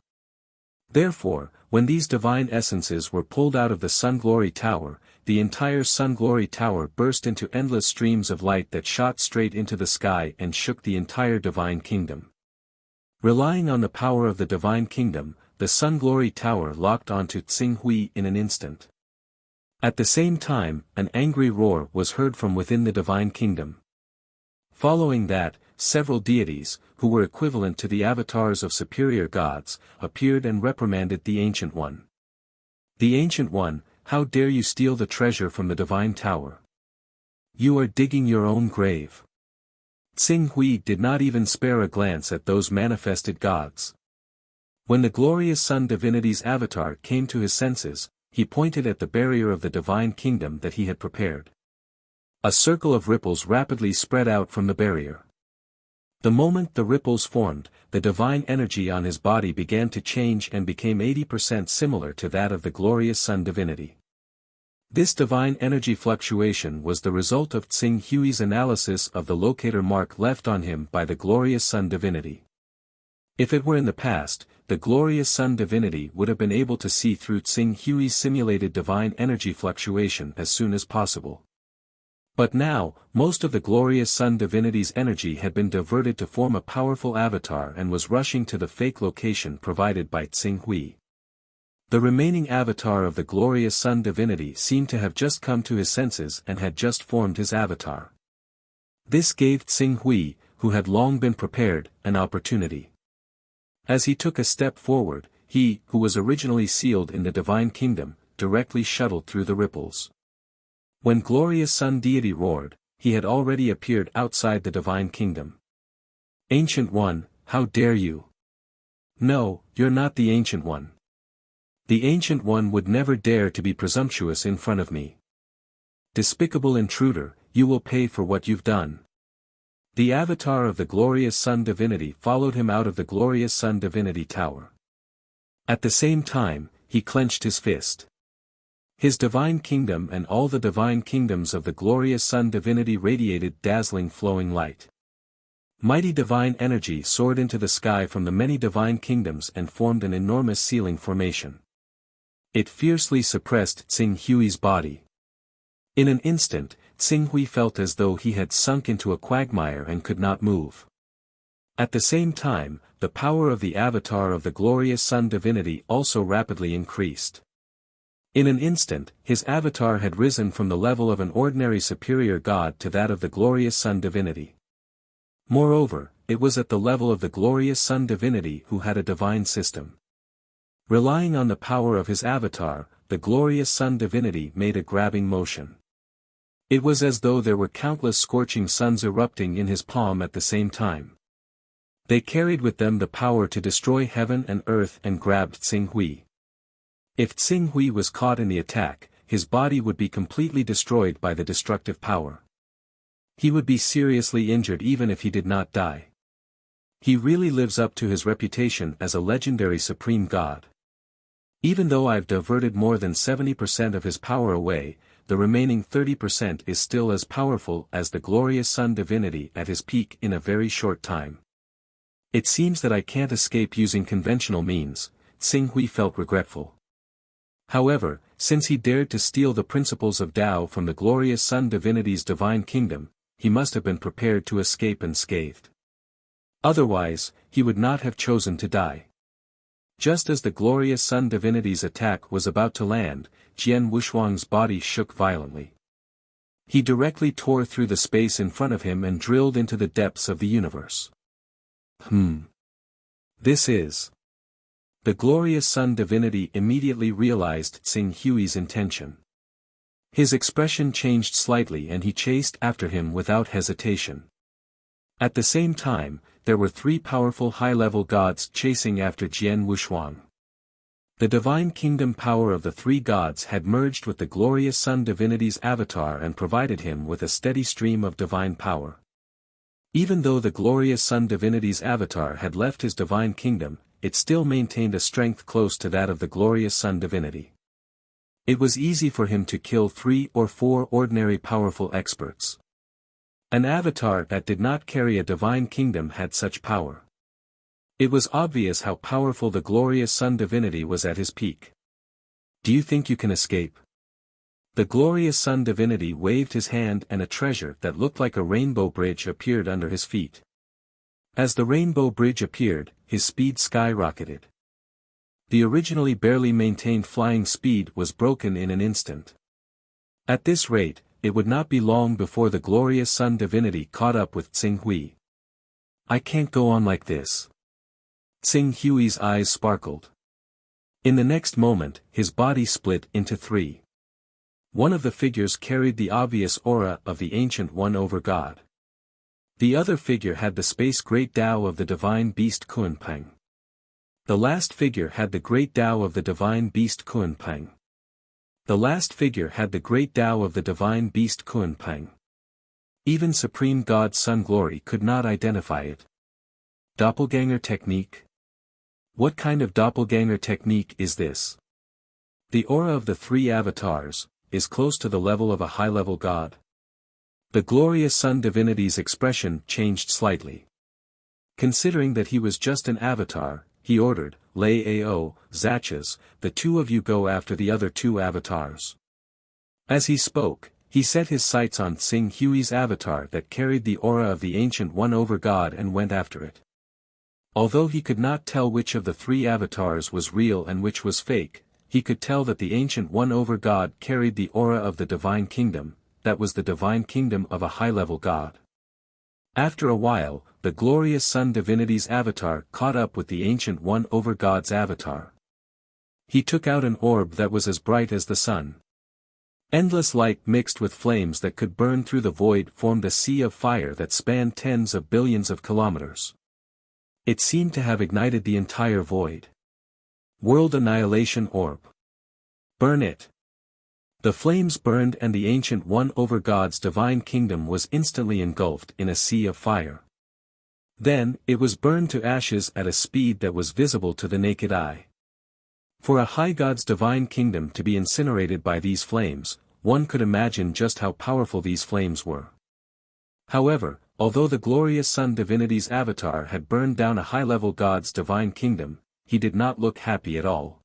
Therefore, when these divine essences were pulled out of the Sun Glory Tower, the entire Sun Glory Tower burst into endless streams of light that shot straight into the sky and shook the entire divine kingdom. Relying on the power of the divine kingdom, the Sun Glory Tower locked onto Tsing Hui in an instant. At the same time, an angry roar was heard from within the divine kingdom. Following that, several deities, who were equivalent to the avatars of superior gods, appeared and reprimanded the Ancient One. The Ancient One, how dare you steal the treasure from the divine tower? You are digging your own grave. Tsing Hui did not even spare a glance at those manifested gods. When the glorious Sun Divinity's avatar came to his senses, he pointed at the barrier of the divine kingdom that he had prepared. A circle of ripples rapidly spread out from the barrier. The moment the ripples formed, the divine energy on his body began to change and became 80% similar to that of the glorious Sun Divinity. This divine energy fluctuation was the result of Tsing Hui's analysis of the locator mark left on him by the glorious Sun Divinity. If it were in the past, the glorious Sun Divinity would have been able to see through Tsing Hui's simulated divine energy fluctuation as soon as possible. But now, most of the glorious Sun Divinity's energy had been diverted to form a powerful avatar and was rushing to the fake location provided by Tsing Hui. The remaining avatar of the glorious Sun Divinity seemed to have just come to his senses and had just formed his avatar. This gave Tsing Hui, who had long been prepared, an opportunity. As he took a step forward, he, who was originally sealed in the divine kingdom, directly shuttled through the ripples. When glorious Sun Deity roared, he had already appeared outside the divine kingdom. Ancient One, how dare you? No, you're not the Ancient One. The Ancient One would never dare to be presumptuous in front of me. Despicable intruder, you will pay for what you've done. The avatar of the glorious Sun Divinity followed him out of the glorious Sun Divinity Tower. At the same time, he clenched his fist. His divine kingdom and all the divine kingdoms of the glorious Sun Divinity radiated dazzling flowing light. Mighty divine energy soared into the sky from the many divine kingdoms and formed an enormous ceiling formation. It fiercely suppressed Tsing Hui's body. In an instant, Tsing Hui felt as though he had sunk into a quagmire and could not move. At the same time, the power of the avatar of the glorious Sun Divinity also rapidly increased. In an instant, his avatar had risen from the level of an ordinary superior god to that of the glorious Sun Divinity. Moreover, it was at the level of the glorious Sun Divinity who had a divine system. Relying on the power of his avatar, the glorious Sun Divinity made a grabbing motion. It was as though there were countless scorching suns erupting in his palm at the same time. They carried with them the power to destroy heaven and earth and grabbed Tsing Hui. If Tsing Hui was caught in the attack, his body would be completely destroyed by the destructive power. He would be seriously injured even if he did not die. He really lives up to his reputation as a legendary supreme god. Even though I've diverted more than 70% of his power away, the remaining 30% is still as powerful as the glorious Sun Divinity at his peak in a very short time. It seems that I can't escape using conventional means. Tsing Hui felt regretful. However, since he dared to steal the principles of Tao from the glorious Sun Divinity's divine kingdom, he must have been prepared to escape unscathed. Otherwise, he would not have chosen to die. Just as the glorious Sun Divinity's attack was about to land, Jian Wushuang's body shook violently. He directly tore through the space in front of him and drilled into the depths of the universe. This is... The glorious Sun Divinity immediately realized Tsing Hui's intention. His expression changed slightly and he chased after him without hesitation. At the same time, there were three powerful high-level gods chasing after Jian Wushuang. The divine kingdom power of the three gods had merged with the glorious Sun Divinity's avatar and provided him with a steady stream of divine power. Even though the glorious Sun Divinity's avatar had left his divine kingdom, it still maintained a strength close to that of the glorious Sun Divinity. It was easy for him to kill 3 or 4 ordinary powerful experts. An avatar that did not carry a divine kingdom had such power. It was obvious how powerful the glorious Sun Divinity was at his peak. Do you think you can escape? The glorious Sun Divinity waved his hand and a treasure that looked like a rainbow bridge appeared under his feet. As the rainbow bridge appeared, his speed skyrocketed. The originally barely maintained flying speed was broken in an instant. At this rate, it would not be long before the glorious Sun Divinity caught up with Tsing Hui. I can't go on like this. Tsing Hui's eyes sparkled. In the next moment, his body split into 3. One of the figures carried the obvious aura of the Ancient One over God. The other figure had the space great Tao of the divine beast Kunpeng. The last figure had the great Tao of the divine beast Kunpeng. The last figure had the great Tao of the divine beast Kunpeng. Even Supreme God Sun Glory could not identify it. Doppelganger technique? What kind of doppelganger technique is this? The aura of the three avatars is close to the level of a high-level god. The glorious Sun divinity's expression changed slightly. Considering that he was just an avatar, he ordered, Lei Ao, Zachas, the two of you go after the other two avatars. As he spoke, he set his sights on Tsing Hui's avatar that carried the aura of the Ancient One over God and went after it. Although he could not tell which of the three avatars was real and which was fake, he could tell that the Ancient One over God carried the aura of the Divine Kingdom, that was the Divine Kingdom of a high-level god. After a while, the glorious Sun divinity's avatar caught up with the Ancient One over God's avatar. He took out an orb that was as bright as the sun. Endless light mixed with flames that could burn through the void formed a sea of fire that spanned tens of billions of kilometers. It seemed to have ignited the entire void. World Annihilation Orb. Burn it. The flames burned and the Ancient One over God's divine kingdom was instantly engulfed in a sea of fire. Then, it was burned to ashes at a speed that was visible to the naked eye. For a high god's divine kingdom to be incinerated by these flames, one could imagine just how powerful these flames were. However, although the glorious Sun divinity's avatar had burned down a high-level god's divine kingdom, he did not look happy at all.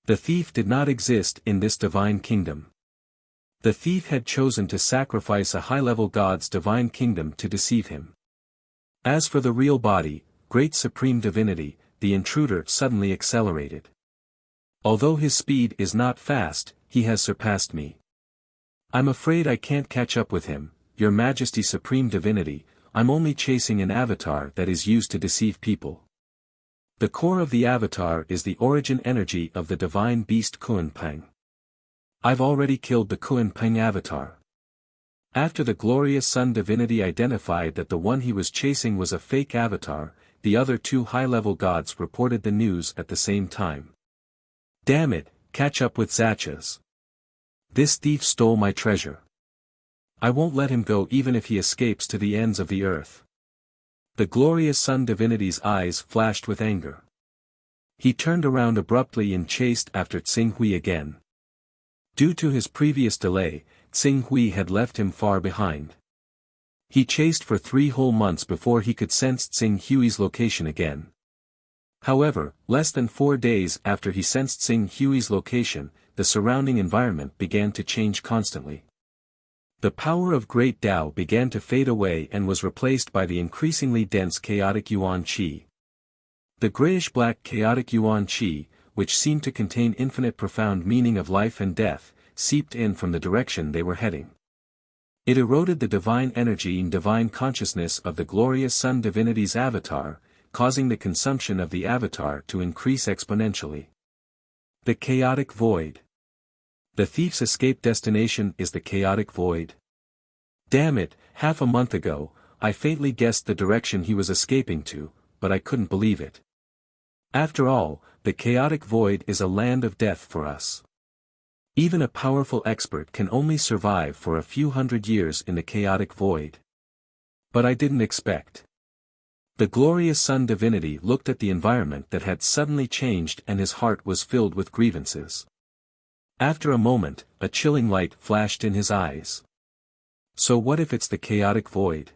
The thief did not exist in this divine kingdom. The thief had chosen to sacrifice a high-level god's divine kingdom to deceive him. As for the real body, great supreme divinity, the intruder suddenly accelerated. Although his speed is not fast, he has surpassed me. I'm afraid I can't catch up with him, Your Majesty Supreme Divinity. I'm only chasing an avatar that is used to deceive people. The core of the avatar is the origin energy of the divine beast Kunpeng. I've already killed the Kunpeng avatar. After the glorious Sun divinity identified that the one he was chasing was a fake avatar, the other two high-level gods reported the news at the same time. Damn it, catch up with Zachas. This thief stole my treasure. I won't let him go even if he escapes to the ends of the earth. The glorious Sun divinity's eyes flashed with anger. He turned around abruptly and chased after Tsing Hui again. Due to his previous delay, Tsing Hui had left him far behind. He chased for 3 whole months before he could sense Tsing Hui's location again. However, less than 4 days after he sensed Tsing Hui's location, the surrounding environment began to change constantly. The power of Great Tao began to fade away and was replaced by the increasingly dense chaotic Yuan Qi. The grayish-black chaotic Yuan Qi, which seemed to contain infinite profound meaning of life and death, seeped in from the direction they were heading. It eroded the divine energy and divine consciousness of the glorious Sun divinity's avatar, causing the consumption of the avatar to increase exponentially. The chaotic void. The thief's escape destination is the chaotic void. Damn it, half a month ago, I faintly guessed the direction he was escaping to, but I couldn't believe it. After all, the chaotic void is a land of death for us. Even a powerful expert can only survive for a few hundred years in the chaotic void. But I didn't expect. The glorious Sun divinity looked at the environment that had suddenly changed and his heart was filled with grievances. After a moment, a chilling light flashed in his eyes. So what if it's the chaotic void?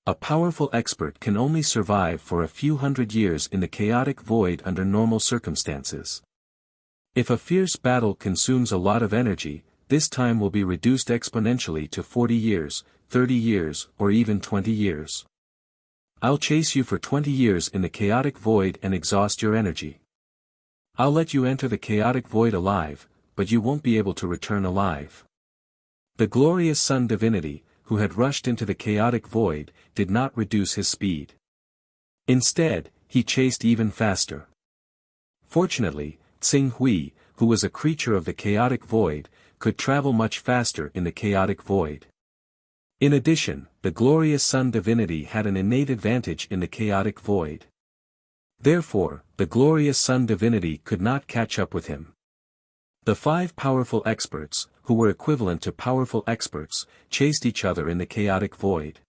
A powerful expert can only survive for a few hundred years in the chaotic void under normal circumstances. If a fierce battle consumes a lot of energy, this time will be reduced exponentially to 40 years, 30 years, or even 20 years. I'll chase you for 20 years in the chaotic void and exhaust your energy. I'll let you enter the chaotic void alive, but you won't be able to return alive. The glorious Sun divinity, who had rushed into the chaotic void, did not reduce his speed. Instead, he chased even faster. Fortunately, Tsing Hui, who was a creature of the chaotic void, could travel much faster in the chaotic void. In addition, the glorious Sun divinity had an innate advantage in the chaotic void. Therefore, the glorious sun divinity could not catch up with him. The 5 powerful experts, who were equivalent to powerful experts, chased each other in the chaotic void.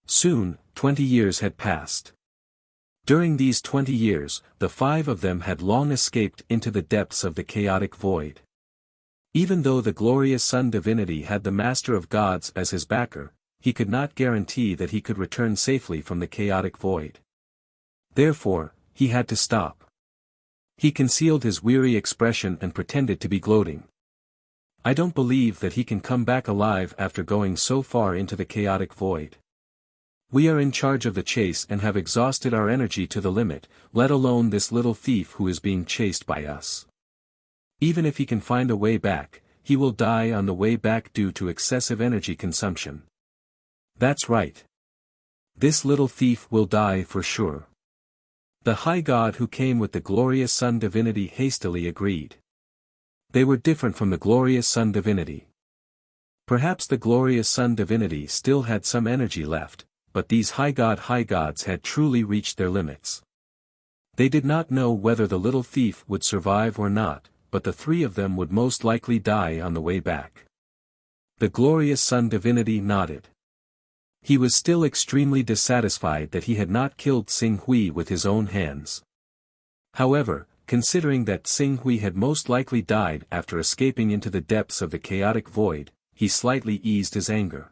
Soon, 20 years had passed. During these 20 years, the 5 of them had long escaped into the depths of the chaotic void. Even though the glorious sun divinity had the Master of Gods as his backer, he could not guarantee that he could return safely from the chaotic void. Therefore, he had to stop. He concealed his weary expression and pretended to be gloating. I don't believe that he can come back alive after going so far into the chaotic void. We are in charge of the chase and have exhausted our energy to the limit, let alone this little thief who is being chased by us. Even if he can find a way back, he will die on the way back due to excessive energy consumption. That's right. This little thief will die for sure. The high god who came with the glorious sun divinity hastily agreed. They were different from the glorious sun divinity. Perhaps the glorious sun divinity still had some energy left, but these high gods had truly reached their limits. They did not know whether the little thief would survive or not, but the 3 of them would most likely die on the way back. The glorious sun divinity nodded. He was still extremely dissatisfied that he had not killed Xing Hui with his own hands. However, considering that Xing Hui had most likely died after escaping into the depths of the chaotic void, he slightly eased his anger.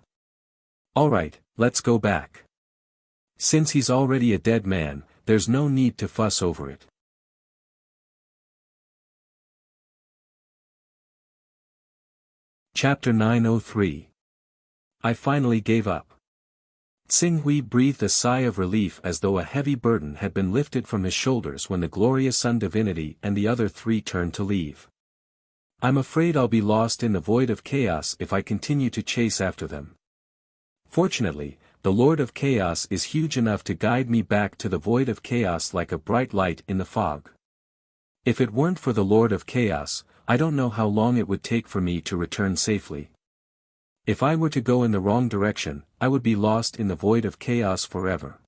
Alright, let's go back. Since he's already a dead man, there's no need to fuss over it. Chapter 903. I finally gave up. Xing Hui breathed a sigh of relief as though a heavy burden had been lifted from his shoulders when the glorious sun divinity and the other 3 turned to leave. I'm afraid I'll be lost in the void of chaos if I continue to chase after them. Fortunately, the Lord of Chaos is huge enough to guide me back to the void of chaos like a bright light in the fog. If it weren't for the Lord of Chaos, I don't know how long it would take for me to return safely. If I were to go in the wrong direction, I would be lost in the void of chaos forever.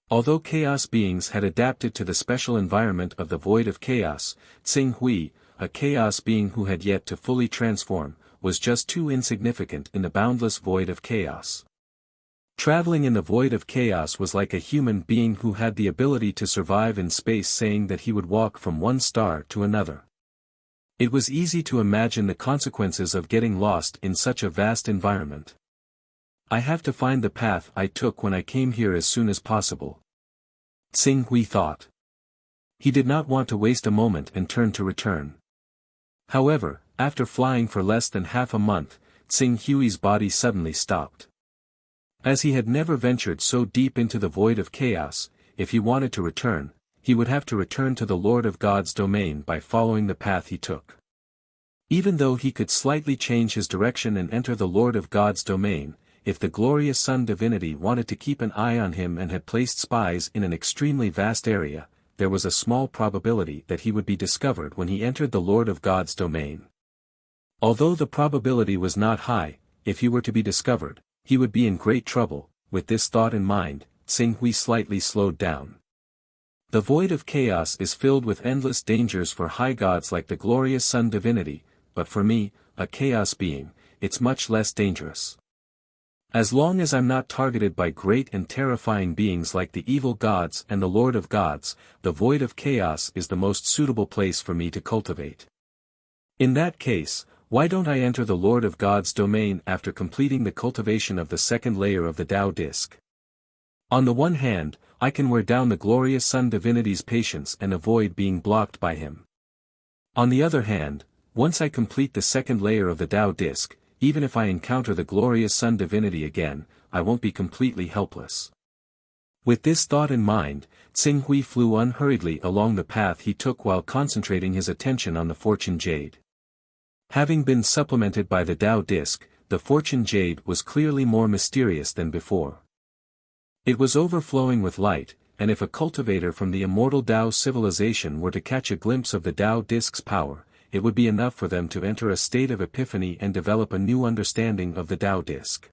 Although chaos beings had adapted to the special environment of the void of chaos, Xing Hui, a chaos being who had yet to fully transform, was just too insignificant in the boundless void of chaos. Traveling in the void of chaos was like a human being who had the ability to survive in space saying that he would walk from one star to another. It was easy to imagine the consequences of getting lost in such a vast environment. I have to find the path I took when I came here as soon as possible. Xing Hui thought. He did not want to waste a moment and turn to return. However, after flying for less than half a month, Xing Hui's body suddenly stopped. As he had never ventured so deep into the void of chaos, if he wanted to return, he would have to return to the Lord of God's domain by following the path he took. Even though he could slightly change his direction and enter the Lord of God's domain, if the glorious sun divinity wanted to keep an eye on him and had placed spies in an extremely vast area, there was a small probability that he would be discovered when he entered the Lord of God's domain. Although the probability was not high, if he were to be discovered, he would be in great trouble. With this thought in mind, Xing Hui slightly slowed down. The void of chaos is filled with endless dangers for high gods like the glorious sun divinity, but for me, a chaos being, it's much less dangerous. As long as I'm not targeted by great and terrifying beings like the evil gods and the Lord of Gods, the void of chaos is the most suitable place for me to cultivate. In that case, why don't I enter the Lord of God's domain after completing the cultivation of the second layer of the Tao Disc? On the one hand, I can wear down the glorious sun divinity's patience and avoid being blocked by him. On the other hand, once I complete the second layer of the Tao Disc, even if I encounter the glorious sun divinity again, I won't be completely helpless. With this thought in mind, Xing Hui flew unhurriedly along the path he took while concentrating his attention on the fortune jade. Having been supplemented by the Tao Disc, the fortune jade was clearly more mysterious than before. It was overflowing with light, and if a cultivator from the immortal Tao civilization were to catch a glimpse of the Tao Disc's power, it would be enough for them to enter a state of epiphany and develop a new understanding of the Tao Disc.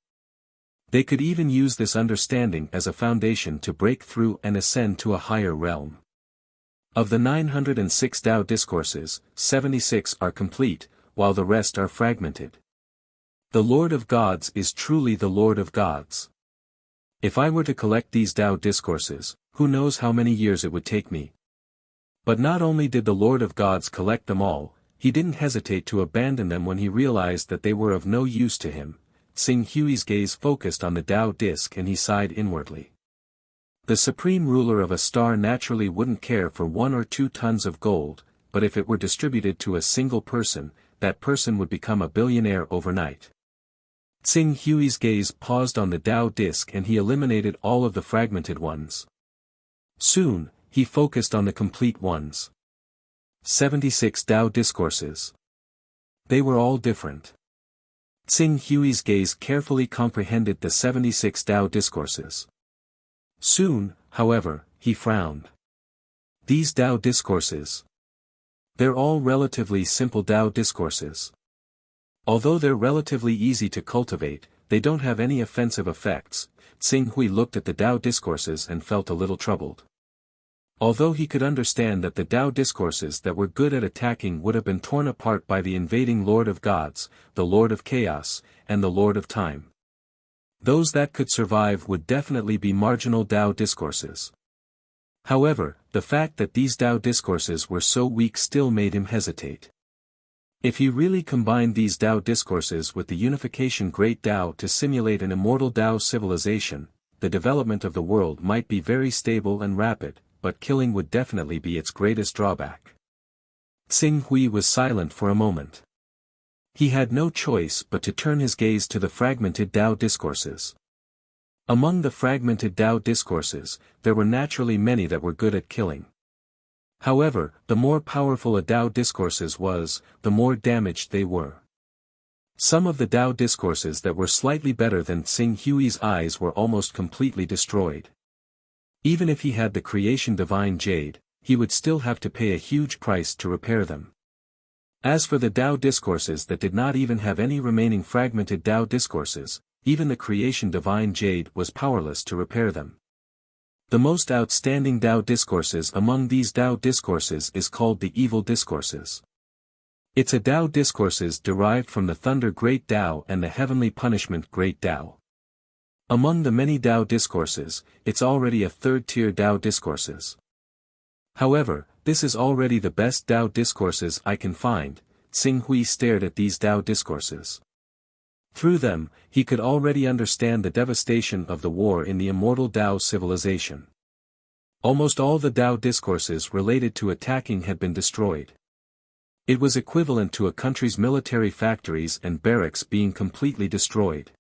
They could even use this understanding as a foundation to break through and ascend to a higher realm. Of the 906 Tao discourses, 76 are complete, while the rest are fragmented. The Lord of Gods is truly the Lord of Gods. If I were to collect these Tao discourses, who knows how many years it would take me. But not only did the Lord of Gods collect them all, he didn't hesitate to abandon them when he realized that they were of no use to him. Xing Hui's gaze focused on the Tao disc and he sighed inwardly. The supreme ruler of a star naturally wouldn't care for 1 or 2 tons of gold, but if it were distributed to a single person, that person would become a billionaire overnight. Xing Hui's gaze paused on the Tao disc and he eliminated all of the fragmented ones. Soon, he focused on the complete ones. 76 Tao discourses. They were all different. Xing Hui's gaze carefully comprehended the 76 Tao discourses. Soon, however, he frowned. These Tao discourses. They're all relatively simple Tao discourses. Although they're relatively easy to cultivate, they don't have any offensive effects. Xing Hui looked at the Tao discourses and felt a little troubled. Although he could understand that the Tao discourses that were good at attacking would have been torn apart by the invading Lord of Gods, the Lord of Chaos, and the Lord of Time. Those that could survive would definitely be marginal Tao discourses. However, the fact that these Tao discourses were so weak still made him hesitate. If he really combined these Tao discourses with the unification Great Tao to simulate an immortal Tao civilization, the development of the world might be very stable and rapid, but killing would definitely be its greatest drawback. Xing Hui was silent for a moment. He had no choice but to turn his gaze to the fragmented Tao discourses. Among the fragmented Tao discourses, there were naturally many that were good at killing. However, the more powerful a Tao discourses was, the more damaged they were. Some of the Tao discourses that were slightly better than Xing Hui's eyes were almost completely destroyed. Even if he had the creation divine jade, he would still have to pay a huge price to repair them. As for the Tao discourses that did not even have any remaining fragmented Tao discourses, even the creation divine jade was powerless to repair them. The most outstanding Tao discourses among these Tao discourses is called the evil discourses. It's a Tao discourses derived from the thunder Great Tao and the heavenly punishment Great Tao. Among the many Tao discourses, it's already a third-tier Tao discourses. However, this is already the best Tao discourses I can find. Xing Hui stared at these Tao discourses. Through them, he could already understand the devastation of the war in the immortal Tao civilization. Almost all the Tao discourses related to attacking had been destroyed. It was equivalent to a country's military factories and barracks being completely destroyed.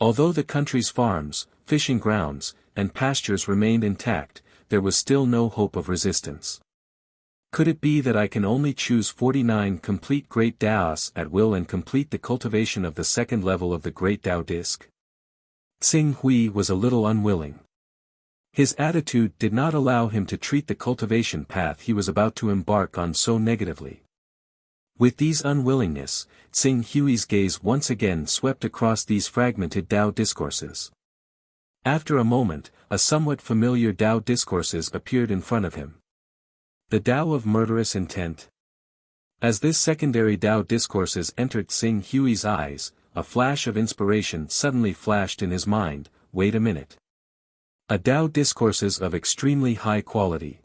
Although the country's farms, fishing grounds, and pastures remained intact, there was still no hope of resistance. Could it be that I can only choose 49 complete Great Taos at will and complete the cultivation of the second level of the Great Tao disc? Xing Hui was a little unwilling. His attitude did not allow him to treat the cultivation path he was about to embark on so negatively. With these unwillingness, Xing Hui's gaze once again swept across these fragmented Tao discourses. After a moment, a somewhat familiar Tao discourses appeared in front of him. The Tao of murderous intent. As this secondary Tao discourses entered Xing Hui's eyes, a flash of inspiration suddenly flashed in his mind. Wait a minute. A Tao discourses of extremely high quality.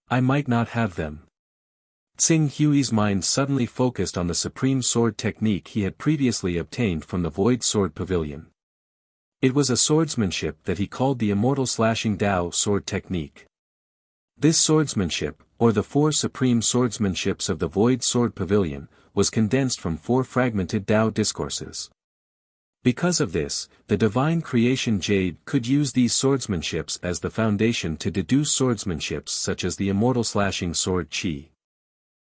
I might not have them. Xing Hui's mind suddenly focused on the supreme sword technique he had previously obtained from the Void Sword Pavilion. It was a swordsmanship that he called the Immortal Slashing Tao Sword Technique. This swordsmanship, or the 4 supreme swordsmanships of the Void Sword Pavilion, was condensed from 4 fragmented Tao discourses. Because of this, the divine creation jade could use these swordsmanships as the foundation to deduce swordsmanships such as the Immortal Slashing Sword Qi.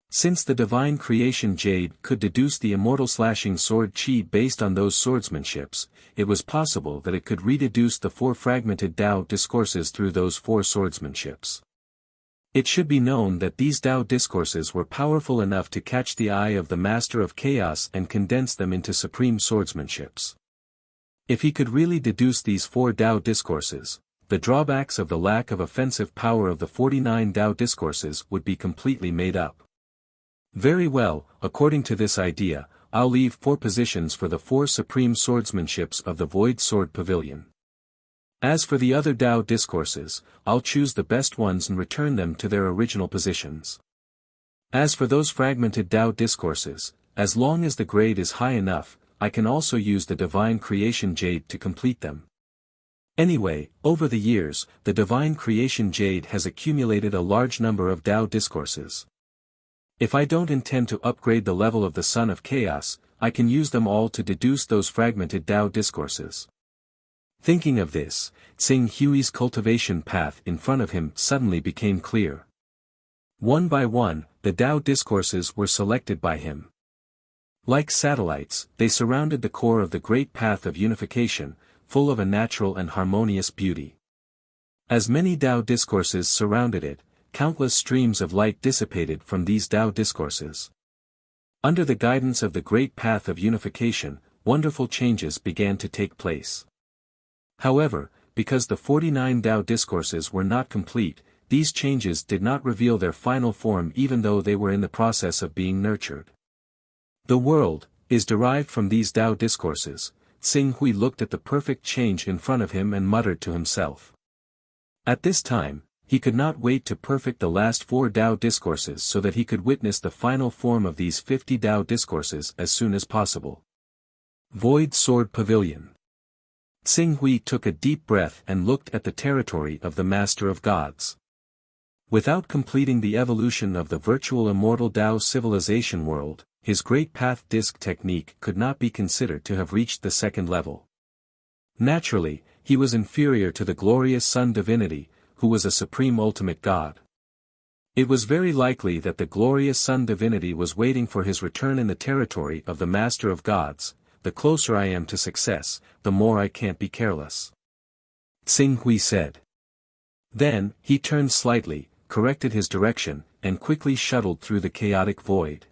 Since the divine creation jade could deduce the Immortal Slashing Sword Qi based on those swordsmanships, it was possible that it could rededuce the 4 fragmented Tao discourses through those 4 swordsmanships. It should be known that these Tao discourses were powerful enough to catch the eye of the Master of Chaos and condense them into supreme swordsmanships. If he could really deduce these 4 Tao discourses, the drawbacks of the lack of offensive power of the 49 Tao discourses would be completely made up. Very well, according to this idea, I'll leave 4 positions for the 4 supreme swordsmanships of the Void Sword Pavilion. As for the other Tao discourses, I'll choose the best ones and return them to their original positions. As for those fragmented Tao discourses, as long as the grade is high enough, I can also use the Divine Creation Jade to complete them. Anyway, over the years, the Divine Creation Jade has accumulated a large number of Tao discourses. If I don't intend to upgrade the level of the Son of Chaos, I can use them all to deduce those fragmented Tao discourses. Thinking of this, Tsing Hui's cultivation path in front of him suddenly became clear. One by one, the Tao discourses were selected by him. Like satellites, they surrounded the core of the great path of unification, full of a natural and harmonious beauty. As many Tao discourses surrounded it, countless streams of light dissipated from these Tao discourses. Under the guidance of the great path of unification, wonderful changes began to take place. However, because the 49 Tao discourses were not complete, these changes did not reveal their final form even though they were in the process of being nurtured. The world is derived from these Tao discourses. Tsing Hui looked at the perfect change in front of him and muttered to himself. At this time, he could not wait to perfect the last 4 Tao discourses so that he could witness the final form of these 50 Tao discourses as soon as possible. Void Sword Pavilion. Tsing Hui took a deep breath and looked at the territory of the Master of Gods. Without completing the evolution of the virtual immortal Tao civilization world, his great path disc technique could not be considered to have reached the 2nd level. Naturally, he was inferior to the glorious Sun Divinity, who was a supreme ultimate god. It was very likely that the glorious Sun Divinity was waiting for his return in the territory of the Master of Gods. The closer I am to success, the more I can't be careless. Tsing Hui said. Then, he turned slightly, corrected his direction, and quickly shuttled through the chaotic void.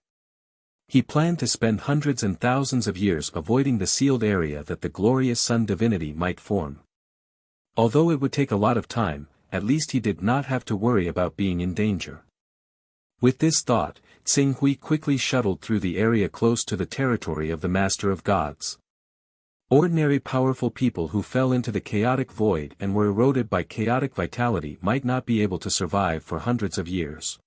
He planned to spend hundreds and thousands of years avoiding the sealed area that the glorious Sun Divinity might form. Although it would take a lot of time, at least he did not have to worry about being in danger. With this thought, Tsing Hui quickly shuttled through the area close to the territory of the Master of Gods. Ordinary powerful people who fell into the chaotic void and were eroded by chaotic vitality might not be able to survive for hundreds of years.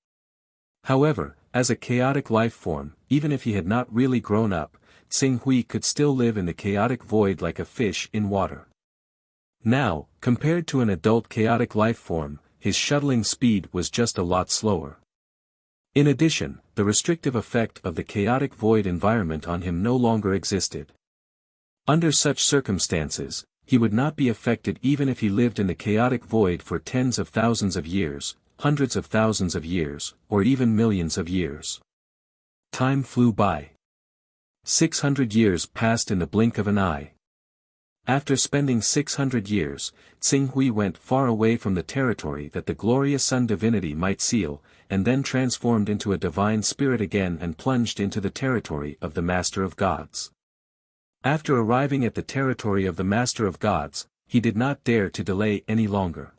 However, as a chaotic life form, even if he had not really grown up, Tsing Hui could still live in the chaotic void like a fish in water. Now, compared to an adult chaotic life form, his shuttling speed was just a lot slower. In addition, the restrictive effect of the chaotic void environment on him no longer existed. Under such circumstances, he would not be affected even if he lived in the chaotic void for tens of thousands of years, hundreds of thousands of years, or even millions of years. Time flew by. 600 years passed in the blink of an eye. After spending 600 years, Tsing Hui went far away from the territory that the glorious Sun Divinity might seal, and then transformed into a divine spirit again and plunged into the territory of the Master of Gods. After arriving at the territory of the Master of Gods, he did not dare to delay any longer.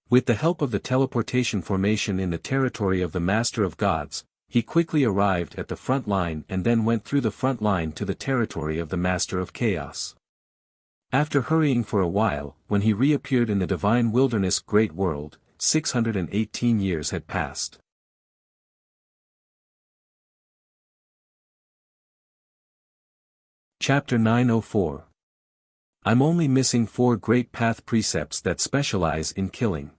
With the help of the teleportation formation in the territory of the Master of Gods, he quickly arrived at the front line and then went through the front line to the territory of the Master of Chaos. After hurrying for a while, when he reappeared in the divine wilderness great world, 618 years had passed. Chapter 904. I'm only missing 4 great path precepts that specialize in killing.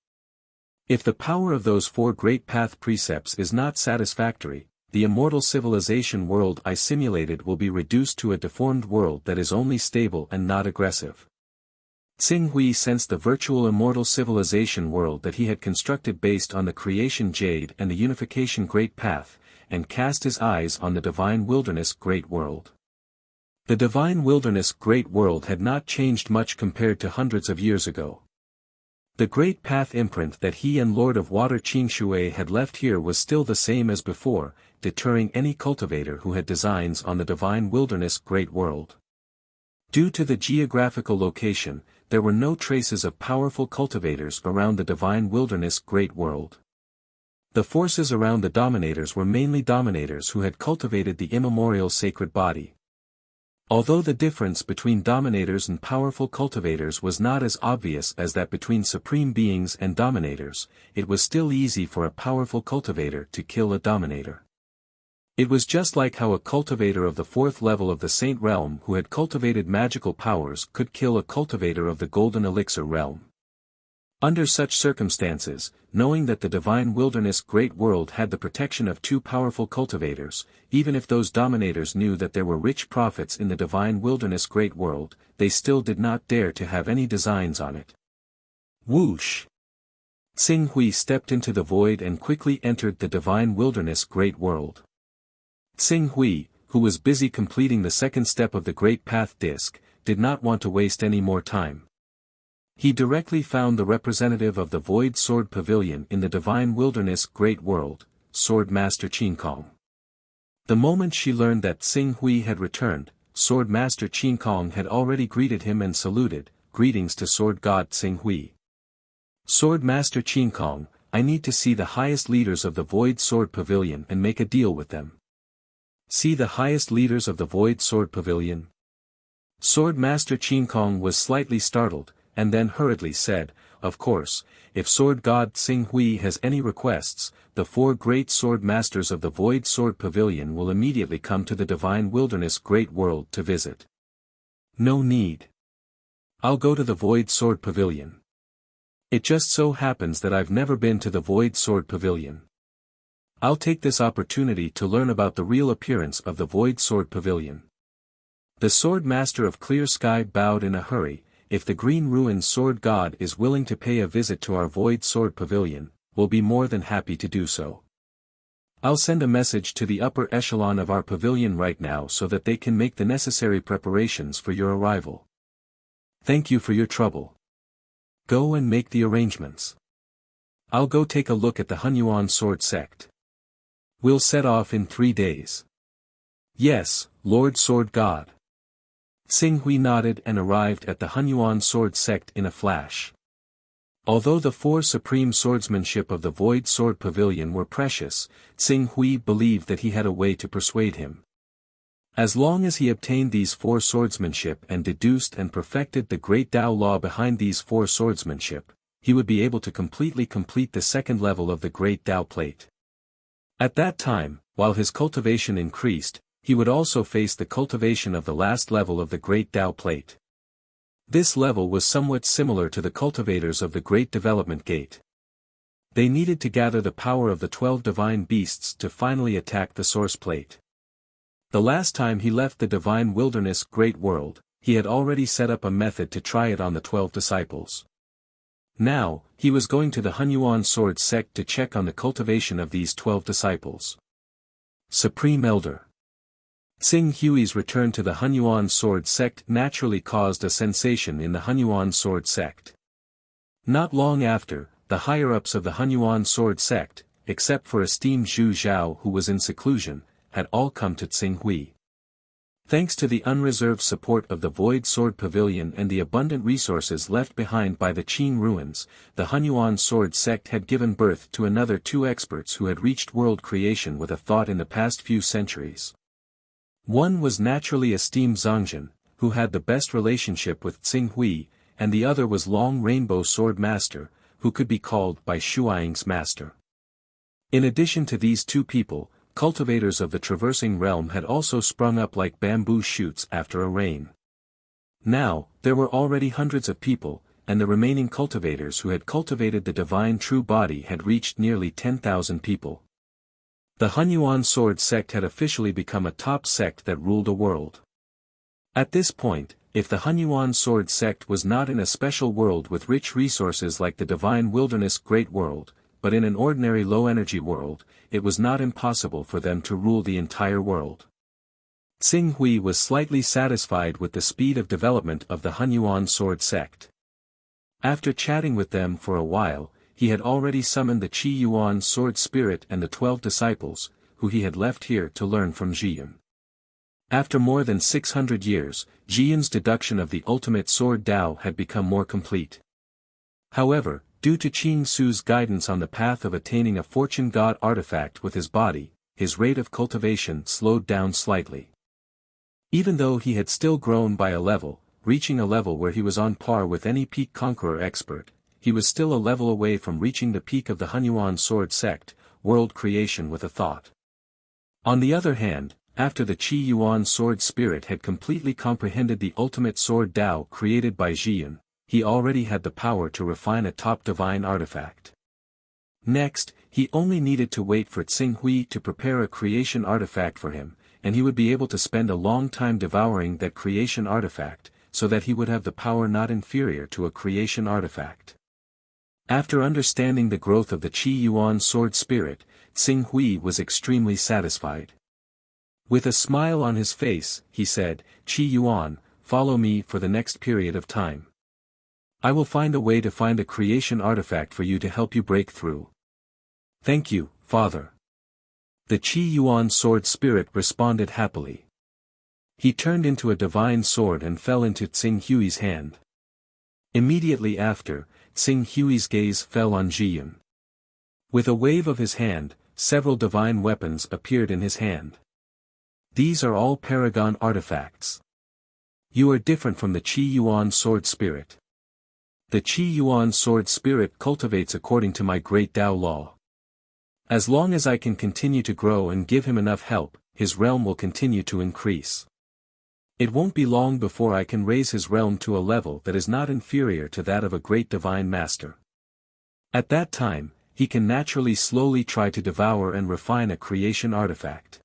If the power of those 4 great path precepts is not satisfactory, the immortal civilization world I simulated will be reduced to a deformed world that is only stable and not aggressive. Tsing Hui sensed the virtual immortal civilization world that he had constructed based on the creation jade and the unification great path, and cast his eyes on the divine wilderness great world. The divine wilderness great world had not changed much compared to hundreds of years ago. The great path imprint that he and Lord of Water Qingshui had left here was still the same as before, deterring any cultivator who had designs on the divine wilderness great world. Due to the geographical location, there were no traces of powerful cultivators around the divine wilderness great world. The forces around the dominators were mainly dominators who had cultivated the immemorial sacred body. Although the difference between dominators and powerful cultivators was not as obvious as that between supreme beings and dominators, it was still easy for a powerful cultivator to kill a dominator. It was just like how a cultivator of the fourth level of the Saint realm who had cultivated magical powers could kill a cultivator of the Golden Elixir realm. Under such circumstances, knowing that the divine wilderness great world had the protection of two powerful cultivators, even if those dominators knew that there were rich profits in the divine wilderness great world, they still did not dare to have any designs on it. Whoosh! Tsing Hui stepped into the void and quickly entered the divine wilderness great world. Tsing Hui, who was busy completing the second step of the Great Path Disc, did not want to waste any more time. He directly found the representative of the Void Sword Pavilion in the Divine Wilderness Great World, Sword Master Qinkong. The moment she learned that Tsing Hui had returned, Sword Master Qinkong had already greeted him and saluted, "Greetings to Sword God Tsing Hui. Sword Master Qinkong, I need to see the highest leaders of the Void Sword Pavilion and make a deal with them." "See the highest leaders of the Void Sword Pavilion?" Sword Master Qinkong was slightly startled, and then hurriedly said, "Of course, if Sword God Tsing Hui has any requests, the four great sword masters of the Void Sword Pavilion will immediately come to the Divine Wilderness Great World to visit." "No need. I'll go to the Void Sword Pavilion. It just so happens that I've never been to the Void Sword Pavilion. I'll take this opportunity to learn about the real appearance of the Void Sword Pavilion." The Sword Master of Clear Sky bowed in a hurry. "If the Green Ruin Sword God is willing to pay a visit to our Void Sword Pavilion, we'll be more than happy to do so. I'll send a message to the upper echelon of our pavilion right now so that they can make the necessary preparations for your arrival. Thank you for your trouble. Go and make the arrangements. I'll go take a look at the Hunyuan sword sect. We'll set off in 3 days." "Yes, Lord Sword God." Tsing Hui nodded and arrived at the Hunyuan sword sect in a flash. Although the four supreme swordsmanship of the Void Sword Pavilion were precious, Tsing Hui believed that he had a way to persuade him. As long as he obtained these four swordsmanship and deduced and perfected the great Tao law behind these four swordsmanship, he would be able to completely complete the second level of the great Tao plate. At that time, while his cultivation increased, he would also face the cultivation of the last level of the Great Tao Plate. This level was somewhat similar to the cultivators of the Great Development Gate. They needed to gather the power of the 12 divine beasts to finally attack the Source Plate. The last time he left the Divine Wilderness Great World, he had already set up a method to try it on the 12 disciples. Now, he was going to the Hunyuan Sword Sect to check on the cultivation of these 12 disciples. Supreme Elder. Tsing Hui's return to the Hunyuan Sword Sect naturally caused a sensation in the Hunyuan Sword Sect. Not long after, the higher-ups of the Hunyuan Sword Sect, except for esteemed Zhu Zhao who was in seclusion, had all come to Tsing Hui. Thanks to the unreserved support of the Void Sword Pavilion and the abundant resources left behind by the Qin ruins, the Hunyuan Sword Sect had given birth to another 2 experts who had reached world creation with a thought in the past few centuries. One was naturally esteemed Zhongjin, who had the best relationship with Tsing Hui, and the other was Long Rainbow Sword Master, who could be called by Shuaing's master. In addition to these 2 people, cultivators of the traversing realm had also sprung up like bamboo shoots after a rain. Now, there were already hundreds of people, and the remaining cultivators who had cultivated the divine true body had reached nearly 10,000 people. The Hunyuan Sword Sect had officially become a top sect that ruled a world. At this point, if the Hunyuan Sword Sect was not in a special world with rich resources like the Divine Wilderness Great World, but in an ordinary low-energy world, it was not impossible for them to rule the entire world. Tsing Hui was slightly satisfied with the speed of development of the Hunyuan Sword Sect. After chatting with them for a while, he had already summoned the Qi Yuan Sword Spirit and the 12 disciples, who he had left here to learn from Zhiyun. After more than 600 years, Jian's deduction of the ultimate sword Dao had become more complete. However, due to Qing Su's guidance on the path of attaining a fortune god artifact with his body, his rate of cultivation slowed down slightly. Even though he had still grown by a level, reaching a level where he was on par with any peak conqueror expert, he was still a level away from reaching the peak of the Hunyuan sword sect, world creation with a thought. On the other hand, after the Qi Yuan sword spirit had completely comprehended the ultimate sword Dao created by Jian, he already had the power to refine a top divine artifact. Next, he only needed to wait for Tsing Hui to prepare a creation artifact for him, and he would be able to spend a long time devouring that creation artifact, so that he would have the power not inferior to a creation artifact. After understanding the growth of the Qi Yuan sword spirit, Tsing Hui was extremely satisfied. With a smile on his face, he said, "Qi Yuan, follow me for the next period of time. I will find a way to find a creation artifact for you to help you break through." "Thank you, Father." The Qi Yuan sword spirit responded happily. He turned into a divine sword and fell into Tsing Hui's hand. Immediately after, Tsing Hui's gaze fell on Jian. With a wave of his hand, several divine weapons appeared in his hand. "These are all paragon artifacts. You are different from the Qi Yuan sword spirit. The Qi Yuan sword spirit cultivates according to my great Tao law. As long as I can continue to grow and give him enough help, his realm will continue to increase. It won't be long before I can raise his realm to a level that is not inferior to that of a great divine master. At that time, he can naturally slowly try to devour and refine a creation artifact.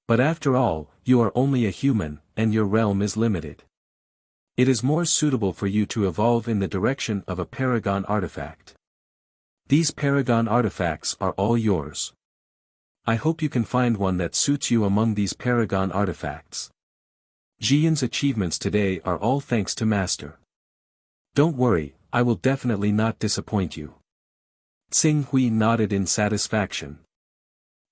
But after all, you are only a human, and your realm is limited. It is more suitable for you to evolve in the direction of a paragon artifact. These paragon artifacts are all yours. I hope you can find one that suits you among these paragon artifacts. Jian's achievements today are all thanks to Master. Don't worry, I will definitely not disappoint you." Tsing Hui nodded in satisfaction.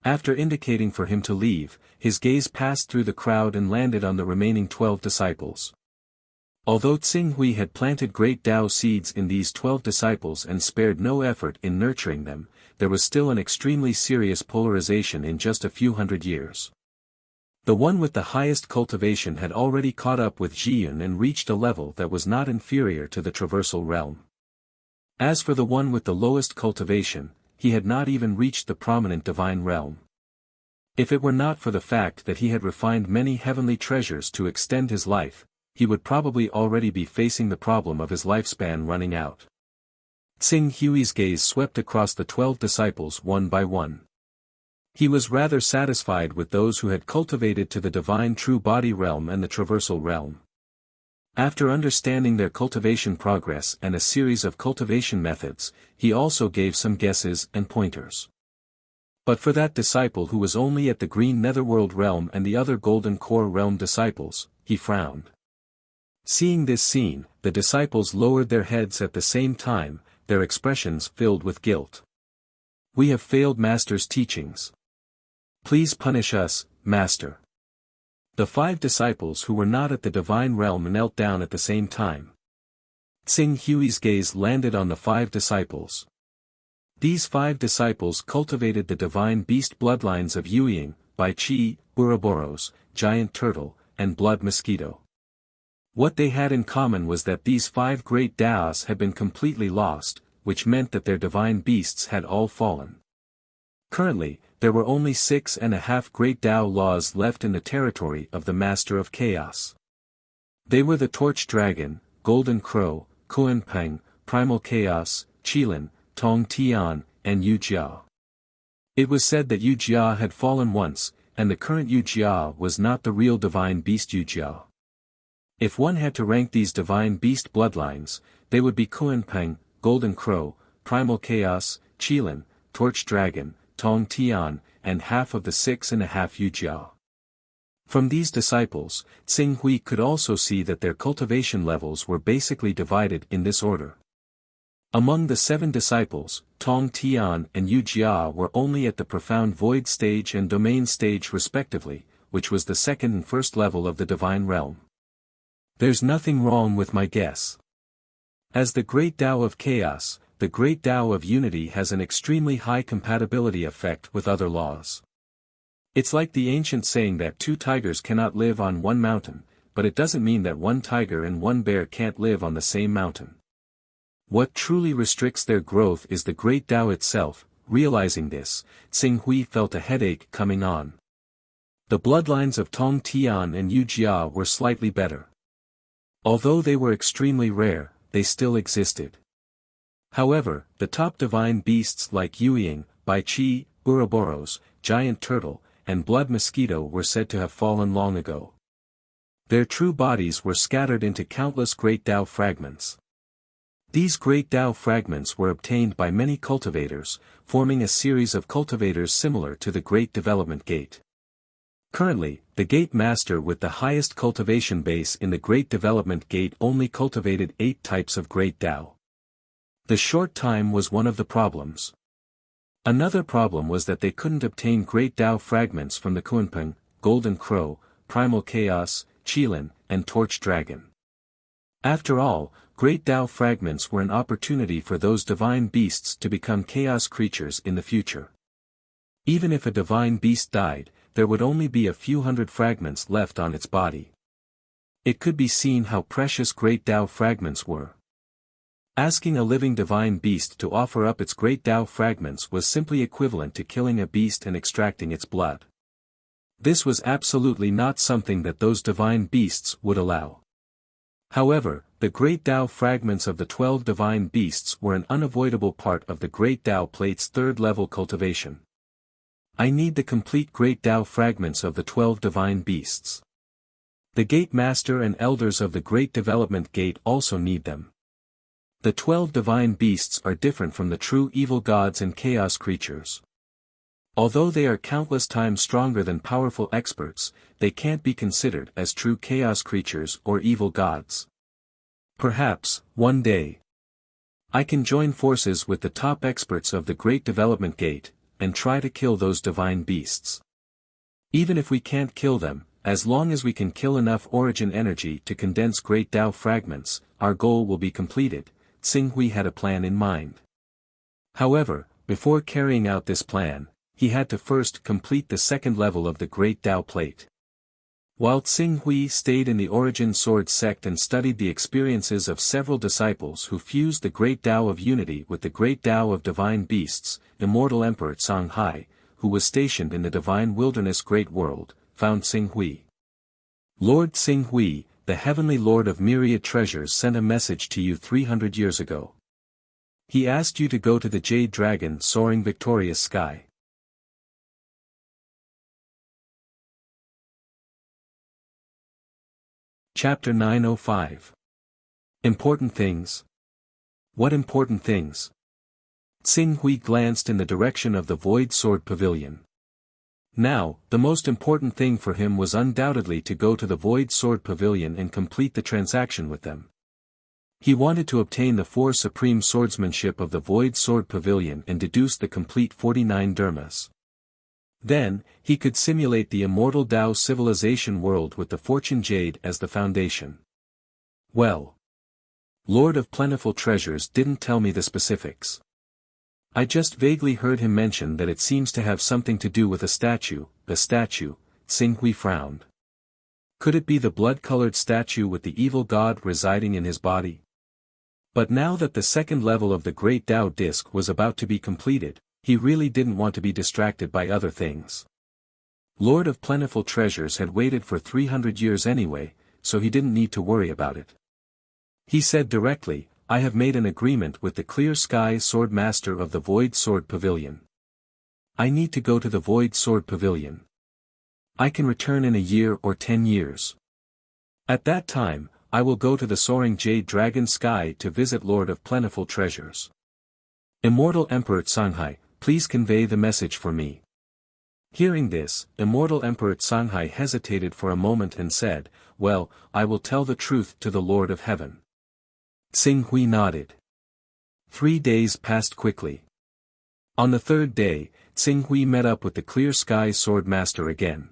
After indicating for him to leave, his gaze passed through the crowd and landed on the remaining 12 disciples. Although Tsing Hui had planted great Tao seeds in these 12 disciples and spared no effort in nurturing them, there was still an extremely serious polarization in just a few hundred years. The one with the highest cultivation had already caught up with Jian and reached a level that was not inferior to the traversal realm. As for the one with the lowest cultivation, he had not even reached the prominent divine realm. If it were not for the fact that he had refined many heavenly treasures to extend his life, he would probably already be facing the problem of his lifespan running out. Tsing Hui's gaze swept across the 12 disciples one by one. He was rather satisfied with those who had cultivated to the divine true body realm and the traversal realm. After understanding their cultivation progress and a series of cultivation methods, he also gave some guesses and pointers. But for that disciple who was only at the green netherworld realm and the other golden core realm disciples, he frowned. Seeing this scene, the disciples lowered their heads at the same time, their expressions filled with guilt. "We have failed Master's teachings. Please punish us, Master." The 5 disciples who were not at the divine realm knelt down at the same time. Tsing Hui's gaze landed on the 5 disciples. These 5 disciples cultivated the divine beast bloodlines of Yueying, Bai Qi, Ouroboros, Giant Turtle, and Blood Mosquito. What they had in common was that these 5 great Daos had been completely lost, which meant that their divine beasts had all fallen. Currently, there were only 6.5 great Tao laws left in the territory of the Master of Chaos. They were the Torch Dragon, Golden Crow, Kuanpeng, Primal Chaos, Qilin, Tong Tian, and Yujia. It was said that Yujia had fallen once, and the current Yujia was not the real divine beast Yujia. If one had to rank these divine beast bloodlines, they would be Kuanpeng, Golden Crow, Primal Chaos, Qilin, Torch Dragon, Tong Tian, and half of the 6.5 Yujia. From these disciples, Tsing Hui could also see that their cultivation levels were basically divided in this order. Among the 7 disciples, Tong Tian and Yujia were only at the profound void stage and domain stage respectively, which was the second and first level of the divine realm. There's nothing wrong with my guess. As the great Tao of chaos, the great Tao of unity has an extremely high compatibility effect with other laws. It's like the ancient saying that two tigers cannot live on one mountain, but it doesn't mean that one tiger and one bear can't live on the same mountain. What truly restricts their growth is the great Tao itself. Realizing this, Tsing Hui felt a headache coming on. The bloodlines of Tong Tian and Yu Jia were slightly better. Although they were extremely rare, they still existed. However, the top divine beasts like Yueying, Bai Chi, Ouroboros, giant turtle, and blood mosquito were said to have fallen long ago. Their true bodies were scattered into countless great Tao fragments. These great Tao fragments were obtained by many cultivators, forming a series of cultivators similar to the Great Development Gate. Currently, the Gate Master with the highest cultivation base in the Great Development Gate only cultivated 8 types of Great Tao. The short time was one of the problems. Another problem was that they couldn't obtain Great Tao fragments from the Kunpeng, Golden Crow, Primal Chaos, Qilin, and Torch Dragon. After all, Great Tao fragments were an opportunity for those divine beasts to become chaos creatures in the future. Even if a divine beast died, there would only be a few hundred fragments left on its body. It could be seen how precious Great Tao fragments were. Asking a living divine beast to offer up its Great Tao fragments was simply equivalent to killing a beast and extracting its blood. This was absolutely not something that those divine beasts would allow. However, the Great Tao fragments of the 12 divine beasts were an unavoidable part of the Great Tao Plate's third-level cultivation. I need the complete Great Tao fragments of the 12 divine beasts. The Gate Master and Elders of the Great Development Gate also need them. The 12 divine beasts are different from the true evil gods and chaos creatures. Although they are countless times stronger than powerful experts, they can't be considered as true chaos creatures or evil gods. Perhaps, one day, I can join forces with the top experts of the Great Development Gate, and try to kill those divine beasts. Even if we can't kill them, as long as we can kill enough origin energy to condense Great Tao fragments, our goal will be completed. Tsing Hui had a plan in mind. However, before carrying out this plan, he had to first complete the second level of the Great Tao Plate. While Tsing Hui stayed in the Origin Sword sect and studied the experiences of several disciples who fused the Great Tao of Unity with the Great Tao of Divine Beasts, Immortal Emperor Tsang Hai, who was stationed in the Divine Wilderness Great World, found Tsing Hui. Lord Tsing Hui, the Heavenly Lord of Myriad Treasures, sent a message to you 300 years ago. He asked you to go to the Jade Dragon soaring victorious sky. Chapter 905. Important Things. What important things? Tsing Hui glanced in the direction of the Void Sword Pavilion. Now, the most important thing for him was undoubtedly to go to the Void Sword Pavilion and complete the transaction with them. He wanted to obtain the 4 supreme swordsmanship of the Void Sword Pavilion and deduce the complete 49 dharmas. Then, he could simulate the immortal Tao civilization world with the Fortune Jade as the foundation. Well, Lord of Plentiful Treasures didn't tell me the specifics. I just vaguely heard him mention that it seems to have something to do with a statue. The statue, Tsing Hui frowned. Could it be the blood-colored statue with the evil god residing in his body? But now that the second level of the Great Tao Disc was about to be completed, he really didn't want to be distracted by other things. Lord of Plentiful Treasures had waited for 300 years anyway, so he didn't need to worry about it. He said directly, I have made an agreement with the Clear Sky Sword Master of the Void Sword Pavilion. I need to go to the Void Sword Pavilion. I can return in a year or 10 years. At that time, I will go to the Soaring Jade Dragon Sky to visit Lord of Plentiful Treasures. Immortal Emperor Tsanghai, please convey the message for me. Hearing this, Immortal Emperor Tsanghai hesitated for a moment and said, well, I will tell the truth to the Lord of Heaven. Tsing Hui nodded. 3 days passed quickly. On the third day, Tsing Hui met up with the Clear Sky Sword Master again.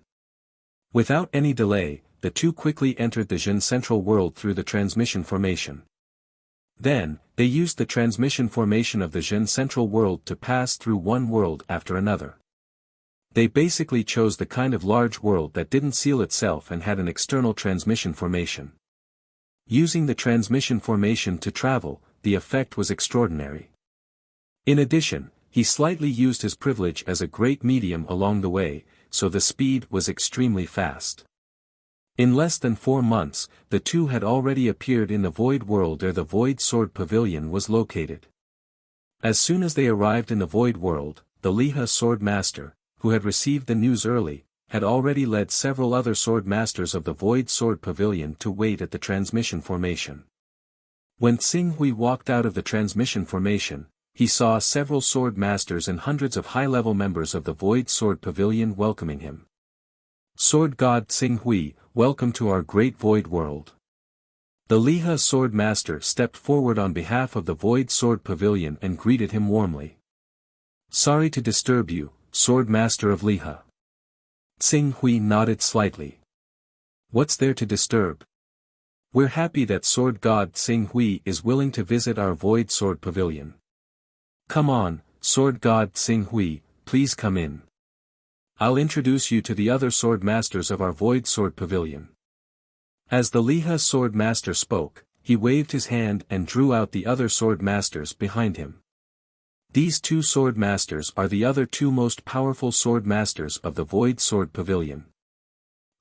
Without any delay, the two quickly entered the Jin Central World through the transmission formation. Then, they used the transmission formation of the Jin Central World to pass through one world after another. They basically chose the kind of large world that didn't seal itself and had an external transmission formation. Using the transmission formation to travel, the effect was extraordinary. In addition, he slightly used his privilege as a great medium along the way, so the speed was extremely fast. In less than 4 months, the two had already appeared in the Void World where the Void Sword Pavilion was located. As soon as they arrived in the Void World, the Liha Sword Master, who had received the news early, had already led several other sword masters of the Void Sword Pavilion to wait at the transmission formation. When Xing Hui walked out of the transmission formation, he saw several sword masters and hundreds of high-level members of the Void Sword Pavilion welcoming him. Sword God Xing Hui, welcome to our great Void World. The Liha Sword Master stepped forward on behalf of the Void Sword Pavilion and greeted him warmly. Sorry to disturb you, Sword Master of Liha. Xing Hui nodded slightly. What's there to disturb? We're happy that Sword God Xing Hui is willing to visit our Void Sword Pavilion. Come on, Sword God Xing Hui, please come in. I'll introduce you to the other sword masters of our Void Sword Pavilion. As the Liha Sword Master spoke, he waved his hand and drew out the other sword masters behind him. These two sword masters are the other two most powerful sword masters of the Void Sword Pavilion.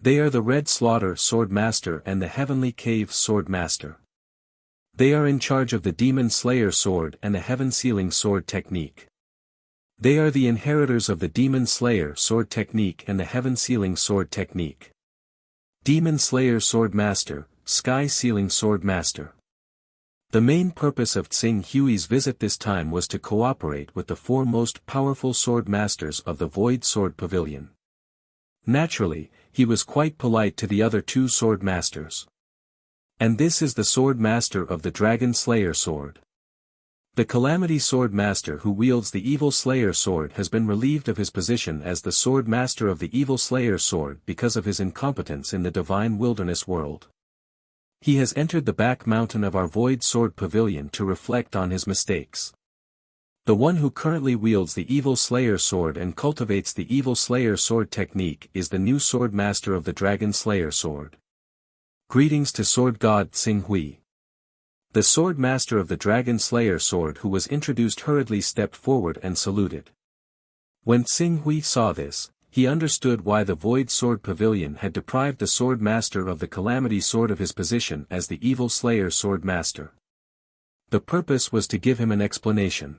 They are the Red Slaughter Sword Master and the Heavenly Cave Sword Master. They are in charge of the Demon Slayer Sword and the Heaven Sealing Sword Technique. They are the inheritors of the Demon Slayer Sword Technique and the Heaven Sealing Sword Technique. Demon Slayer Sword Master, Sky Sealing Sword Master. The main purpose of Xing Hui's visit this time was to cooperate with the 4 most powerful sword masters of the Void Sword Pavilion. Naturally, he was quite polite to the other 2 sword masters. And this is the sword master of the Dragon Slayer Sword. The Calamity Sword Master who wields the Evil Slayer Sword has been relieved of his position as the sword master of the Evil Slayer Sword because of his incompetence in the Divine Wilderness world. He has entered the back mountain of our Void Sword Pavilion to reflect on his mistakes. The one who currently wields the Evil Slayer Sword and cultivates the Evil Slayer Sword technique is the new Sword Master of the Dragon Slayer Sword. Greetings to Sword God Xing Hui. The Sword Master of the Dragon Slayer Sword who was introduced hurriedly stepped forward and saluted. When Xing Hui saw this, he understood why the Void Sword Pavilion had deprived the Sword Master of the Calamity Sword of his position as the Evil Slayer Sword Master. The purpose was to give him an explanation.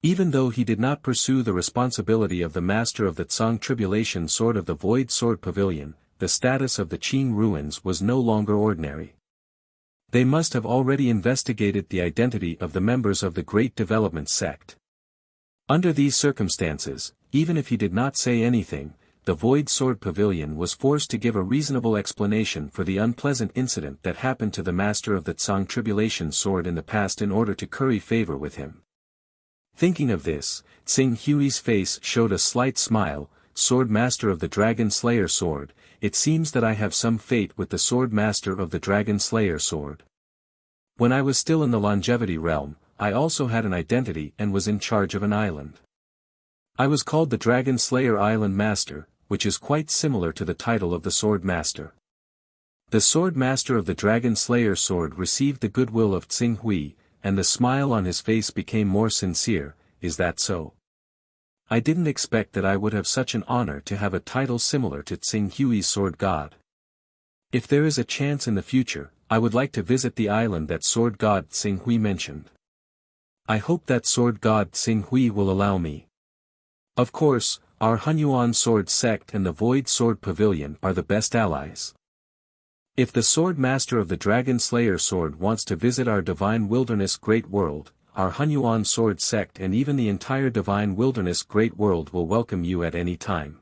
Even though he did not pursue the responsibility of the Master of the Tsang Tribulation Sword of the Void Sword Pavilion, the status of the Qing ruins was no longer ordinary. They must have already investigated the identity of the members of the Great Development Sect. Under these circumstances, even if he did not say anything, the Void Sword Pavilion was forced to give a reasonable explanation for the unpleasant incident that happened to the Master of the Tsang Tribulation Sword in the past in order to curry favor with him. Thinking of this, Xing Hui's face showed a slight smile. Sword Master of the Dragon Slayer Sword, it seems that I have some fate with the Sword Master of the Dragon Slayer Sword. When I was still in the Longevity Realm, I also had an identity and was in charge of an island. I was called the Dragon Slayer Island Master, which is quite similar to the title of the Sword Master. The Sword Master of the Dragon Slayer Sword received the goodwill of Xing Hui, and the smile on his face became more sincere. Is that so? I didn't expect that I would have such an honor to have a title similar to Xing Hui's Sword God. If there is a chance in the future, I would like to visit the island that Sword God Xing Hui mentioned. I hope that Sword God Xing Hui will allow me. Of course, our Hunyuan Sword Sect and the Void Sword Pavilion are the best allies. If the Sword Master of the Dragon Slayer Sword wants to visit our Divine Wilderness Great World, our Hunyuan Sword Sect and even the entire Divine Wilderness Great World will welcome you at any time.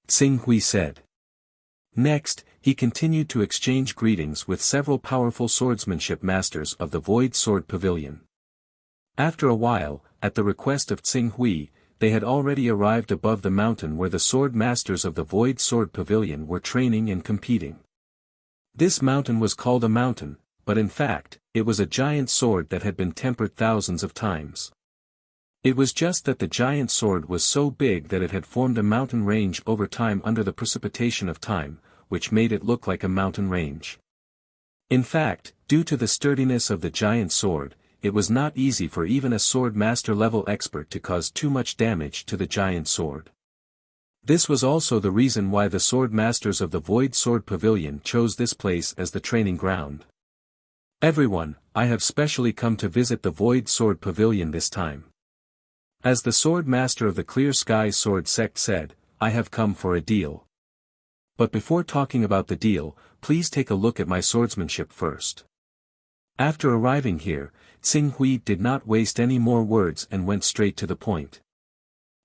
Xing Hui said. Next, he continued to exchange greetings with several powerful swordsmanship masters of the Void Sword Pavilion. After a while, at the request of Xing Hui, they had already arrived above the mountain where the sword masters of the Void Sword Pavilion were training and competing. This mountain was called a mountain, but in fact, it was a giant sword that had been tempered thousands of times. It was just that the giant sword was so big that it had formed a mountain range over time under the precipitation of time, which made it look like a mountain range. In fact, due to the sturdiness of the giant sword, it was not easy for even a sword master level expert to cause too much damage to the giant sword. This was also the reason why the sword masters of the Void Sword Pavilion chose this place as the training ground. Everyone, I have specially come to visit the Void Sword Pavilion this time. As the sword master of the Clear Sky Sword Sect said, I have come for a deal. But before talking about the deal, please take a look at my swordsmanship first. After arriving here, Xing Hui did not waste any more words and went straight to the point.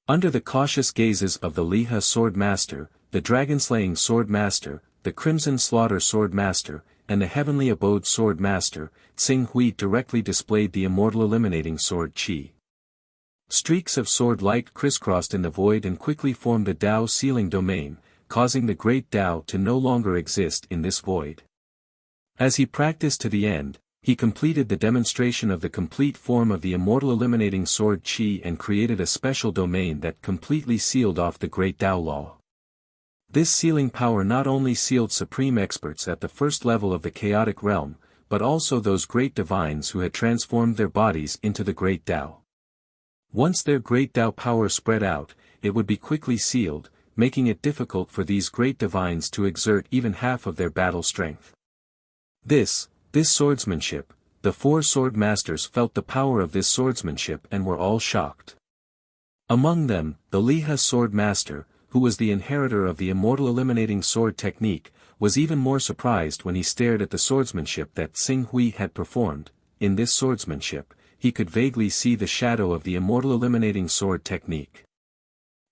Under the cautious gazes of the Liha Sword Master, the Dragon-Slaying Sword Master, the Crimson Slaughter Sword Master, and the Heavenly Abode Sword Master, Xing Hui directly displayed the Immortal Eliminating Sword Qi. Streaks of sword light crisscrossed in the void and quickly formed the Dao sealing domain, causing the great Dao to no longer exist in this void. As he practiced to the end, he completed the demonstration of the complete form of the Immortal Eliminating Sword Qi and created a special domain that completely sealed off the great Dao law. This sealing power not only sealed supreme experts at the first level of the chaotic realm, but also those great divines who had transformed their bodies into the great Dao. Once their great Dao power spread out, it would be quickly sealed, making it difficult for these great divines to exert even half of their battle strength. This swordsmanship, the four sword masters felt the power of this swordsmanship and were all shocked. Among them, the Liha Sword Master, who was the inheritor of the Immortal Eliminating Sword technique, was even more surprised when he stared at the swordsmanship that Xing Hui had performed. In this swordsmanship, he could vaguely see the shadow of the Immortal Eliminating Sword technique.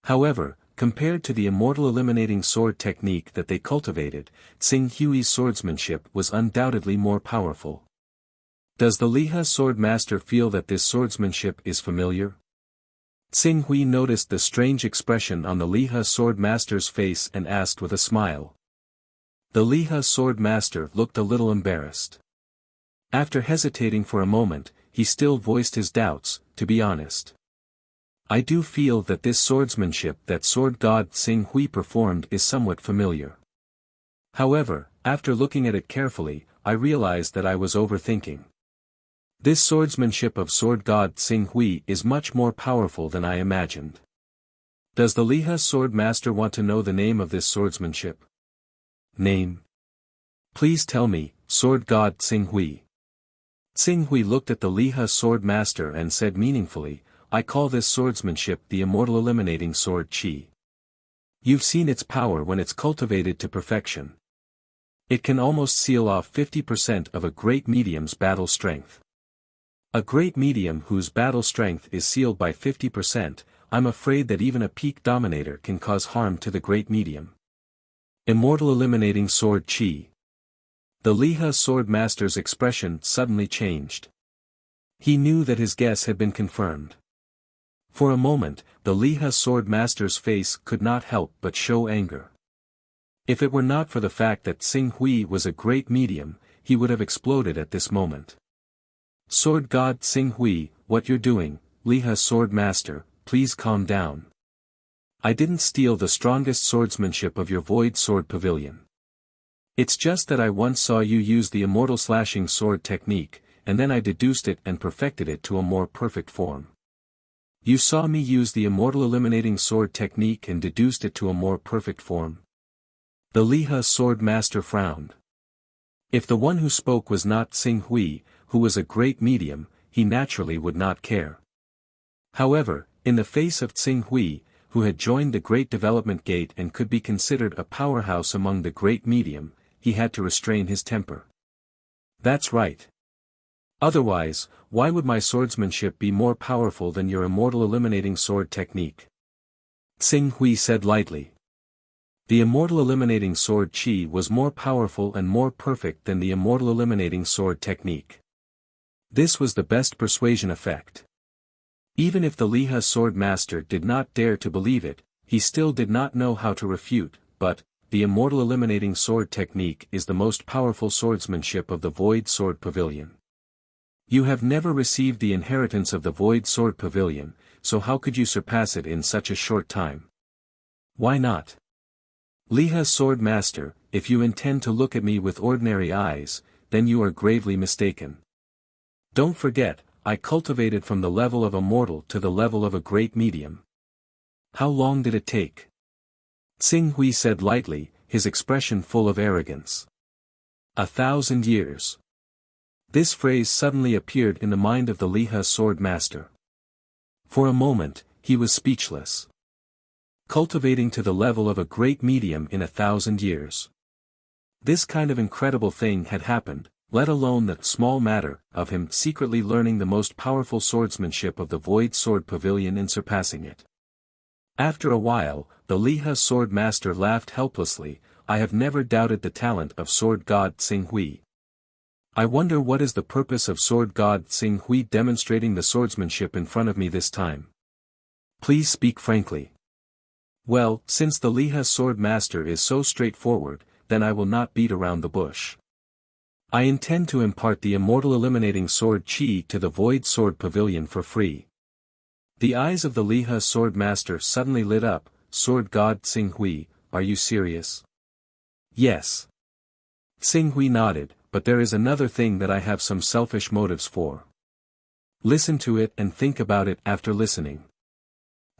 However, compared to the Immortal Eliminating Sword technique that they cultivated, Xing Hui's swordsmanship was undoubtedly more powerful. Does the Liha Sword Master feel that this swordsmanship is familiar? Xing Hui noticed the strange expression on the Liha Sword Master's face and asked with a smile. The Liha Sword Master looked a little embarrassed. After hesitating for a moment, he still voiced his doubts, to be honest. I do feel that this swordsmanship that Sword God Xing Hui performed is somewhat familiar. However, after looking at it carefully, I realized that I was overthinking. This swordsmanship of Sword God Xing Hui is much more powerful than I imagined. Does the Liha Sword Master want to know the name of this swordsmanship? Name? Please tell me, Sword God Xing Hui. Xing Hui looked at the Liha Sword Master and said meaningfully, I call this swordsmanship the Immortal Eliminating Sword Qi. You've seen its power when it's cultivated to perfection. It can almost seal off 50% of a great medium's battle strength. A great medium whose battle strength is sealed by 50%, I'm afraid that even a peak dominator can cause harm to the great medium. Immortal Eliminating Sword Qi. The Liha Sword Master's expression suddenly changed. He knew that his guess had been confirmed. For a moment, the Liha Sword Master's face could not help but show anger. If it were not for the fact that Xing Hui was a great medium, he would have exploded at this moment. Sword God Xing Hui, what you're doing, Liha Sword Master, please calm down. I didn't steal the strongest swordsmanship of your Void Sword Pavilion. It's just that I once saw you use the Immortal Slashing Sword technique, and then I deduced it and perfected it to a more perfect form. You saw me use the Immortal Eliminating Sword technique and deduced it to a more perfect form. The Liha Sword Master frowned. If the one who spoke was not Xing Hui, who was a great medium, he naturally would not care. However, in the face of Xing Hui, who had joined the Great Development Gate and could be considered a powerhouse among the great medium, he had to restrain his temper. That's right. Otherwise, why would my swordsmanship be more powerful than your Immortal Eliminating Sword technique? Xing Hui said lightly. The Immortal Eliminating Sword Qi was more powerful and more perfect than the Immortal Eliminating Sword technique. This was the best persuasion effect. Even if the Lihe sword master did not dare to believe it, he still did not know how to refute, but, the immortal eliminating sword technique is the most powerful swordsmanship of the Void Sword Pavilion. You have never received the inheritance of the Void Sword Pavilion, so how could you surpass it in such a short time? Why not? Lihe sword master, if you intend to look at me with ordinary eyes, then you are gravely mistaken. Don't forget, I cultivated from the level of a mortal to the level of a great medium. How long did it take? Tsing Hui said lightly, his expression full of arrogance. 1,000 years. This phrase suddenly appeared in the mind of the Lihe sword master. For a moment, he was speechless. Cultivating to the level of a great medium in 1,000 years. This kind of incredible thing had happened, let alone the small matter of him secretly learning the most powerful swordsmanship of the Void Sword Pavilion and surpassing it. After a while, the Lihe sword master laughed helplessly. I have never doubted the talent of sword god Tsing Hui. I wonder what is the purpose of sword god Tsing Hui demonstrating the swordsmanship in front of me this time. Please speak frankly. Well, since the Lihe sword master is so straightforward, then I will not beat around the bush. I intend to impart the immortal eliminating sword chi to the Void Sword Pavilion for free. The eyes of the Lihe sword master suddenly lit up. Sword god Tsing Hui, are you serious? Yes. Tsing Hui nodded, but there is another thing that I have some selfish motives for. Listen to it and think about it after listening.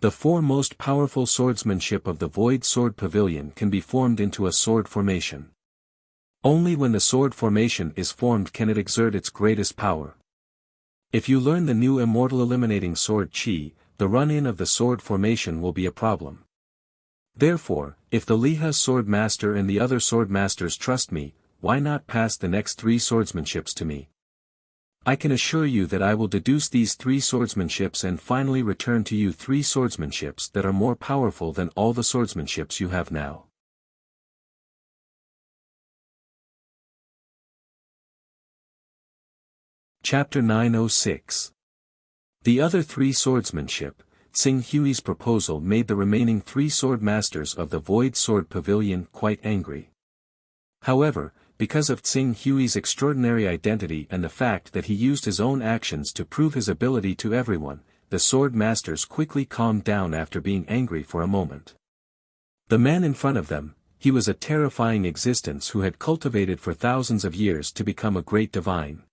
The four most powerful swordsmanship of the Void Sword Pavilion can be formed into a sword formation. Only when the sword formation is formed can it exert its greatest power. If you learn the new immortal eliminating sword chi, the run-in of the sword formation will be a problem. Therefore, if the Lihe sword master and the other sword masters trust me, why not pass the next 3 swordsmanships to me? I can assure you that I will deduce these 3 swordsmanships and finally return to you 3 swordsmanships that are more powerful than all the swordsmanships you have now. Chapter 906. The other 3 swordsmanship. Tsing Hui's proposal made the remaining 3 sword masters of the Void Sword Pavilion quite angry. However, because of Tsing Hui's extraordinary identity and the fact that he used his own actions to prove his ability to everyone, the sword masters quickly calmed down after being angry for a moment. The man in front of them, he was a terrifying existence who had cultivated for thousands of years to become a great divine.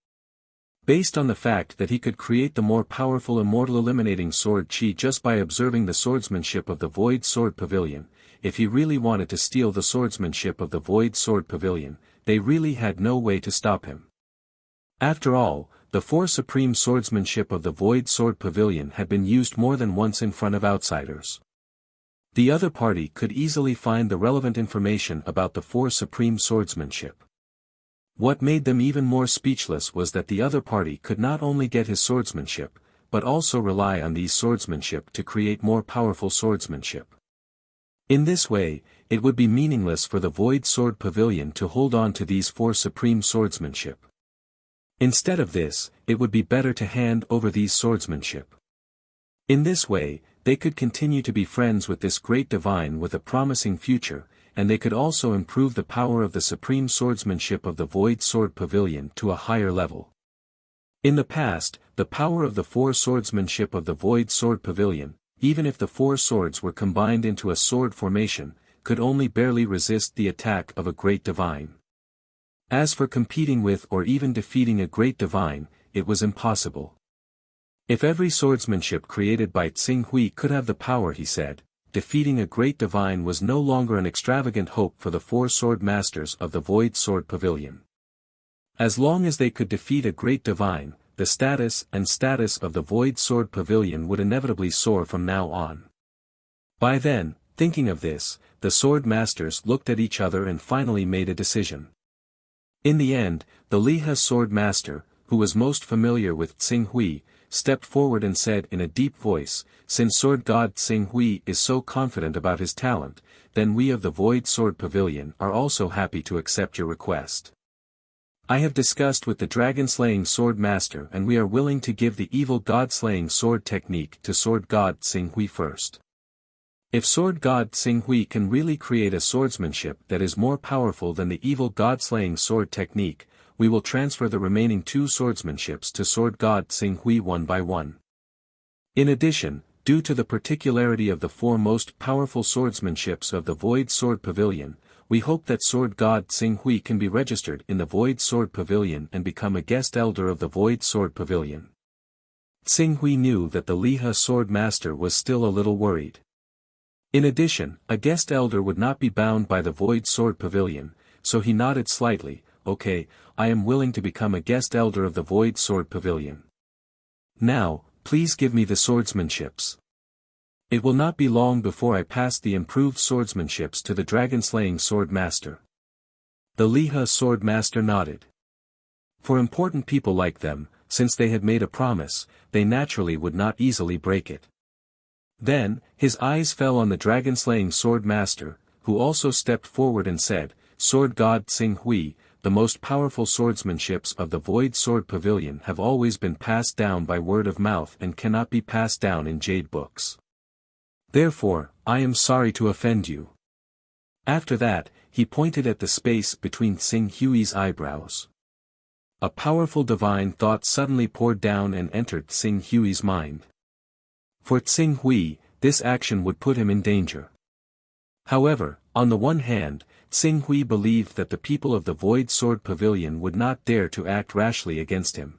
Based on the fact that he could create the more powerful immortal eliminating sword chi just by observing the swordsmanship of the Void Sword Pavilion, if he really wanted to steal the swordsmanship of the Void Sword Pavilion, they really had no way to stop him. After all, the 4 supreme swordsmanship of the Void Sword Pavilion had been used more than once in front of outsiders. The other party could easily find the relevant information about the 4 supreme swordsmanship. What made them even more speechless was that the other party could not only get his swordsmanship, but also rely on these swordsmanship to create more powerful swordsmanship. In this way, it would be meaningless for the Void Sword Pavilion to hold on to these 4 supreme swordsmanship. Instead of this, it would be better to hand over these swordsmanship. In this way, they could continue to be friends with this great divine with a promising future, and they could also improve the power of the supreme swordsmanship of the Void Sword Pavilion to a higher level. In the past, the power of the 4 swordsmanship of the Void Sword Pavilion, even if the 4 swords were combined into a sword formation, could only barely resist the attack of a great divine. As for competing with or even defeating a great divine, it was impossible. If every swordsmanship created by Tsing Hui could have the power, he said, defeating a great divine was no longer an extravagant hope for the 4 sword masters of the Void Sword Pavilion. As long as they could defeat a great divine, the status of the Void Sword Pavilion would inevitably soar from now on. By then, thinking of this, the sword masters looked at each other and finally made a decision. In the end, the Lihe sword master, who was most familiar with Tsing Hui, stepped forward and said in a deep voice, "Since sword god Tsing Hui is so confident about his talent, then we of the Void Sword Pavilion are also happy to accept your request. I have discussed with the dragon-slaying sword master and we are willing to give the evil god-slaying sword technique to sword god Xinghui first. If sword god Xinghui can really create a swordsmanship that is more powerful than the evil god-slaying sword technique, we will transfer the remaining 2 swordsmanships to sword god Xinghui one by one. In addition, due to the particularity of the 4 most powerful swordsmanships of the Void Sword Pavilion, we hope that sword god Xinghui can be registered in the Void Sword Pavilion and become a guest elder of the Void Sword Pavilion. Xinghui knew that the Lihe sword master was still a little worried. In addition, a guest elder would not be bound by the Void Sword Pavilion, so he nodded slightly. Okay, I am willing to become a guest elder of the Void Sword Pavilion. Now, please give me the swordsmanships. It will not be long before I pass the improved swordsmanships to the dragon-slaying sword master. The Lihe sword master nodded. For important people like them, since they had made a promise, they naturally would not easily break it. Then, his eyes fell on the dragon-slaying sword master, who also stepped forward and said, Sword god Xinghui, the most powerful swordsmanships of the Void Sword Pavilion have always been passed down by word of mouth and cannot be passed down in jade books. Therefore, I am sorry to offend you. After that, he pointed at the space between Xinghui's eyebrows. A powerful divine thought suddenly poured down and entered Xinghui's mind. For Xinghui, this action would put him in danger. However, on the one hand, Xinghui believed that the people of the Void Sword Pavilion would not dare to act rashly against him.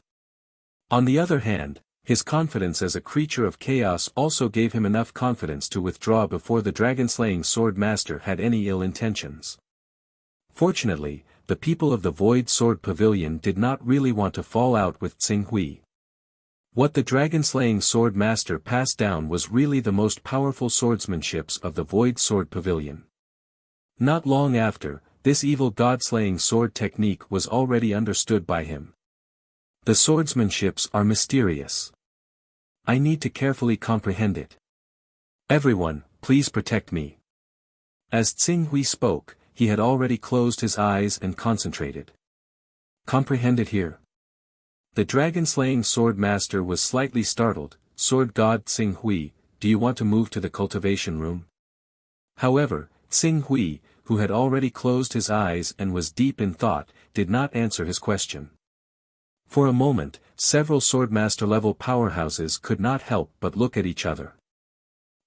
On the other hand, his confidence as a creature of chaos also gave him enough confidence to withdraw before the dragon-slaying sword master had any ill intentions. Fortunately, the people of the Void Sword Pavilion did not really want to fall out with Xinghui. What the dragon-slaying sword master passed down was really the most powerful swordsmanships of the Void Sword Pavilion. Not long after, this evil god-slaying sword technique was already understood by him. The swordsmanships are mysterious. I need to carefully comprehend it. Everyone, please protect me. As Xinghui spoke, he had already closed his eyes and concentrated. Comprehend it here. The dragon-slaying sword master was slightly startled. Sword god Xinghui, do you want to move to the cultivation room? However, Xinghui, who had already closed his eyes and was deep in thought, did not answer his question. For a moment, several swordmaster-level powerhouses could not help but look at each other.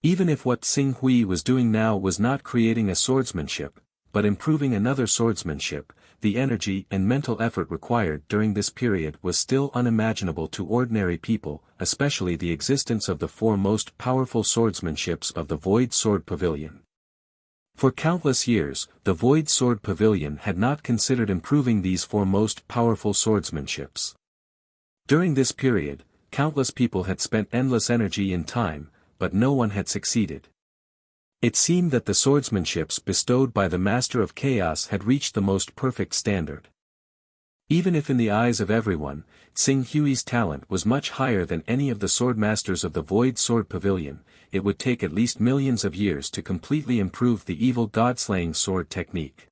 Even if what Xinghui was doing now was not creating a swordsmanship, but improving another swordsmanship, the energy and mental effort required during this period was still unimaginable to ordinary people, especially the existence of the 4 most powerful swordsmanships of the Void Sword Pavilion. For countless years, the Void Sword Pavilion had not considered improving these 4 most powerful swordsmanships. During this period, countless people had spent endless energy and time, but no one had succeeded. It seemed that the swordsmanships bestowed by the Master of Chaos had reached the most perfect standard. Even if in the eyes of everyone, Xinghui's talent was much higher than any of the swordmasters of the Void Sword Pavilion, it would take at least millions of years to completely improve the evil god-slaying sword technique.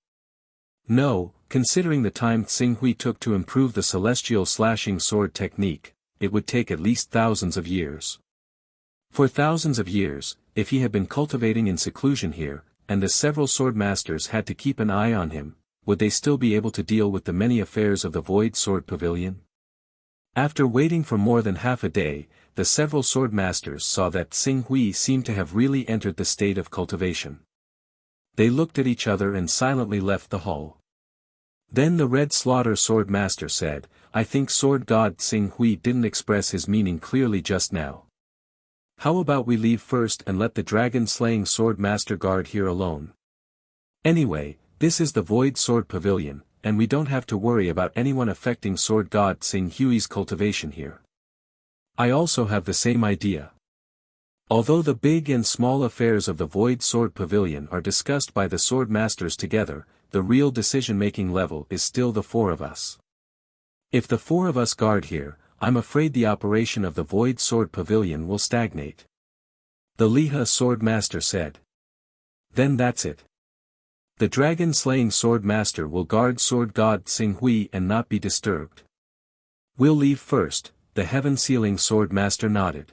No, considering the time Xinghui took to improve the celestial slashing sword technique, it would take at least thousands of years. For thousands of years, if he had been cultivating in seclusion here, and the several swordmasters had to keep an eye on him, would they still be able to deal with the many affairs of the Void Sword Pavilion? After waiting for more than half a day, the several swordmasters saw that Xinghui seemed to have really entered the state of cultivation. They looked at each other and silently left the hall. Then the Red Slaughter Swordmaster said, I think Sword God Xinghui didn't express his meaning clearly just now. How about we leave first and let the dragon-slaying Swordmaster guard here alone? Anyway, this is the Void Sword Pavilion, and we don't have to worry about anyone affecting Sword God Xinghui's cultivation here. I also have the same idea. Although the big and small affairs of the Void Sword Pavilion are discussed by the Swordmasters together, the real decision-making level is still the 4 of us. If the 4 of us guard here, I'm afraid the operation of the Void Sword Pavilion will stagnate. The Lihe Swordmaster said. Then that's it. The dragon-slaying sword master will guard sword god Xing Hui and not be disturbed. We'll leave first, the heaven-sealing sword master nodded.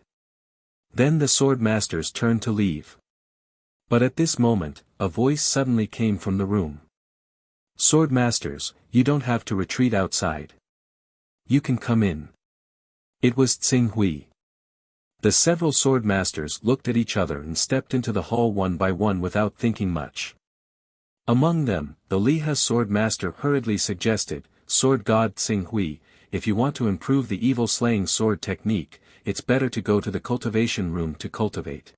Then the sword masters turned to leave. But at this moment, a voice suddenly came from the room. Sword masters, you don't have to retreat outside. You can come in. It was Xing Hui. The several sword masters looked at each other and stepped into the hall one by one without thinking much. Among them, the Lihe sword master hurriedly suggested, Sword god Xing Hui, if you want to improve the evil-slaying sword technique, it's better to go to the cultivation room to cultivate.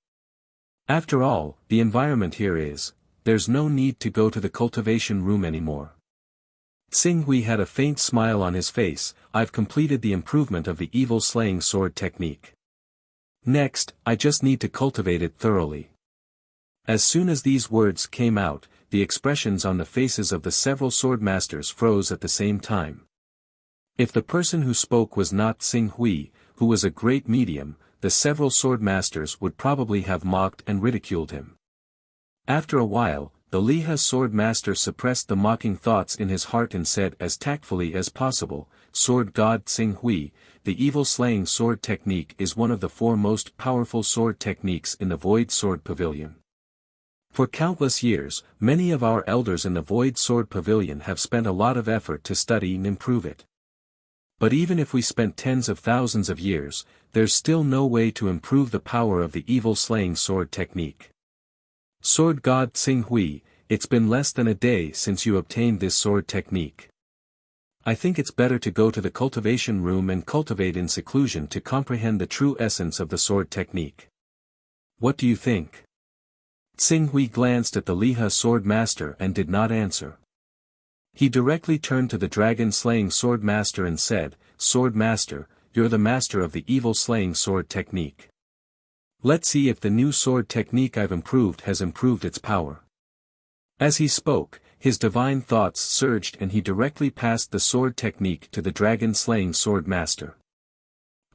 After all, the environment here there's no need to go to the cultivation room anymore. Xing Hui had a faint smile on his face, I've completed the improvement of the evil-slaying sword technique. Next, I just need to cultivate it thoroughly. As soon as these words came out, the expressions on the faces of the several sword masters froze at the same time. If the person who spoke was not Xing Hui, who was a great medium, the several sword masters would probably have mocked and ridiculed him. After a while, the Lihe sword master suppressed the mocking thoughts in his heart and said as tactfully as possible, Sword god Xing Hui, the evil-slaying sword technique is one of the 4 most powerful sword techniques in the Void Sword Pavilion. For countless years, many of our elders in the Void Sword Pavilion have spent a lot of effort to study and improve it. But even if we spent tens of thousands of years, there's still no way to improve the power of the evil-slaying sword technique. Sword god Xing Hui, it's been less than a day since you obtained this sword technique. I think it's better to go to the cultivation room and cultivate in seclusion to comprehend the true essence of the sword technique. What do you think? Xing Hui glanced at the Lihe sword master and did not answer. He directly turned to the dragon-slaying sword master and said, Sword master, you're the master of the evil-slaying sword technique. Let's see if the new sword technique I've improved has improved its power. As he spoke, his divine thoughts surged and he directly passed the sword technique to the dragon-slaying sword master.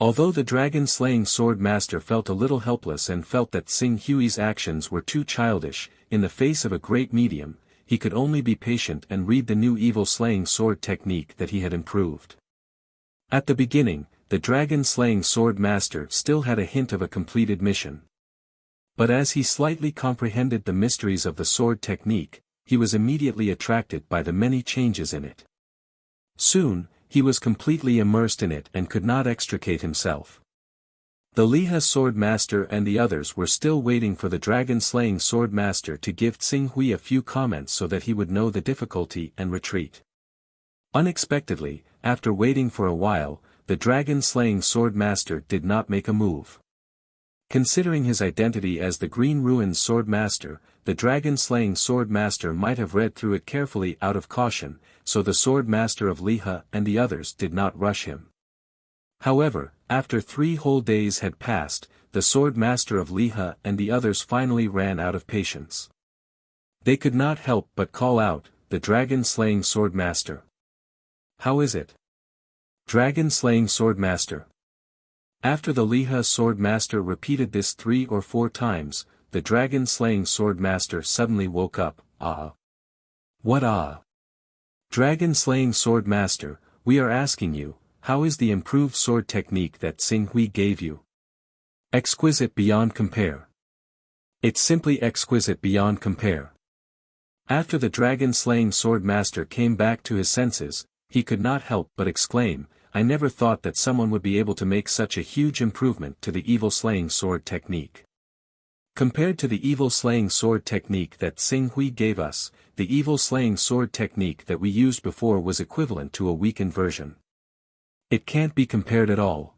Although the dragon-slaying sword master felt a little helpless and felt that Xing Hui's actions were too childish, in the face of a great medium, he could only be patient and read the new evil-slaying sword technique that he had improved. At the beginning, the dragon-slaying sword master still had a hint of a completed mission. But as he slightly comprehended the mysteries of the sword technique, he was immediately attracted by the many changes in it. Soon, he was completely immersed in it and could not extricate himself. The Lihe sword master and the others were still waiting for the dragon-slaying sword master to give Xing Hui a few comments so that he would know the difficulty and retreat. Unexpectedly, after waiting for a while, the dragon-slaying sword master did not make a move. Considering his identity as the Green Ruins sword master, the dragon-slaying sword master might have read through it carefully out of caution, so the sword master of Lihe and the others did not rush him. However, after 3 whole days had passed, the sword master of Lihe and the others finally ran out of patience. They could not help but call out, the dragon-slaying sword master. How is it? Dragon-slaying sword master. After the Lihe sword master repeated this 3 or 4 times, the dragon-slaying sword master suddenly woke up, ah. What ah? Dragon-slaying sword master, we are asking you, how is the improved sword technique that Xing Hui gave you? Exquisite beyond compare. It's simply exquisite beyond compare. After the dragon-slaying sword master came back to his senses, he could not help but exclaim, I never thought that someone would be able to make such a huge improvement to the evil-slaying sword technique. Compared to the evil-slaying sword technique that Xing Hui gave us, the evil-slaying sword technique that we used before was equivalent to a weakened version. It can't be compared at all.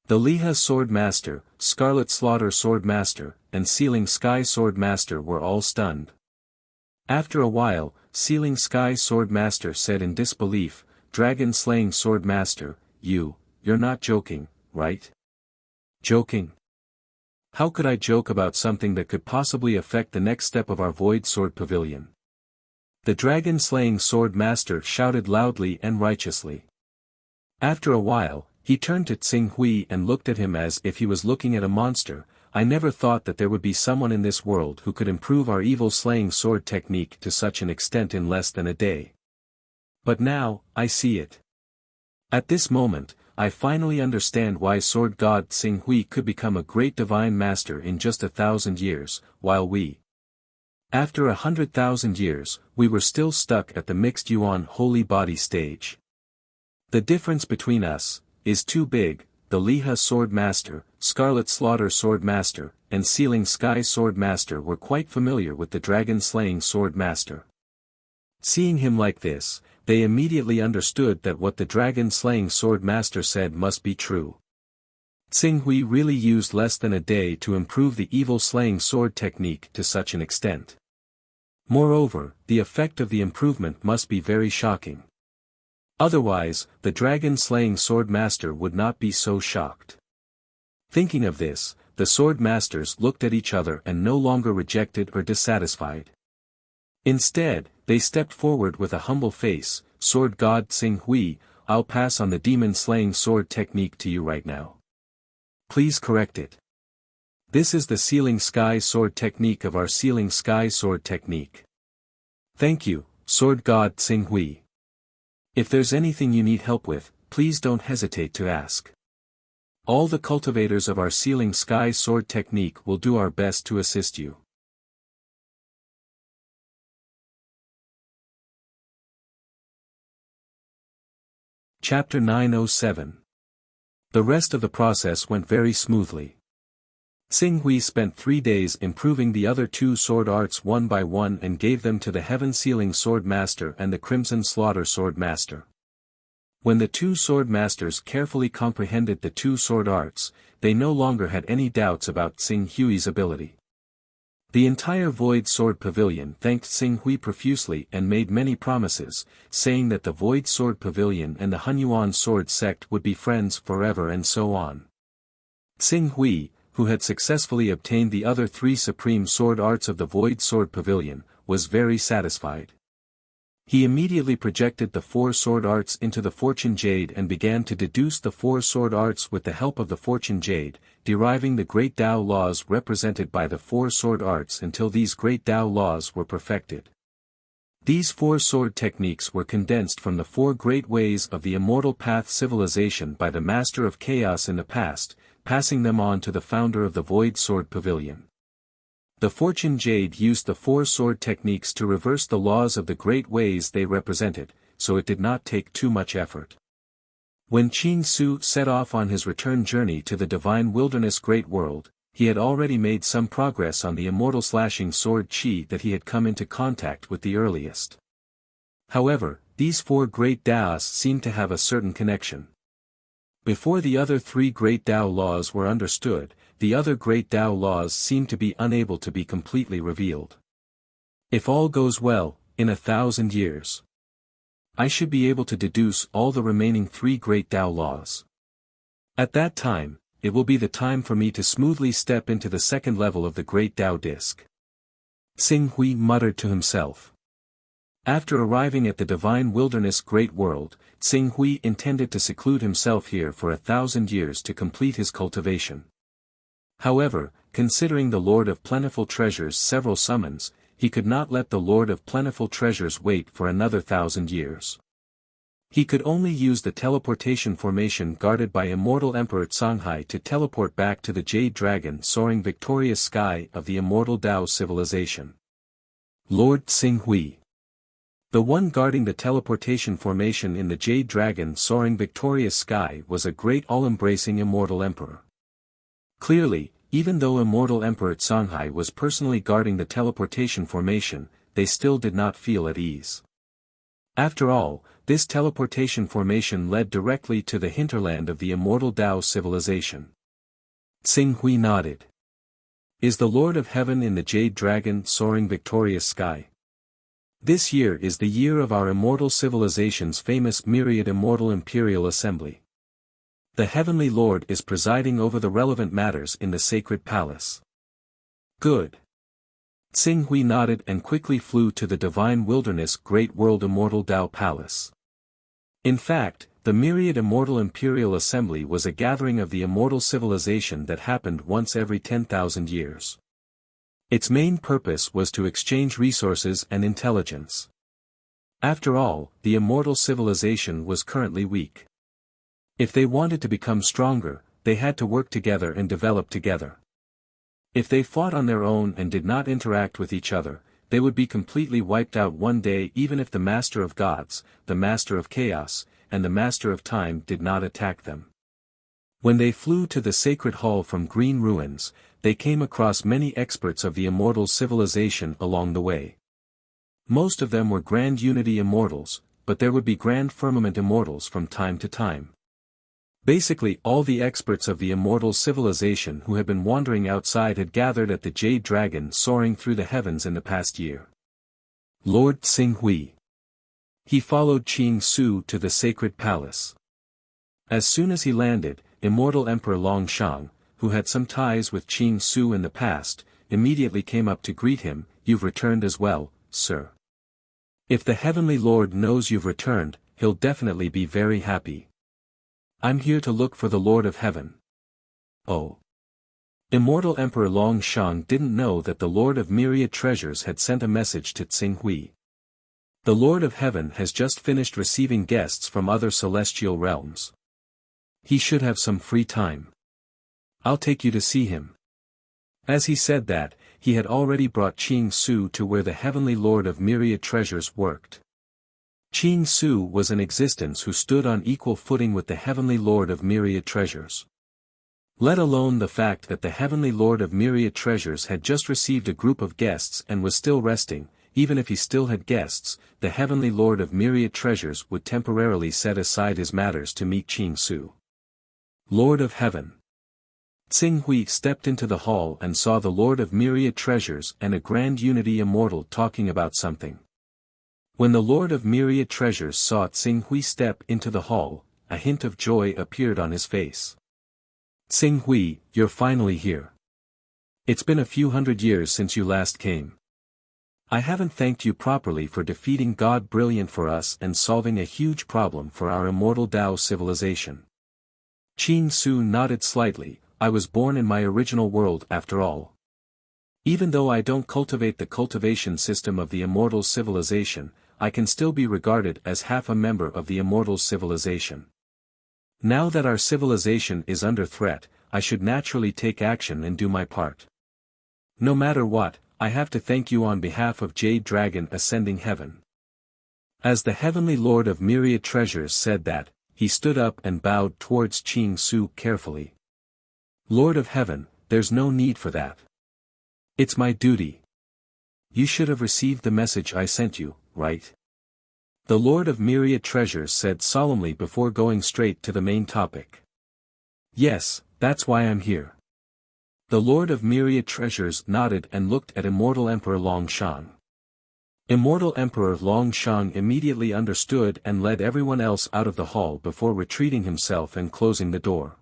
The Lihe sword master, Scarlet Slaughter sword master, and Sealing Sky sword master were all stunned. After a while, Sealing Sky sword master said in disbelief, Dragon-slaying sword master, you're not joking, right? Joking? How could I joke about something that could possibly affect the next step of our Void Sword Pavilion? The dragon-slaying sword master shouted loudly and righteously. After a while, he turned to Xing Hui and looked at him as if he was looking at a monster. I never thought that there would be someone in this world who could improve our evil slaying sword technique to such an extent in less than a day. But now, I see it. At this moment, I finally understand why sword god Xing Hui could become a great divine master in just 1,000 years, while we, after 100,000 years, we were still stuck at the mixed Yuan holy body stage. The difference between us is too big. The Liha Sword Master, Scarlet Slaughter Sword Master, and Sealing Sky Sword Master were quite familiar with the Dragon Slaying Sword Master. Seeing him like this, they immediately understood that what the Dragon Slaying Sword Master said must be true. Xing Hui really used less than a day to improve the evil slaying sword technique to such an extent. Moreover, the effect of the improvement must be very shocking. Otherwise, the dragon-slaying sword master would not be so shocked. Thinking of this, the sword masters looked at each other and no longer rejected or dissatisfied. Instead, they stepped forward with a humble face. Sword god Xing Hui, I'll pass on the demon-slaying sword technique to you right now. Please correct it. This is the Sealing Sky Sword technique of our Sealing Sky Sword technique. Thank you, Sword God Xing Hui. If there's anything you need help with, please don't hesitate to ask. All the cultivators of our Sealing Sky Sword technique will do our best to assist you. Chapter 907. The rest of the process went very smoothly. Xing Hui spent 3 days improving the other 2 sword arts one by one and gave them to the Heaven Sealing Sword Master and the Crimson Slaughter Sword Master. When the 2 sword masters carefully comprehended the 2 sword arts, they no longer had any doubts about Xing Hui's ability. The entire Void Sword Pavilion thanked Xing Hui profusely and made many promises, saying that the Void Sword Pavilion and the Hunyuan sword sect would be friends forever and so on. Xing Hui, who had successfully obtained the other 3 supreme sword arts of the Void Sword Pavilion, was very satisfied. He immediately projected the 4 sword arts into the Fortune Jade and began to deduce the 4 sword arts with the help of the Fortune Jade, deriving the great Tao laws represented by the 4 sword arts until these great Tao laws were perfected. These 4 sword techniques were condensed from the 4 great ways of the Immortal Path civilization by the Master of Chaos in the past, passing them on to the founder of the Void Sword Pavilion. The Fortune Jade used the 4 sword techniques to reverse the laws of the great ways they represented, so it did not take too much effort. When Qin Su set off on his return journey to the Divine Wilderness Great World, he had already made some progress on the immortal slashing sword Qi that he had come into contact with the earliest. However, these 4 great Taos seemed to have a certain connection. Before the other 3 great Tao laws were understood, the other great Tao laws seemed to be unable to be completely revealed. If all goes well, in 1,000 years, I should be able to deduce all the remaining 3 great Tao laws. At that time, it will be the time for me to smoothly step into the second level of the great Tao disc. Xing Hui muttered to himself. After arriving at the Divine Wilderness Great World, Xing Hui intended to seclude himself here for 1,000 years to complete his cultivation. However, considering the Lord of Plentiful Treasures' several summons, he could not let the Lord of Plentiful Treasures wait for another 1,000 years. He could only use the teleportation formation guarded by Immortal Emperor Songhai to teleport back to the Jade Dragon soaring victorious sky of the Immortal Tao civilization. Lord Xing Hui. The one guarding the teleportation formation in the Jade Dragon soaring victorious sky was a great all-embracing Immortal Emperor. Clearly, even though Immortal Emperor Songhai was personally guarding the teleportation formation, they still did not feel at ease. After all, this teleportation formation led directly to the hinterland of the Immortal Tao civilization. Xing Hui nodded. Is the Lord of Heaven in the Jade Dragon soaring victorious sky? This year is the year of our immortal civilization's famous myriad immortal imperial assembly. The Heavenly Lord is presiding over the relevant matters in the sacred palace. Good. Xing Hui nodded and quickly flew to the Divine Wilderness Great World Immortal Tao Palace. In fact, The myriad immortal imperial assembly was a gathering of the immortal civilization that happened once every 10,000 years. Its main purpose was to exchange resources and intelligence. After all, the immortal civilization was currently weak. If they wanted to become stronger, they had to work together and develop together. If they fought on their own and did not interact with each other, they would be completely wiped out one day even if the Master of Gods, the Master of Chaos, and the Master of Time did not attack them. When they flew to the sacred hall from Green Ruins, they came across many experts of the immortal civilization along the way. Most of them were Grand Unity Immortals, but there would be Grand Firmament Immortals from time to time. Basically all the experts of the immortal civilization who had been wandering outside had gathered at the Jade Dragon soaring through the heavens in the past year. Lord Tsinghui. He followed Qing Su to the sacred palace. As soon as he landed, Immortal Emperor Longshang, who had some ties with Qing Su in the past, immediately came up to greet him. "You've returned as well, sir. If the Heavenly Lord knows you've returned, he'll definitely be very happy. I'm here to look for the Lord of Heaven." Oh. Immortal Emperor Longshang didn't know that the Lord of Myriad Treasures had sent a message to Tsinghui. The Lord of Heaven has just finished receiving guests from other celestial realms. He should have some free time. I'll take you to see him. As he said that, he had already brought Qing Su to where the Heavenly Lord of Myriad Treasures worked. Qing Su was an existence who stood on equal footing with the Heavenly Lord of Myriad Treasures. Let alone the fact that the Heavenly Lord of Myriad Treasures had just received a group of guests and was still resting. Even if he still had guests, the Heavenly Lord of Myriad Treasures would temporarily set aside his matters to meet Qing Su. Lord of Heaven. Tsinghui stepped into the hall and saw the Lord of Myriad Treasures and a Grand Unity Immortal talking about something. When the Lord of Myriad Treasures saw Tsinghui step into the hall, a hint of joy appeared on his face. "Tsinghui, you're finally here. It's been a few hundred years since you last came. I haven't thanked you properly for defeating God Brilliant for us and solving a huge problem for our immortal Dao civilization." Qing Su nodded slightly. "I was born in my original world after all. Even though I don't cultivate the cultivation system of the immortal civilization, I can still be regarded as half a member of the immortal civilization. Now that our civilization is under threat, I should naturally take action and do my part. No matter what, I have to thank you on behalf of Jade Dragon Ascending Heaven." As the Heavenly Lord of Myriad Treasures said that, he stood up and bowed towards Qing Su carefully. "Lord of Heaven, there's no need for that. It's my duty. You should have received the message I sent you, right?" The Lord of Myriad Treasures said solemnly before going straight to the main topic. "Yes, that's why I'm here." The Lord of Myriad Treasures nodded and looked at Immortal Emperor Longshang. Immortal Emperor Longshang immediately understood and led everyone else out of the hall before retreating himself and closing the door.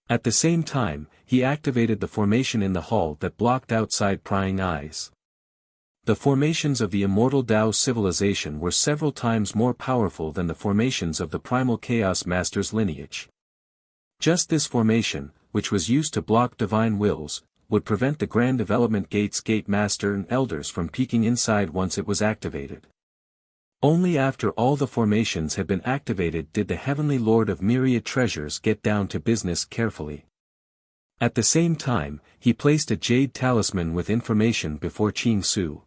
At the same time, he activated the formation in the hall that blocked outside prying eyes. The formations of the immortal Dao civilization were several times more powerful than the formations of the primal Chaos Master's lineage. Just this formation, which was used to block divine wills, would prevent the Grand Development Gate's Gate Master and Elders from peeking inside once it was activated. Only after all the formations had been activated did the Heavenly Lord of Myriad Treasures get down to business carefully. At the same time, he placed a jade talisman with information before Qing Su.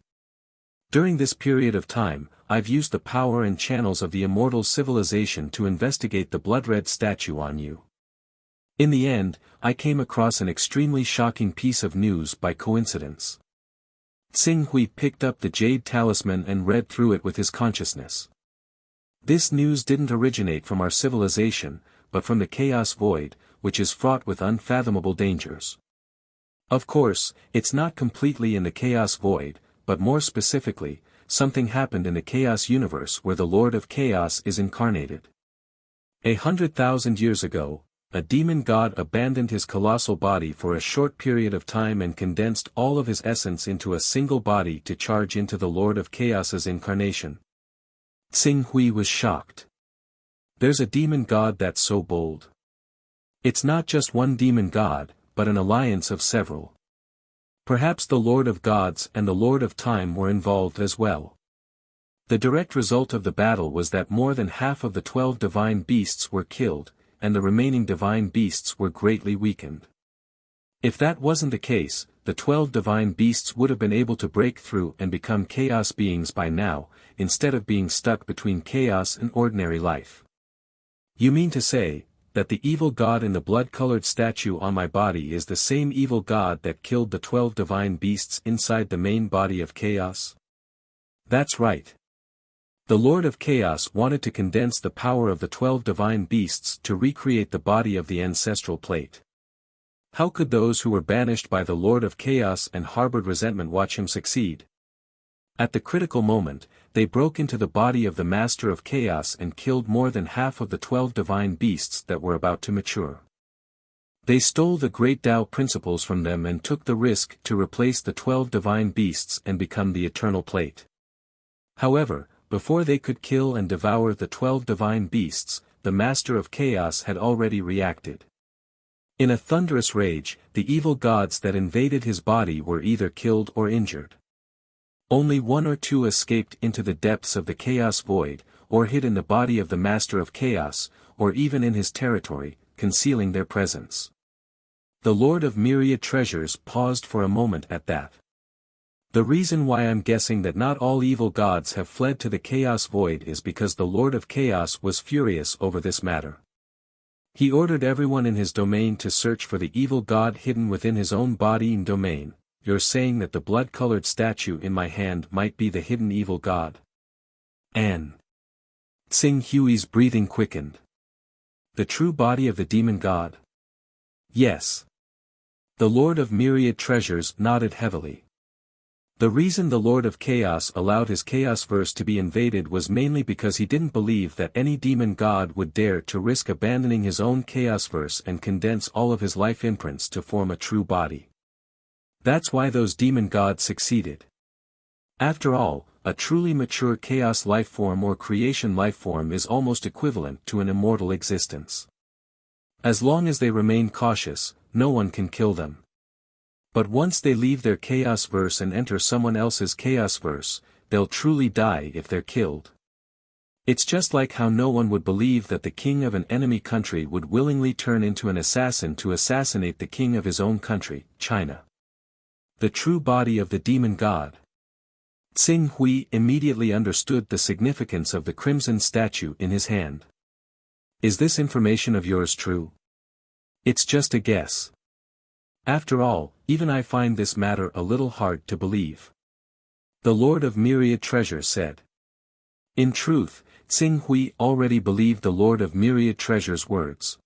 "During this period of time, I've used the power and channels of the immortal civilization to investigate the blood-red statue on you. In the end, I came across an extremely shocking piece of news by coincidence." Tsinghui picked up the jade talisman and read through it with his consciousness. "This news didn't originate from our civilization, but from the Chaos Void, which is fraught with unfathomable dangers. Of course, it's not completely in the Chaos Void, but more specifically, something happened in the Chaos Universe where the Lord of Chaos is incarnated. 100,000 years ago, a demon god abandoned his colossal body for a short period of time and condensed all of his essence into a single body to charge into the Lord of Chaos's incarnation." Tsinghui was shocked. There's a demon god that's so bold. It's not just one demon god, but an alliance of several. Perhaps the Lord of Gods and the Lord of Time were involved as well. The direct result of the battle was that more than half of the 12 divine beasts were killed, and the remaining divine beasts were greatly weakened. If that wasn't the case, the 12 divine beasts would have been able to break through and become chaos beings by now, instead of being stuck between chaos and ordinary life. You mean to say, that the evil god in the blood-colored statue on my body is the same evil god that killed the 12 divine beasts inside the main body of chaos? That's right. The Lord of Chaos wanted to condense the power of the 12 divine beasts to recreate the body of the ancestral plate. How could those who were banished by the Lord of Chaos and harbored resentment watch him succeed? At the critical moment, they broke into the body of the Master of Chaos and killed more than half of the 12 divine beasts that were about to mature. They stole the great Tao principles from them and took the risk to replace the 12 divine beasts and become the eternal plate. However, before they could kill and devour the 12 divine beasts, the Master of Chaos had already reacted. In a thunderous rage, the evil gods that invaded his body were either killed or injured. Only one or two escaped into the depths of the chaos void, or hid in the body of the Master of Chaos, or even in his territory, concealing their presence. The Lord of Myriad Treasures paused for a moment at that. The reason why I'm guessing that not all evil gods have fled to the chaos void is because the Lord of Chaos was furious over this matter. He ordered everyone in his domain to search for the evil god hidden within his own body and domain. You're saying that the blood-colored statue in my hand might be the hidden evil god? Tsing Hui's breathing quickened. The true body of the demon god? Yes. The Lord of Myriad Treasures nodded heavily. The reason the Lord of Chaos allowed his Chaosverse to be invaded was mainly because he didn't believe that any demon god would dare to risk abandoning his own Chaosverse and condense all of his life imprints to form a true body. That's why those demon gods succeeded. After all, a truly mature chaos lifeform or creation lifeform is almost equivalent to an immortal existence. As long as they remain cautious, no one can kill them. But once they leave their Chaosverse and enter someone else's Chaosverse, they'll truly die if they're killed. It's just like how no one would believe that the king of an enemy country would willingly turn into an assassin to assassinate the king of his own country, China. The true body of the demon god. Tsing Hui immediately understood the significance of the crimson statue in his hand. Is this information of yours true? It's just a guess. After all, even I find this matter a little hard to believe. The Lord of Myriad Treasures said. In truth, Tsing Hui already believed the Lord of Myriad Treasures' words.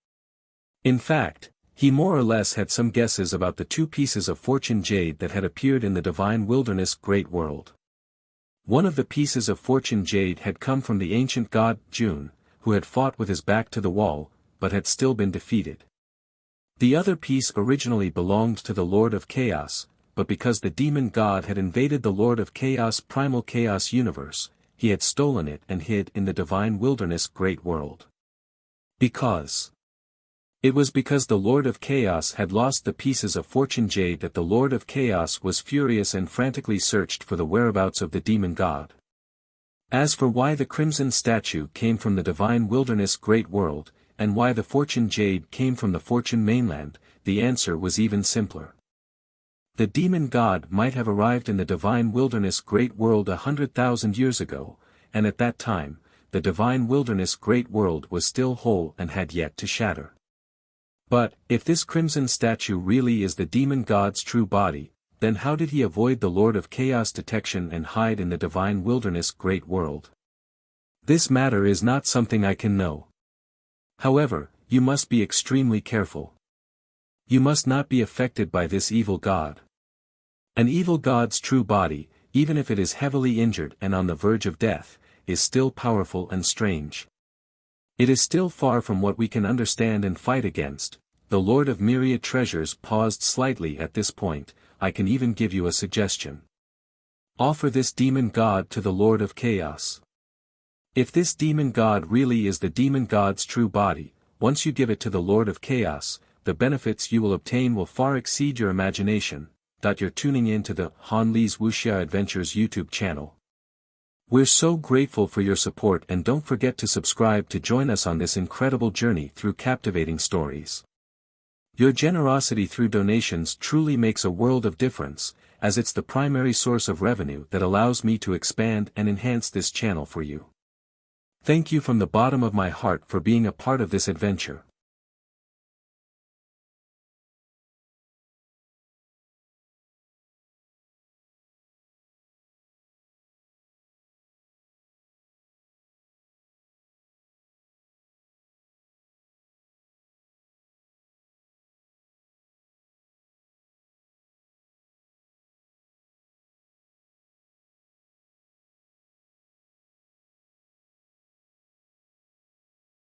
In fact, he more or less had some guesses about the 2 pieces of fortune jade that had appeared in the divine wilderness great world. One of the pieces of fortune jade had come from the ancient god, Jun, who had fought with his back to the wall, but had still been defeated. The other piece originally belonged to the Lord of Chaos, but because the demon god had invaded the Lord of Chaos' primal chaos universe, he had stolen it and hid in the divine wilderness great world. It was because the Lord of Chaos had lost the pieces of fortune jade that the Lord of Chaos was furious and frantically searched for the whereabouts of the demon god. As for why the crimson statue came from the divine wilderness great world, and why the fortune jade came from the fortune mainland, the answer was even simpler. The demon god might have arrived in the divine wilderness great world 100,000 years ago, and at that time, the divine wilderness great world was still whole and had yet to shatter. But, if this crimson statue really is the demon god's true body, then how did he avoid the Lord of Chaos detection and hide in the divine wilderness great world? This matter is not something I can know. However, you must be extremely careful. You must not be affected by this evil god. An evil god's true body, even if it is heavily injured and on the verge of death, is still powerful and strange. It is still far from what we can understand and fight against. The Lord of Myriad Treasures paused slightly at this point. I can even give you a suggestion. Offer this demon god to the Lord of Chaos. If this demon god really is the demon god's true body, once you give it to the Lord of Chaos, the benefits you will obtain will far exceed your imagination. You're tuning in to the Han Li's Wuxia Adventures YouTube channel. We're so grateful for your support, and don't forget to subscribe to join us on this incredible journey through captivating stories. Your generosity through donations truly makes a world of difference, as it's the primary source of revenue that allows me to expand and enhance this channel for you. Thank you from the bottom of my heart for being a part of this adventure.